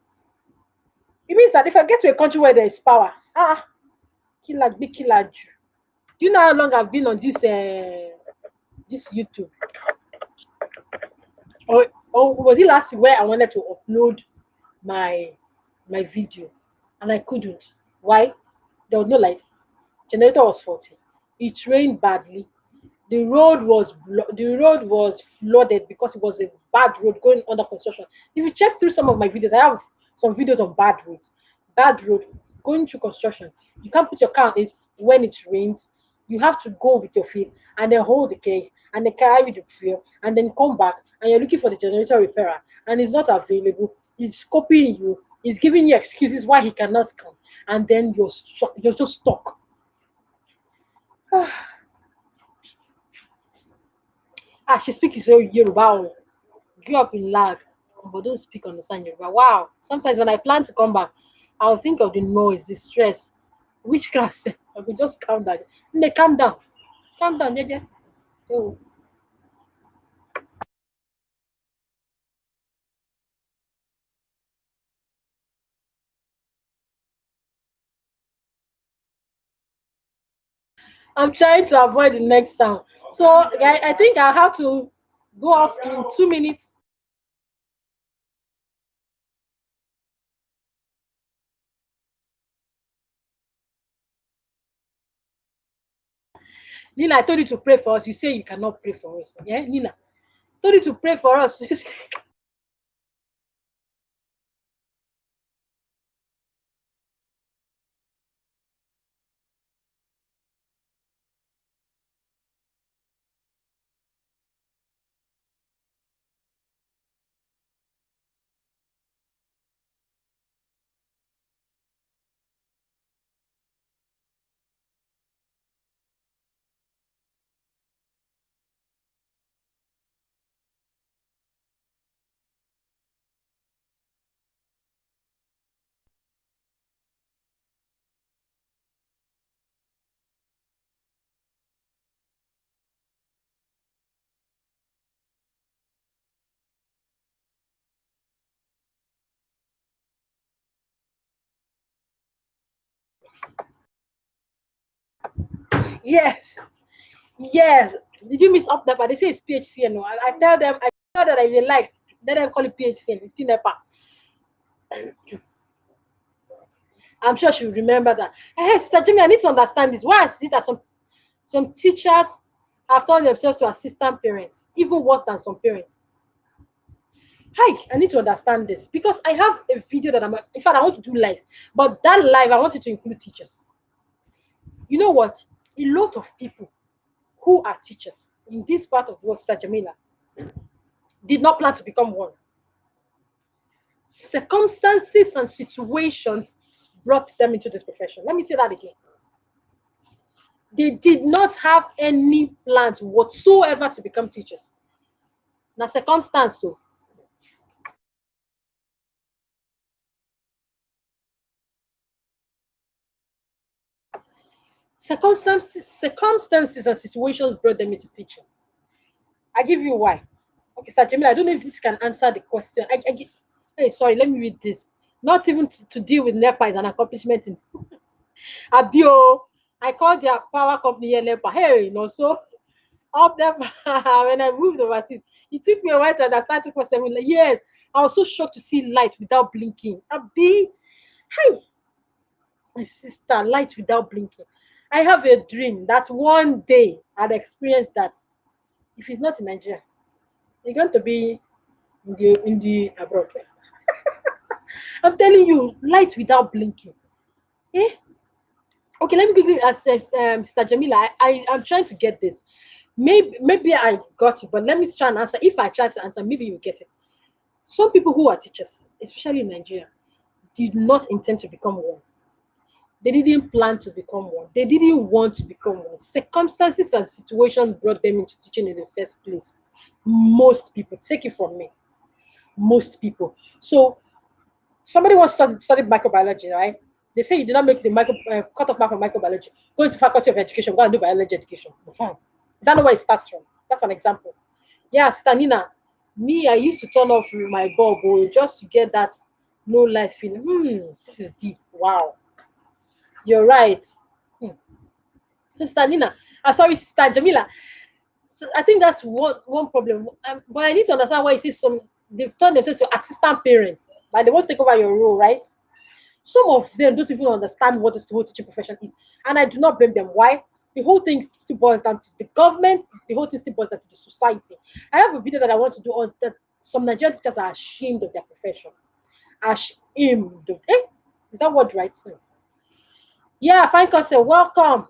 it means that if I get to a country where there is power, killer be killer Jew. Do you know how long I've been on this YouTube? Or was it last week where I wanted to upload my video and I couldn't? Why? There was no light. Generator was faulty. It rained badly. The road was flooded because it was a bad road going under construction. If you check through some of my videos, I have some videos on bad roads. Bad road going through construction. You can't put your car on it when it rains. You have to go with your feet and then hold the key and then carry the fuel and then come back and you're looking for the generator repairer and it's not available. He's copying you. He's giving you excuses why he cannot come, and then you're just stuck. She speaks Yoruba. Grew up in Lag, but don't speak understand Yoruba. Wow. Sometimes when I plan to come back, I'll think of the noise, the stress, witchcraft. I will just calm down. They calm down. Calm down, yeah. Oh. I'm trying to avoid the next sound. So I think I have to go off in 2 minutes. Nina, I told you to pray for us. You say you cannot pray for us. Yeah, Nina. Told you to pray for us. You say, yes, yes. Did you miss up NEPA? They say it's PHCN. No, I tell them that if they like, let them call it PHCN. It's still NEPA. I'm sure she will remember that. Hey, Sister Jimmy, I need to understand this. Why is it that some teachers have turned themselves to assistant parents, even worse than some parents? Hi, I need to understand this because I have a video that in fact, I want to do live, but that live, I want it to include teachers. You know what? A lot of people who are teachers in this part of the world, Sister Jamila, did not plan to become one. Circumstances and situations brought them into this profession. Let me say that again. They did not have any plans whatsoever to become teachers. Now, circumstance, so circumstances and situations brought them into teaching. I give you why. Okay, Sir Jamila, I don't know if this can answer the question. Hey, sorry, let me read this. Not even to deal with NEPA is an accomplishment in Abio. I called their power company here, NEPA. Hey, so up there when I moved overseas. It took me a while to understand 247 years. I was so shocked to see light without blinking. Abi, hi, my sister, light without blinking. I have a dream that one day I'd experience that. If it's not in Nigeria, it's going to be in the abroad. I'm telling you, light without blinking. Eh? Okay, let me quickly ask Sister Jamila. I'm trying to get this. Maybe I got it, but let me try and answer. If I try to answer, maybe you get it. Some people who are teachers, especially in Nigeria, did not intend to become one. They didn't plan to become one. They didn't want to become one. Circumstances and situations brought them into teaching in the first place. Most people, take it from me, most people. So somebody wants to study microbiology, right? They say you did not make the cut off mark for microbiology. Go into faculty of education, go and do biology education. Mhm. Is that not where it starts from? That's an example. Yeah, Stanina, me, I used to turn off my bulb just to get that no light feeling. This is deep. Wow. You're right. Hmm. Stanina, sorry, Stan Jamila. So I think that's one problem. But I need to understand why you see they've turned themselves to assistant parents. Like they want to take over your role, right? Some of them don't even understand what this whole teaching profession is. And I do not blame them. Why? The whole thing still boils down to the government, the whole thing still boils down to the society. I have a video that I want to do on that some Nigerian teachers are ashamed of their profession. Ashamed. Is that word right? Yeah, fine concept. Welcome.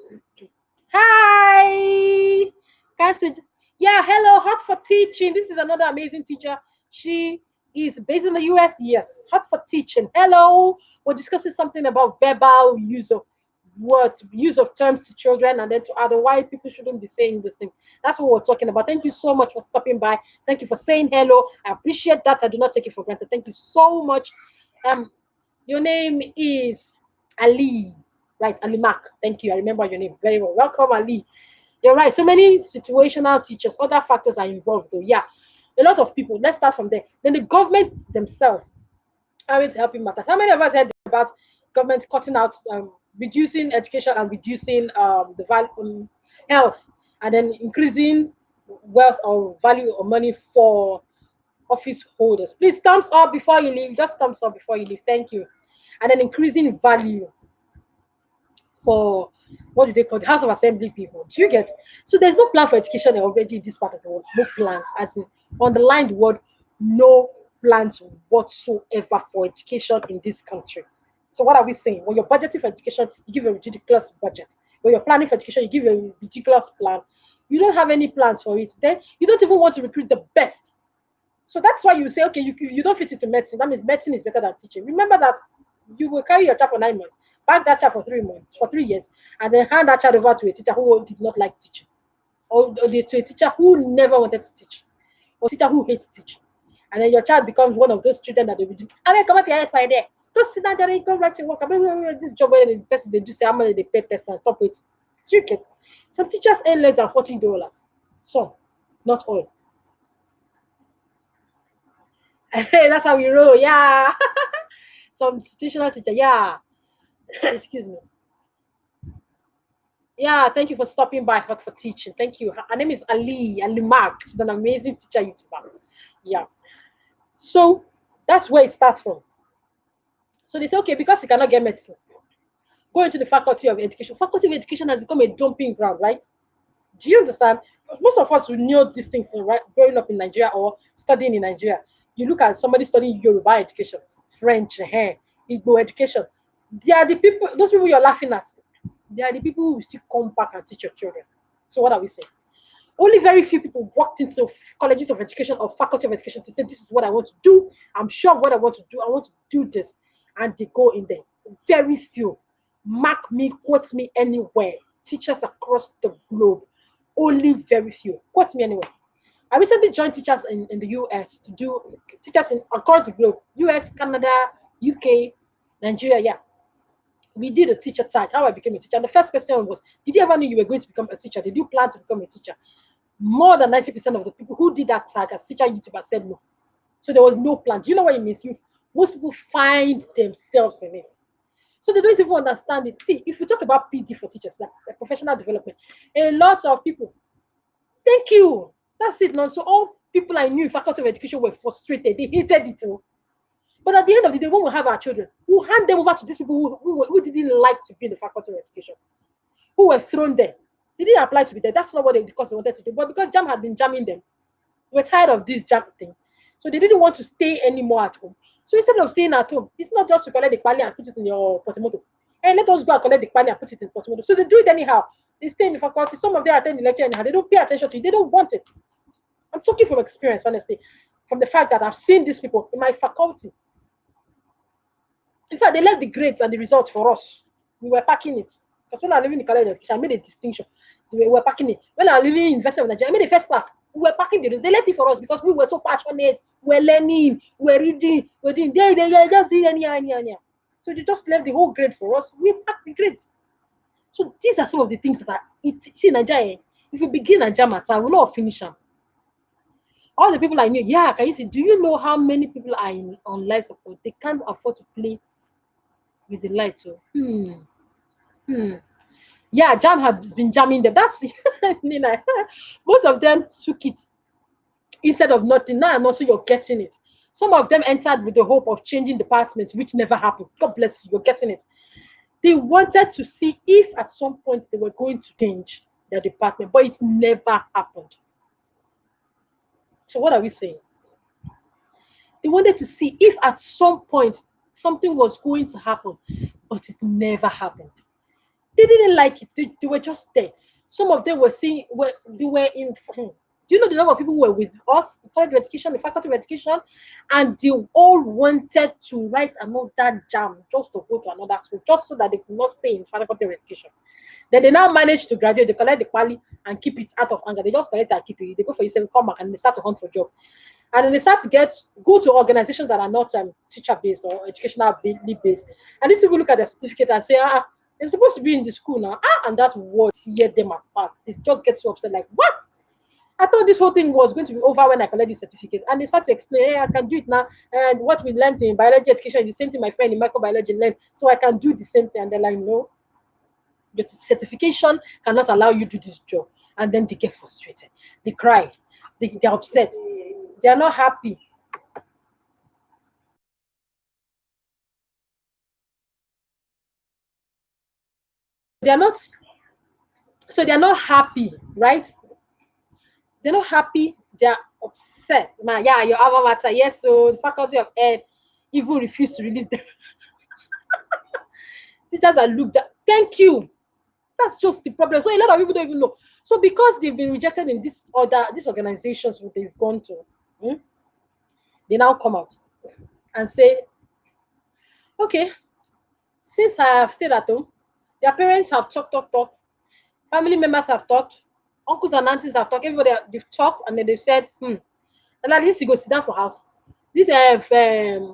Hi. Can't yeah, hello, hot for teaching. This is another amazing teacher. She is based in the US. Yes, hot for teaching. Hello. We're discussing something about verbal use of words, use of terms to children and then to other why people shouldn't be saying these things. That's what we're talking about. Thank you so much for stopping by. Thank you for saying hello. I appreciate that. I do not take it for granted. Thank you so much. Your name is Ali. Right, Ali Mark. Thank you. I remember your name very well. Welcome, Ali. You're right. So many situational teachers, other factors are involved, though. Yeah, a lot of people. Let's start from there. Then the government themselves aren't helping matters. How many of us heard about government cutting out, reducing education and reducing the value health, and then increasing wealth or value or money for office holders? Please thumbs up before you leave. Just thumbs up before you leave. Thank you. And then increasing value for what do they call the House of Assembly people? Do you get? So there's no plan for education already in this part of the world. No plans, as in underline the word no plans whatsoever for education in this country. So what are we saying? When you're budgeting for education, you give a ridiculous budget. When you're planning for education, you give a ridiculous plan. You don't have any plans for it. Then you don't even want to recruit the best. So that's why you say, okay, you don't fit into medicine. That means medicine is better than teaching. Remember that you will carry your child for 9 months, back that child for 3 months, for 3 years, and then hand that child over to a teacher who did not like teaching, or to a teacher who never wanted to teach, or a teacher who hates teaching. And then your child becomes one of those children that they will do. I mean, come out your by there. Go sit down there and come right to work. I mean, this job where the person they do say how much they pay person top it. You get. Some teachers earn less than $40. Some, not all. That's how we roll. Yeah. Some institutional teacher. Yeah. Excuse me. Yeah, thank you for stopping by Hot for Teaching. Thank you. Her name is Ali Mark. She's an amazing teacher YouTuber. Yeah. So that's where it starts from. So they say, okay, because you cannot get medicine, go into the faculty of education. Faculty of education has become a dumping ground, right? Do you understand? Most of us who knew these things, right, growing up in Nigeria or studying in Nigeria, You look at somebody studying Yoruba education, French, Igbo education. They are the people, those people you're laughing at, they are the people who will still come back and teach your children. So what are we saying? Only very few people walked into colleges of education or faculty of education to say, this is what I want to do. I'm sure of what I want to do. I want to do this. And they go in there. Very few. Mark me, quote me anywhere. Teachers across the globe. Only very few. Quote me anywhere. I recently joined teachers in the US to do teachers across the globe. US, Canada, UK, Nigeria, yeah. We did a teacher tag, how I became a teacher. And the first question was, did you ever know you were going to become a teacher? Did you plan to become a teacher? More than 90% of the people who did that tag as teacher YouTubers said no. So there was no plan. Do you know what it means? Most people find themselves in it. So they don't even understand it. See, if we talk about PD for teachers, like professional development, a lot of people, thank you. That's it. Now, so all people I knew in faculty of education were frustrated. They hated it. But at the end of the day, when we have our children, we'll hand them over to these people who didn't like to be in the faculty of education, who were thrown there. They didn't apply to be there. That's not what because they wanted to do. But because JAM had been jamming them, we're tired of this jam thing. So they didn't want to stay anymore at home. So instead of staying at home, it's not just to collect the pali and put it in your portfolio. And let us go and collect the pali and put it in portfolio. So they do it anyhow. They stay in the faculty. Some of them attend the lecture anyhow. They don't pay attention to it. They don't want it. I'm talking from experience, honestly. From the fact that I've seen these people in my faculty. In fact, they left the grades and the results for us. We were packing it. Because when I was living in college education, I made a distinction. We were packing it. When I was living in University of Nigeria, I made the first class. We were packing the results. They left it for us because we were so passionate. We're learning. We're reading. We're doing. They just doing any. So they just left the whole grade for us. We packed the grades. So these are some of the things that are it. See, Nigeria, if you begin a jam at time, we'll not finish them. All the people I knew, yeah, can you see? Do you know how many people are on life support? They can't afford to play with the light. So, yeah, jam has been jamming them. That's Nina. Most of them took it instead of nothing. Now, and also you're getting it. Some of them entered with the hope of changing departments, which never happened. God bless you, you're getting it. They wanted to see if at some point they were going to change their department, but it never happened. So, what are we saying? They wanted to see if at some point something was going to happen, but it never happened. They didn't like it. They were just there. Some of them were seeing where they were in. Do you know the number of people who were with us in college of education, the faculty of education, and they all wanted to write another jam just to go to another school, just so that they could not stay in faculty of education. Then they now manage to graduate, they collect the quali and keep it out of anger. They just collect it and keep it. They go for you, come back, and they start to hunt for job. And then they start to go to organizations that are not teacher based or educational based. And these people look at their certificate and say, they're supposed to be in the school now. And that word tear them apart. They just get so upset, like, what? I thought this whole thing was going to be over when I collect the certificate. And they start to explain, hey, I can do it now. And what we learned in biology education is the same thing my friend in microbiology learned. So I can do the same thing. And they're like, no, the certification cannot allow you to do this job. And then they get frustrated. They cry. They're upset. They are not happy. They are not. So they are not happy, right? They're not happy. They are upset. Man, yeah, your alma mater. Yes, so the faculty of ed even refused to release them. Teachers are looked at. Thank you. That's just the problem. So a lot of people don't even know. So because they've been rejected in these organizations they've gone to, they now come out and say, okay, since I have stayed at home, their parents have talked, family members have talked, uncles and aunties have talked, everybody they've talked, and then they've said, and at least you go sit down for house. This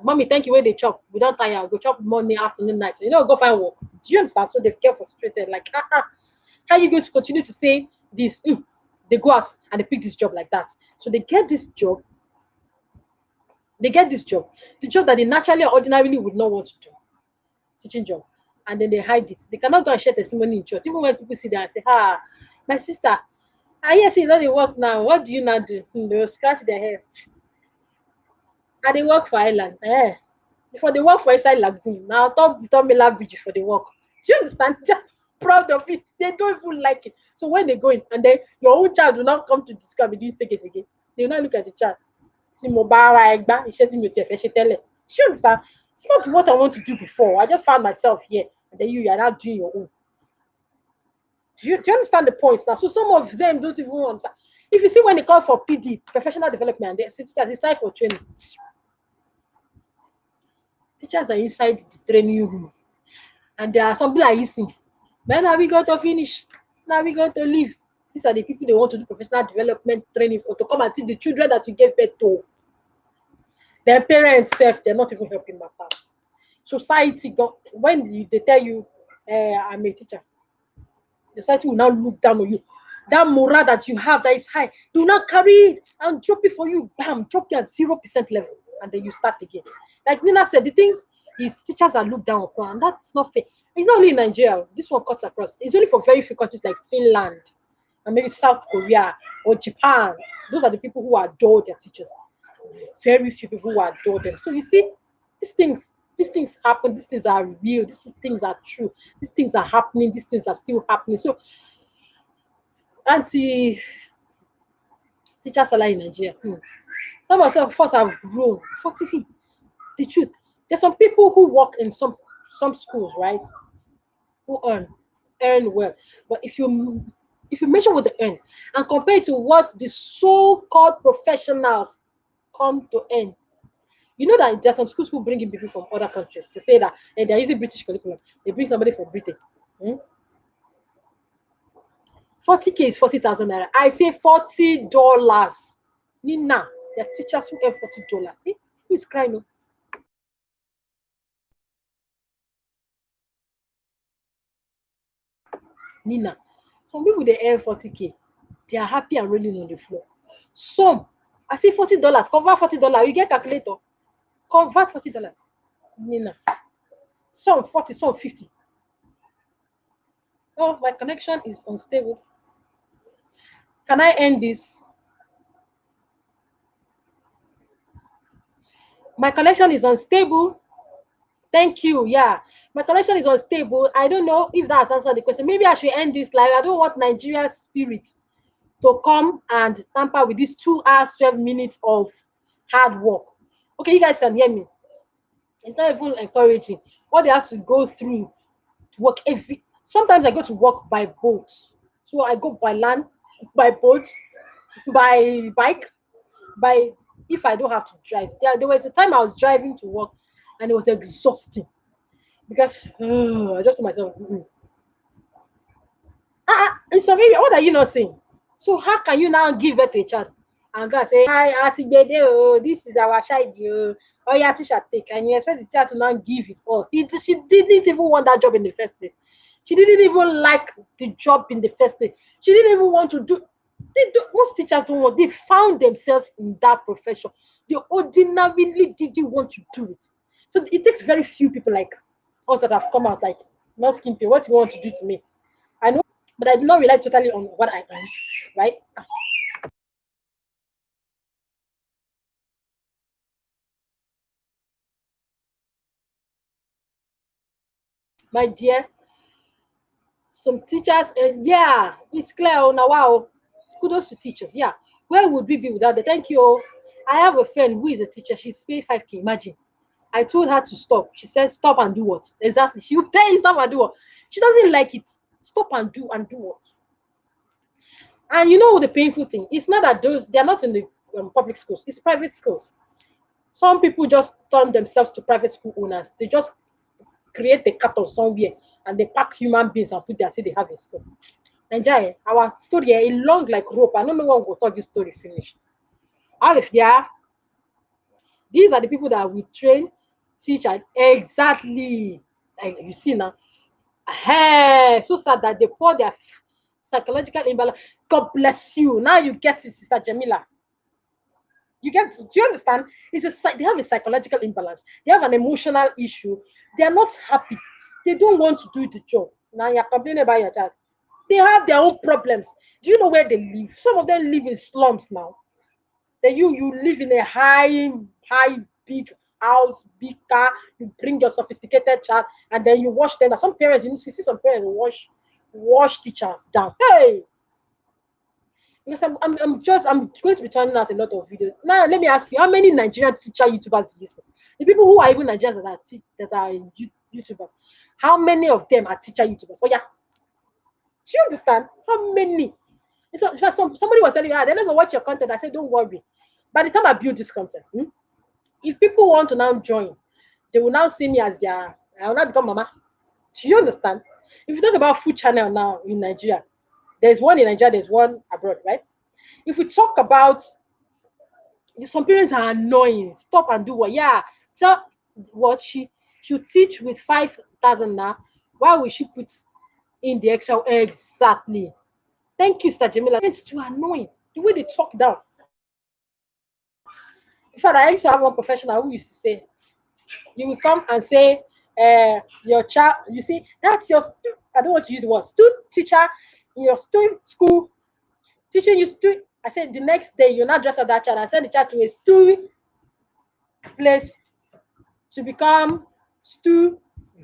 mommy, thank you where they chop. We don't tire, go chop morning, afternoon, night. Go find work. Do you understand? So they've get frustrated, like, how are you going to continue to say this? They go out and they pick this job like that. So they get this job. The job that they naturally or ordinarily would not want to do, teaching job, and then they hide it. They cannot go and share testimony in church. Even when people see that and say, my sister, yes, it's not the work now. What do you now do? They will scratch their hair. And they work for Island. Before they work for inside Lagoon. Now top Miller Bridge for the work. Do you understand? They're proud of it. They don't even like it. So when they go in and then your own child will not come to discover doing again. They will not look at the child. tí mo bá ara ẹgbá iṣẹ́ tí mi ò tiẹ̀ fẹ́ ṣe tẹ́lẹ̀. Do you understand? It's not what I want to do before. I just found myself here, and then you are now doing your own. Do you understand the point now? So some of them don't even want. If you see when they call for PD, professional development, and they say teachers, it's time for training. Teachers are inside the training room, and there are some people like Isi. When are we going to finish? Now we going to leave. These are the people they want to do professional development training for, to come and teach the children that you gave birth to. Their parents self, they're not even helping matters. Society when they tell you, I'm a teacher, the society will now look down on you. That morale that you have that is high, they will not carry it and drop it for you. Bam, drop you at 0% level, and then you start again. Like Nina said, the thing is teachers are looked down upon, and that's not fair. It's not only in Nigeria. This one cuts across. It's only for very few countries like Finland and maybe South Korea or Japan. Those are the people who adore their teachers. Very few people who adore them. So you see, these things, these things happen. These things are real. These things are true. These things are happening. These things are still happening. So anti teacher salary in Nigeria. Some of us have grown. 40, the truth. There's some people who work in some schools, right? Who earn well. But if you measure what they earn and compare it to what the so-called professionals come to earn, you know that there's some schools who bring in people from other countries to say that they're using British curriculum. They bring somebody from Britain. 40K is 40,000 naira. I say $40. Nina, there are teachers who earn $40. Who is crying? No? Nina, some people they earn 40K. They are happy and rolling on the floor. Some, I say $40. Convert $40. You get calculator. Convert $40. Nina. Some 40, some 50. Oh, my connection is unstable. Can I end this? My connection is unstable. Thank you. Yeah. My connection is unstable. I don't know if that's answered the question. Maybe I should end this live. I don't want Nigerian spirit to come and tamper with these 2 hours, 12 minutes of hard work. Okay, you guys can hear me. It's not even encouraging. What they have to go through to work every sometimes I go to work by boat. So I go by land, by boat, by bike, by if I don't have to drive. There was a time I was driving to work and it was exhausting because I just told myself, in some area, what are you not saying? So how can you now give birth to a child and God say, hi, Atigbede, oh, this is our child, oh yeah, teacher take, and you expect the child to now give his all. She didn't even want that job in the first place. She didn't even like the job in the first place. She didn't even want to do. Most teachers don't want. They found themselves in that profession. They ordinarily didn't want to do it. So it takes very few people like us that have come out like, not skimpy. What you want to do to me? I know, but I do not rely totally on what I earn, right? My dear, some teachers, yeah, it's clear. Oh, now, wow, kudos to teachers. Yeah, where would we be without them? Thank you. Oh. I have a friend who is a teacher. She's paid 5K. Imagine. I told her to stop. She said, stop and do what? Exactly. She will tell you stop and do what. She doesn't like it. Stop and do what? And you know the painful thing? It's not that they're not in the public schools. It's private schools. Some people just turn themselves to private school owners. They just create a carton somewhere and they pack human beings and put there say they have a school. Nigeria, our story a long like rope. I don't know when we'll talk this story finish. How if there, these are the people that we train, teach, and exactly like you see now. Hey, so sad that they pour their psychological imbalance. God bless you. Now you get it, Sister Jamila. Do you understand? They have a psychological imbalance. They have an emotional issue. They are not happy. They don't want to do the job. Now you're complaining about your child. They have their own problems. Do you know where they live? Some of them live in slums now. Then you live in a high, big house, big car. You bring your sophisticated child, and then you wash them. Some parents, you see some parents wash teachers down. Hey, Because I'm going to be turning out a lot of videos. Now let me ask you, how many Nigerian teacher YouTubers do you see? The people who are even Nigerians that are YouTubers, how many of them are teacher YouTubers? Oh yeah, do you understand? How many? So in fact, somebody was telling me, they're not gonna watch your content. I said, don't worry. By the time I build this content, if people want to now join, they will now see me as their. I will now become mama. Do you understand? If you talk about food channel now in Nigeria, there's one in Nigeria, there's one abroad, right? If we talk about, some parents are annoying. Stop and do what? Yeah, tell what she'll teach with 5,000 now. Why would she put in the extra? Exactly. Thank you, Sir Jamila. It's too annoying. The way they talk down. In fact, I used to have one professional who used to say, you will come and say, your child, you see, that's your, I don't want to use the word, student teacher in your student school teaching you student. I said, the next day, you're not dressed as that child. I send the child to a student place to become stew.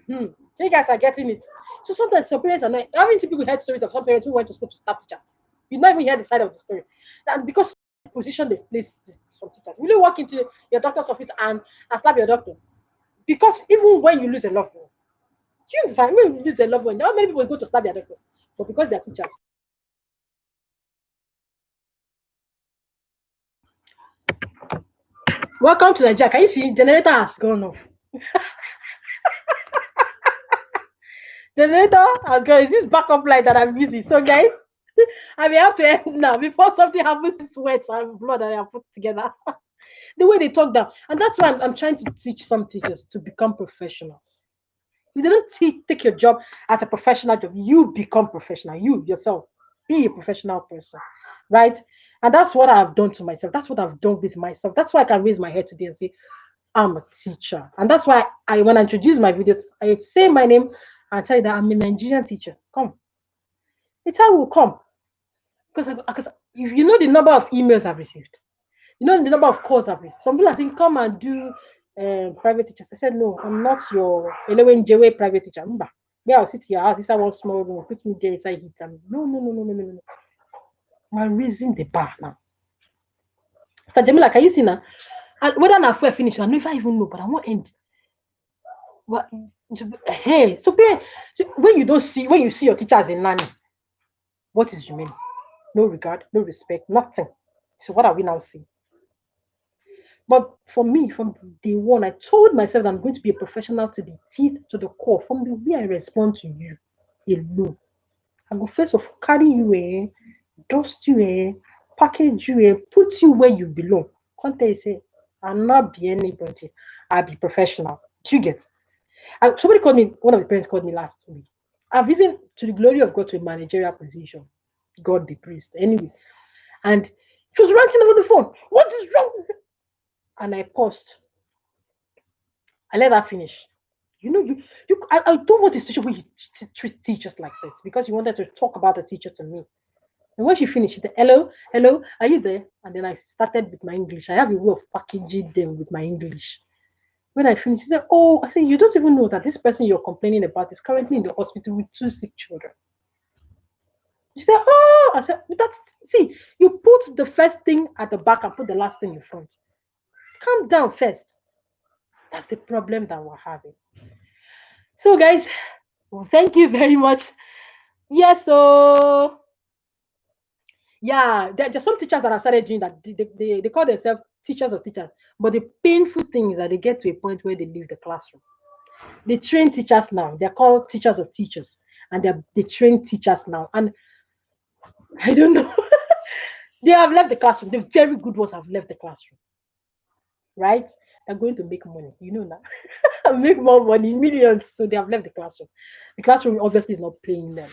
So you guys are getting it. So sometimes some parents are not. I haven't people heard stories of some parents who went to school to stab teachers. You not even hear the side of the story. And because the position they place some teachers, will you walk into your doctor's office and slap your doctor? Because even when you lose a loved one, do you understand? When you lose a loved one, not many people go to slap their doctors, but because they're teachers. Welcome to Nigeria. Can you see generator has gone off? Generator has gone. Is this backup light that I'm using? So guys, I may have to end now before something happens to sweat and blood that I have put together. The way they talk down. And that's why I'm trying to teach some teachers to become professionals. If they don't take your job as a professional job, you become professional. You yourself, be a professional person. Right? And that's what I've done to myself. That's what I've done with myself. That's why I can raise my head today and say, I'm a teacher. And that's why when I introduce my videos, I say my name and tell you that I'm a Nigerian teacher. Come. The time will come. Because if you know the number of emails I've received, you know the number of calls I've received. Some people are saying, come and do private teachers. I said, no, I'm not your Elewen private teacher. Mba. Where I'll sit here, I'll sit one small room, put me there inside heat. And no, no, no, no, no, no, no. I'm raising the bar now. So Jamila, can you see now? And whether I'm finish, I never even know, but I won't end. Well, hey, so parents, when you see your teacher as a nanny, what is remaining? No regard, no respect, nothing. So what are we now seeing? But for me, from day one, I told myself that I'm going to be a professional to the teeth, to the core, from the way I respond to you alone. I go first of all carry you, dust you, package you, put you where you belong. Can't tell you say, I'll not be anybody. I'll be professional. Do you get? Somebody called me, one of the parents called me last week. I've risen to the glory of God to a managerial position. God be praised. Anyway. And she was ranting over the phone. What is wrong with it? And I paused. I let her finish. You know, I don't want a situation where you treat teachers like this because you wanted to talk about the teacher to me. And when she finished, she said, hello, hello, are you there? And then I started with my English. I have a way of packaging them with my English. When I finished, she said, oh, I said, you don't even know that this person you're complaining about is currently in the hospital with 2 sick children. She said, oh, I said, that's, see, you put the first thing at the back and put the last thing in front. Calm down first. That's the problem that we're having. So, guys, well, thank you very much. Yes, so yeah, there's some teachers that have started doing that. They call themselves teachers of teachers. But the painful thing is that they get to a point where they leave the classroom. They train teachers now. They're called teachers of teachers. And they train teachers now. And I don't know. They have left the classroom. The very good ones have left the classroom. Right? They're going to make money. You know now. Make more money, millions. So they have left the classroom. The classroom obviously is not paying them.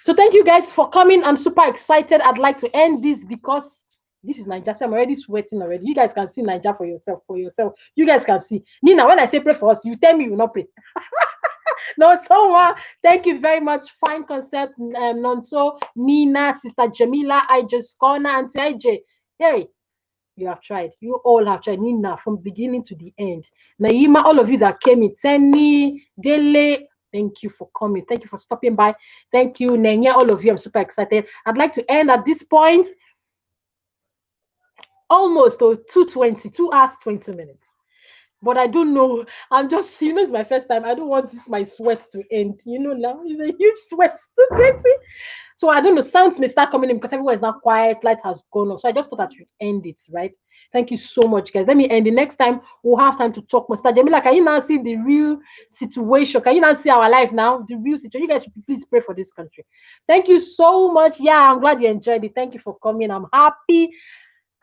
So thank you guys for coming. I'm super excited. I'd like to end this because this is Nigeria. I'm already sweating already. You guys can see Nigeria for yourself. For yourself. You guys can see. Nina, when I say pray for us, you tell me you will not pray. No, so thank you very much. Fine concept. Nonso, Nina, Sister Jamila, I just Corner, and AJ. Hey, you have tried. You all have tried. Nina, from beginning to the end. Naima, all of you that came in. Tenny, Dele, thank you for coming. Thank you for stopping by. Thank you, Nenya, all of you. I'm super excited. I'd like to end at this point almost 2:20, 2 hours 20 minutes. But I don't know. I'm just, it's my first time. I don't want this my sweat to end. Now it's a huge sweat. 2:20. So I don't know. Sounds may start coming in because everyone is now quiet. Light has gone off. So I just thought I should end it, right? Thank you so much, guys. Let me end. The next time we'll have time to talk more. Mr. Jamila, can you now see the real situation? Can you now see our life now? The real situation. You guys should please pray for this country. Thank you so much. Yeah, I'm glad you enjoyed it. Thank you for coming. I'm happy.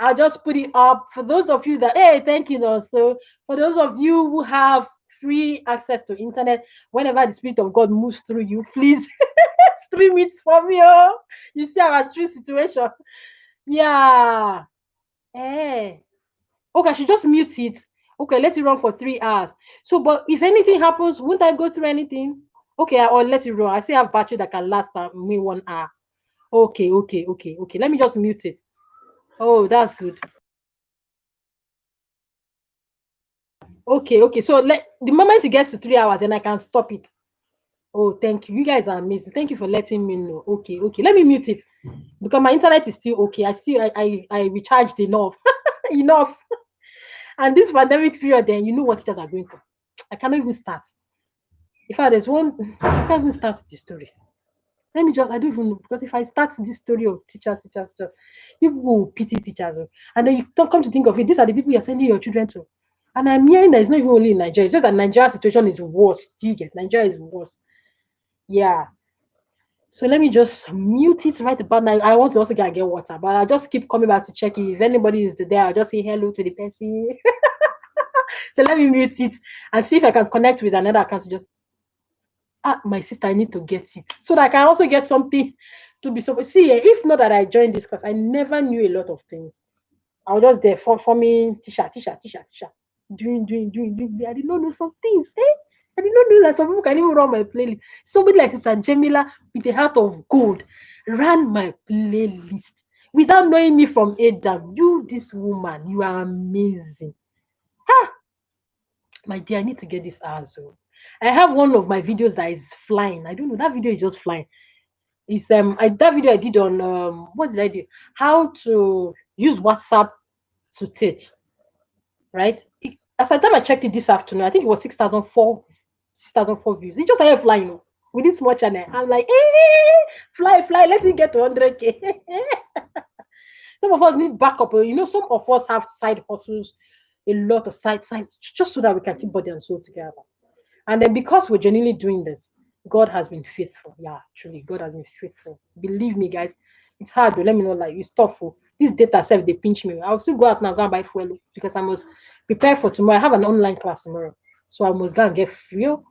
I'll just put it up for those of you that, hey, thank you. Also, for those of you who have free access to internet, whenever the Spirit of God moves through you, please stream it for me. Oh, you see our true situation. Yeah. Hey. Okay, I should just mute it. Okay, let it run for 3 hours. So, but if anything happens, won't I go through anything? Okay, I'll let it run. I still have battery that can last me 1 hour. Okay. Let me just mute it. Oh, that's good. Okay. So the moment it gets to 3 hours, then I can stop it. Oh, thank you. You guys are amazing. Thank you for letting me know. Okay. Let me mute it because my internet is still okay. I recharged enough. Enough. And this pandemic period, then you know what teachers are going for. I cannot even start. In fact, there's one I can't even start the story. Let me just I don't even know because if I start this story of teachers, people will pity teachers. Oh. And then you don't come to think of it, these are the people you're sending your children to. And I'm hearing that it's not even only in Nigeria, it's just that Nigeria's situation is worse. Do you get Nigeria is worse? Yeah. So let me just mute it right about now. I want to also get water, but I'll just keep coming back to check it. If anybody is there, I'll just say hello to the person. So let me mute it and see if I can connect with another account to just my sister, I need to get it so that I can also get something to be so. See, if not that I joined this class, I never knew a lot of things. I was just there forming teacher, doing. I did not know some things. I did not know that some people can even run my playlist. Somebody like Sister Jamila with a heart of gold ran my playlist without knowing me from Adam. You, this woman, you are amazing. Ah, my dear, I need to get this Azo. I have one of my videos that is flying. I don't know. That video is just flying. It's that video I did on what did I do? How to use WhatsApp to teach, right? As I time I checked it this afternoon, I think it was 6,004 views. It just started flying with this much channel. I'm like, fly, let it get to 100K. Some of us need backup. Some of us have side hustles, a lot of sides, just so that we can keep body and soul together. And then because we're genuinely doing this, God has been faithful. Yeah, truly, God has been faithful. Believe me, guys. It's hard, but let me know, like, it's tough. This data self, they pinch me. I'll still go out now, go and buy fuel because I must prepare for tomorrow. I have an online class tomorrow. So I must go and get fuel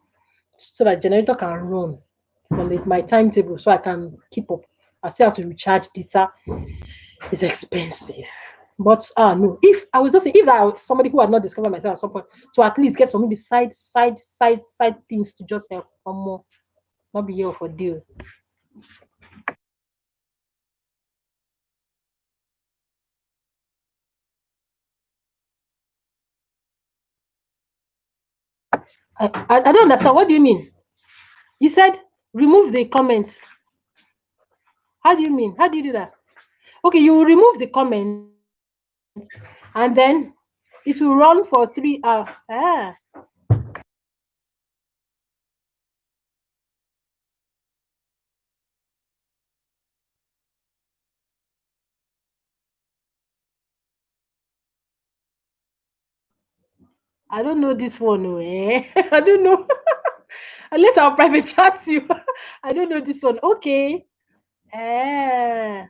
so that generator can run from my timetable so I can keep up. I still have to recharge data. It's expensive. But no, if I was just saying, if I was somebody who had not discovered myself at some point, to at least get some maybe side things to just help or more, not be here for deal. I don't understand. What do you mean? You said remove the comment. How do you mean? How do you do that? Okay, you will remove the comment and then it will run for 3 hours. I don't know this one. I don't know. Let our private chat you. I don't know this one. Okay. Eh.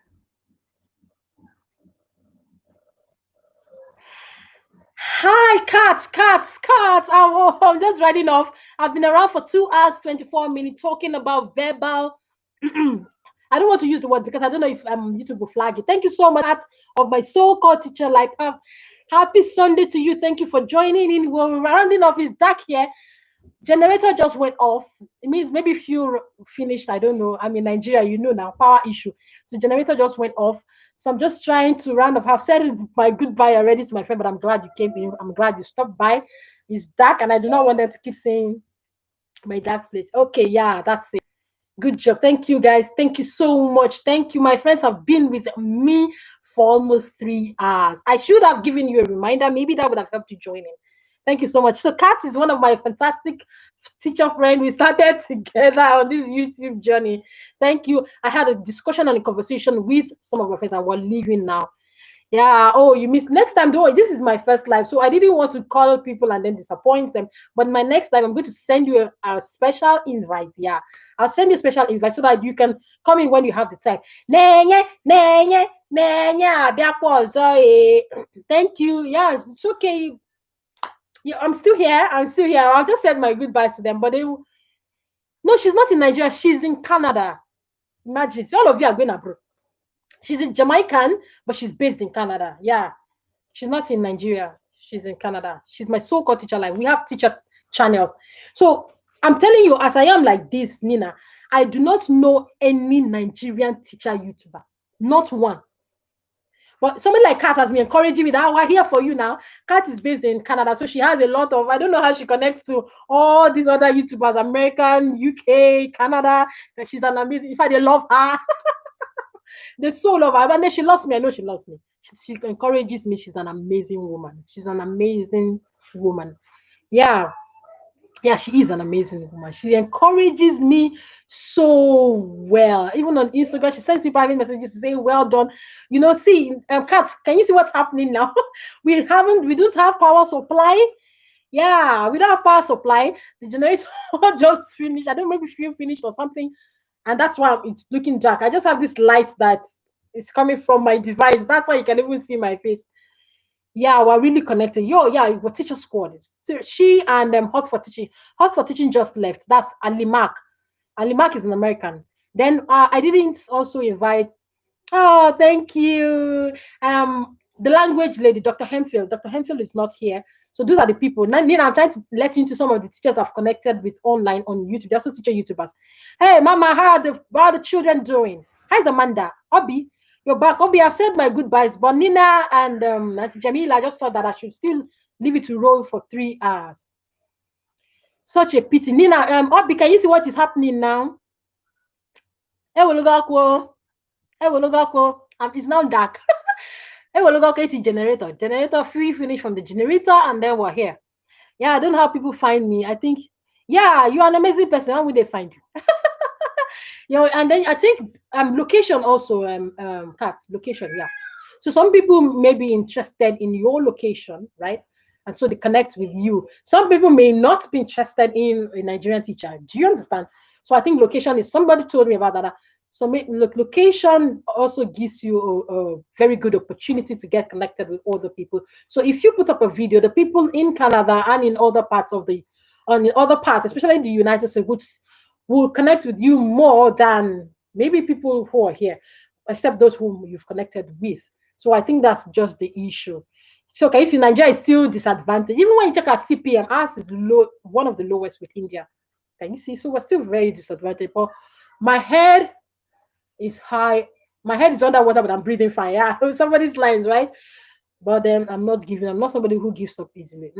Hi, cats. I'm just riding off. I've been around for 2 hours, 24 minutes talking about verbal. I don't want to use the word because I don't know if YouTube will flag it. Thank you so much of my so-called teacher life. Happy Sunday to you. Thank you for joining in. We're rounding off. It's dark here. Generator just went off. It means maybe fuel finished. I don't know. I'm in Nigeria, now, power issue. So generator just went off. So I'm just trying to round off. I've said my goodbye already to my friend, but I'm glad you came in. I'm glad you stopped by. It's dark, and I do not want them to keep saying my dark place. Okay, yeah, that's it. Good job. Thank you, guys. Thank you so much. Thank you. My friends have been with me for almost 3 hours. I should have given you a reminder. Maybe that would have helped you join in. Thank you so much. So, Kat is one of my fantastic teacher friend. We started together on this YouTube journey. Thank you. I had a discussion and a conversation with some of my friends, and we're leaving now. Yeah. Oh, you missed. Next time, don't worry. This is my first live, so I didn't want to call people and then disappoint them. But my next time, I'm going to send you a special invite. Yeah, I'll send you a special invite so that you can come in when you have the time. Nenye, nenye, nenye, abịakwa ọzọ, eh. Thank you. Yeah, it's okay. Yeah, I'm still here. I'm still here. I'll just send my goodbyes to them. But they will... No, she's not in Nigeria. She's in Canada. Imagine. So all of you are going abroad. She's in Jamaican, but she's based in Canada. Yeah. She's not in Nigeria. She's in Canada. She's my so-called teacher. Like we have teacher channels. So I'm telling you, as I am like this, Nina, I do not know any Nigerian teacher YouTuber. Not one. But somebody like Kat has been encouraging me that we're here for you now. Kat is based in Canada, so she has a lot of, I don't know how she connects to all these other YouTubers, American, UK, Canada. She's an amazing, in fact, they love her. They so love her. And then she loves me. I know she loves me. She encourages me. She's an amazing woman. She's an amazing woman. Yeah. Yeah, she is an amazing woman. She encourages me so well. Even on Instagram, she sends me private messages to say, "Well done." You know, see, Kat, can you see what's happening now? We don't have power supply. Yeah, we don't have power supply. The generator just finished. I don't know, maybe fuel finished or something, and that's why it's looking dark. I just have this light that is coming from my device. That's why you can even see my face. Yeah, we're really connected. Yo, yeah, we're teacher squad. So she and Hot for Teaching. Hot for Teaching just left. That's Ali Mark. Ali Mark is an American. Then I didn't also invite. Oh, thank you. The language lady, Dr. Hemfield. Dr. Hemfield is not here. So those are the people. Now, Nina, I'm trying to let you into some of the teachers I've connected with online on YouTube. They're also teacher YouTubers. Hey, Mama, how are the children doing? How's Amanda? Obi, you're back. Obi, I've said my goodbyes. But Nina and Auntie Jamila, I just thought that I should still leave it to roll for 3 hours. Such a pity. Nina, Obi, can you see what is happening now? Hey, it's now dark. Hey, we'll look at the generator. Generator free finish from the generator, and then we're here. Yeah, I don't know how people find me. I think, yeah, you're an amazing person. How will they find you? You know, and then I think location also, Kat, location, yeah. So some people may be interested in your location, right? And so they connect with you. Some people may not be interested in a Nigerian teacher. Do you understand? So I think location is, somebody told me about that. So look, location also gives you a very good opportunity to get connected with other people. So if you put up a video, the people in Canada and in other parts of on the other parts, especially in the United States, which will connect with you more than maybe people who are here, except those whom you've connected with. So I think that's just the issue. So can you see Nigeria is still disadvantaged? Even when you check our CPM, ours is low, one of the lowest with India. Can you see? So we're still very disadvantaged. But my head is high. My head is underwater, but I'm breathing fine. Yeah, somebody's lines, right? But then I'm not giving. I'm not somebody who gives up easily.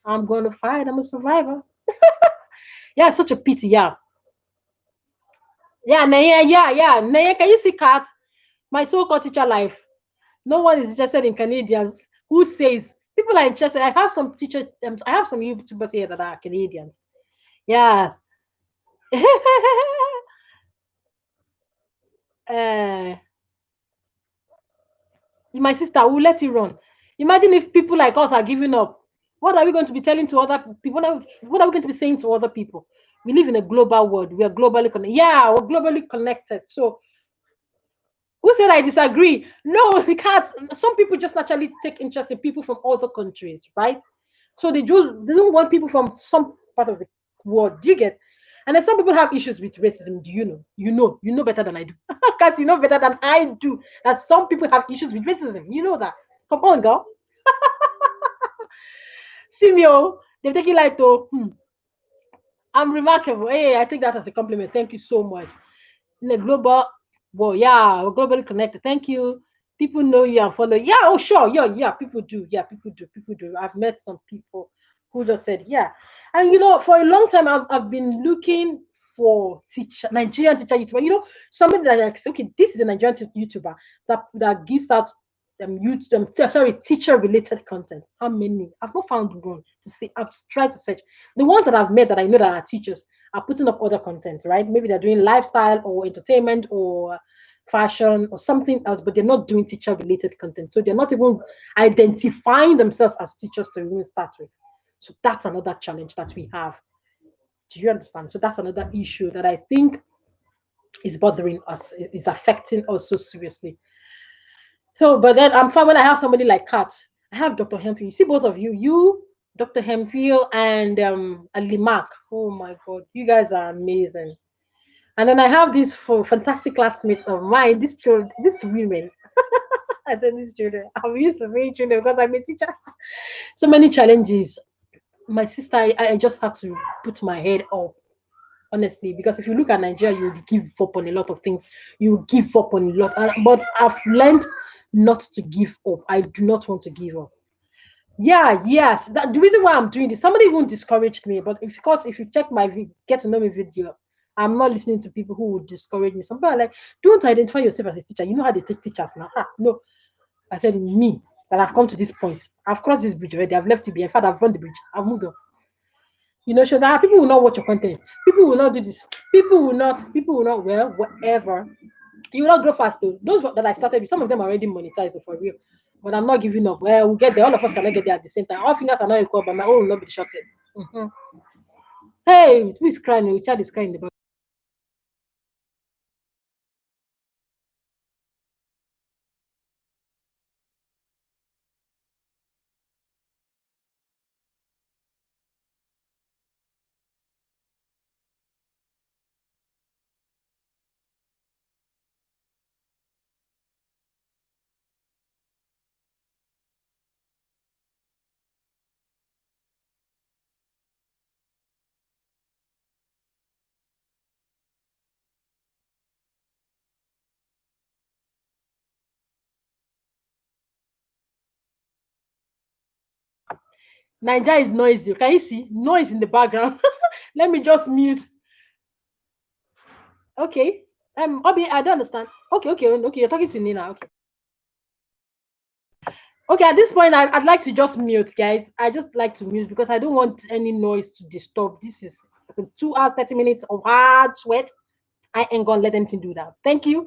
I'm going to fight. I'm a survivor. Yeah, it's such a pity. Yeah. Yeah, Naya, yeah. Naya, can you see Kat? My so-called teacher life. No one is interested in Canadians. Who says people are interested? I have some teachers, I have some YouTubers here that are Canadians. Yes. uh, my sister will let you run. Imagine if people like us are giving up. What are we going to be telling to other people? What are we going to be saying to other people? We live in a global world. We are globally connected. Yeah, we're globally connected. So who said I disagree? No, we can't. Some people just naturally take interest in people from other countries, right? So they don't want people from some part of the world. Do you get? And then some people have issues with racism. Do you know? You know better than I do. Can't you know better than I do that some people have issues with racism? You know that. Come on, girl. See me, oh, they take it like though. I'm remarkable. Hey, I take that as a compliment. Thank you so much. In a global, well, yeah, we're globally connected. Thank you. People know you and follow. Yeah, oh sure, yeah. People do. Yeah, people do. I've met some people who just said, yeah. And for a long time, I've been looking for teacher Nigerian teacher YouTuber. Somebody that like, okay, this is a Nigerian YouTuber that gives out sorry, teacher related content. How many? I've not found one to see. I've tried to search. The ones that I've met that I know that are teachers are putting up other content, right? Maybe they're doing lifestyle or entertainment or fashion or something else, but they're not doing teacher related content. So they're not even identifying themselves as teachers to even start with. So that's another challenge that we have. Do you understand? So that's another issue that I think is bothering us, is affecting us so seriously. So, but then I'm fine when I have somebody like Kat. I have Dr. Hemphill. You see, both of you, Dr. Hemphill, and Limak. Oh my God, you guys are amazing. And then I have these fantastic classmates of mine, these children, these women. I said these children. I'm used to saying children because I'm a teacher. So many challenges. My sister, I just have to put my head up, honestly, because if you look at Nigeria, you would give up on a lot of things. You give up on a lot. But I've learned not to give up. I do not want to give up. Yeah, yes. The reason why I'm doing this, somebody even discouraged me. But if you check my get to know me video, I'm not listening to people who would discourage me. Some people are like, don't identify yourself as a teacher. You know how they take teachers now. No. I said, me, that I've come to this point. I've crossed this bridge already. I've left it behind. In fact, I've run the bridge. I've moved on. So that people will not watch your content. People will not do this. People will not, well, whatever. You will not grow fast though. Those that I started with, some of them are already monetized for real. But I'm not giving up. Well, we'll get there. All of us cannot get there at the same time. All fingers are not equal, but my own will not be the shortest. Hey, who is crying? The child is crying in the back. Nigeria is noisy. Can you see noise in the background? Let me just mute. Okay. Obi, I don't understand. Okay, okay, okay. You're talking to Nina. Okay. Okay, at this point, I'd like to just mute, guys. I just like to mute because I don't want any noise to disturb. This is 2 hours, 30 minutes of hard sweat. I ain't gonna let anything do that. Thank you.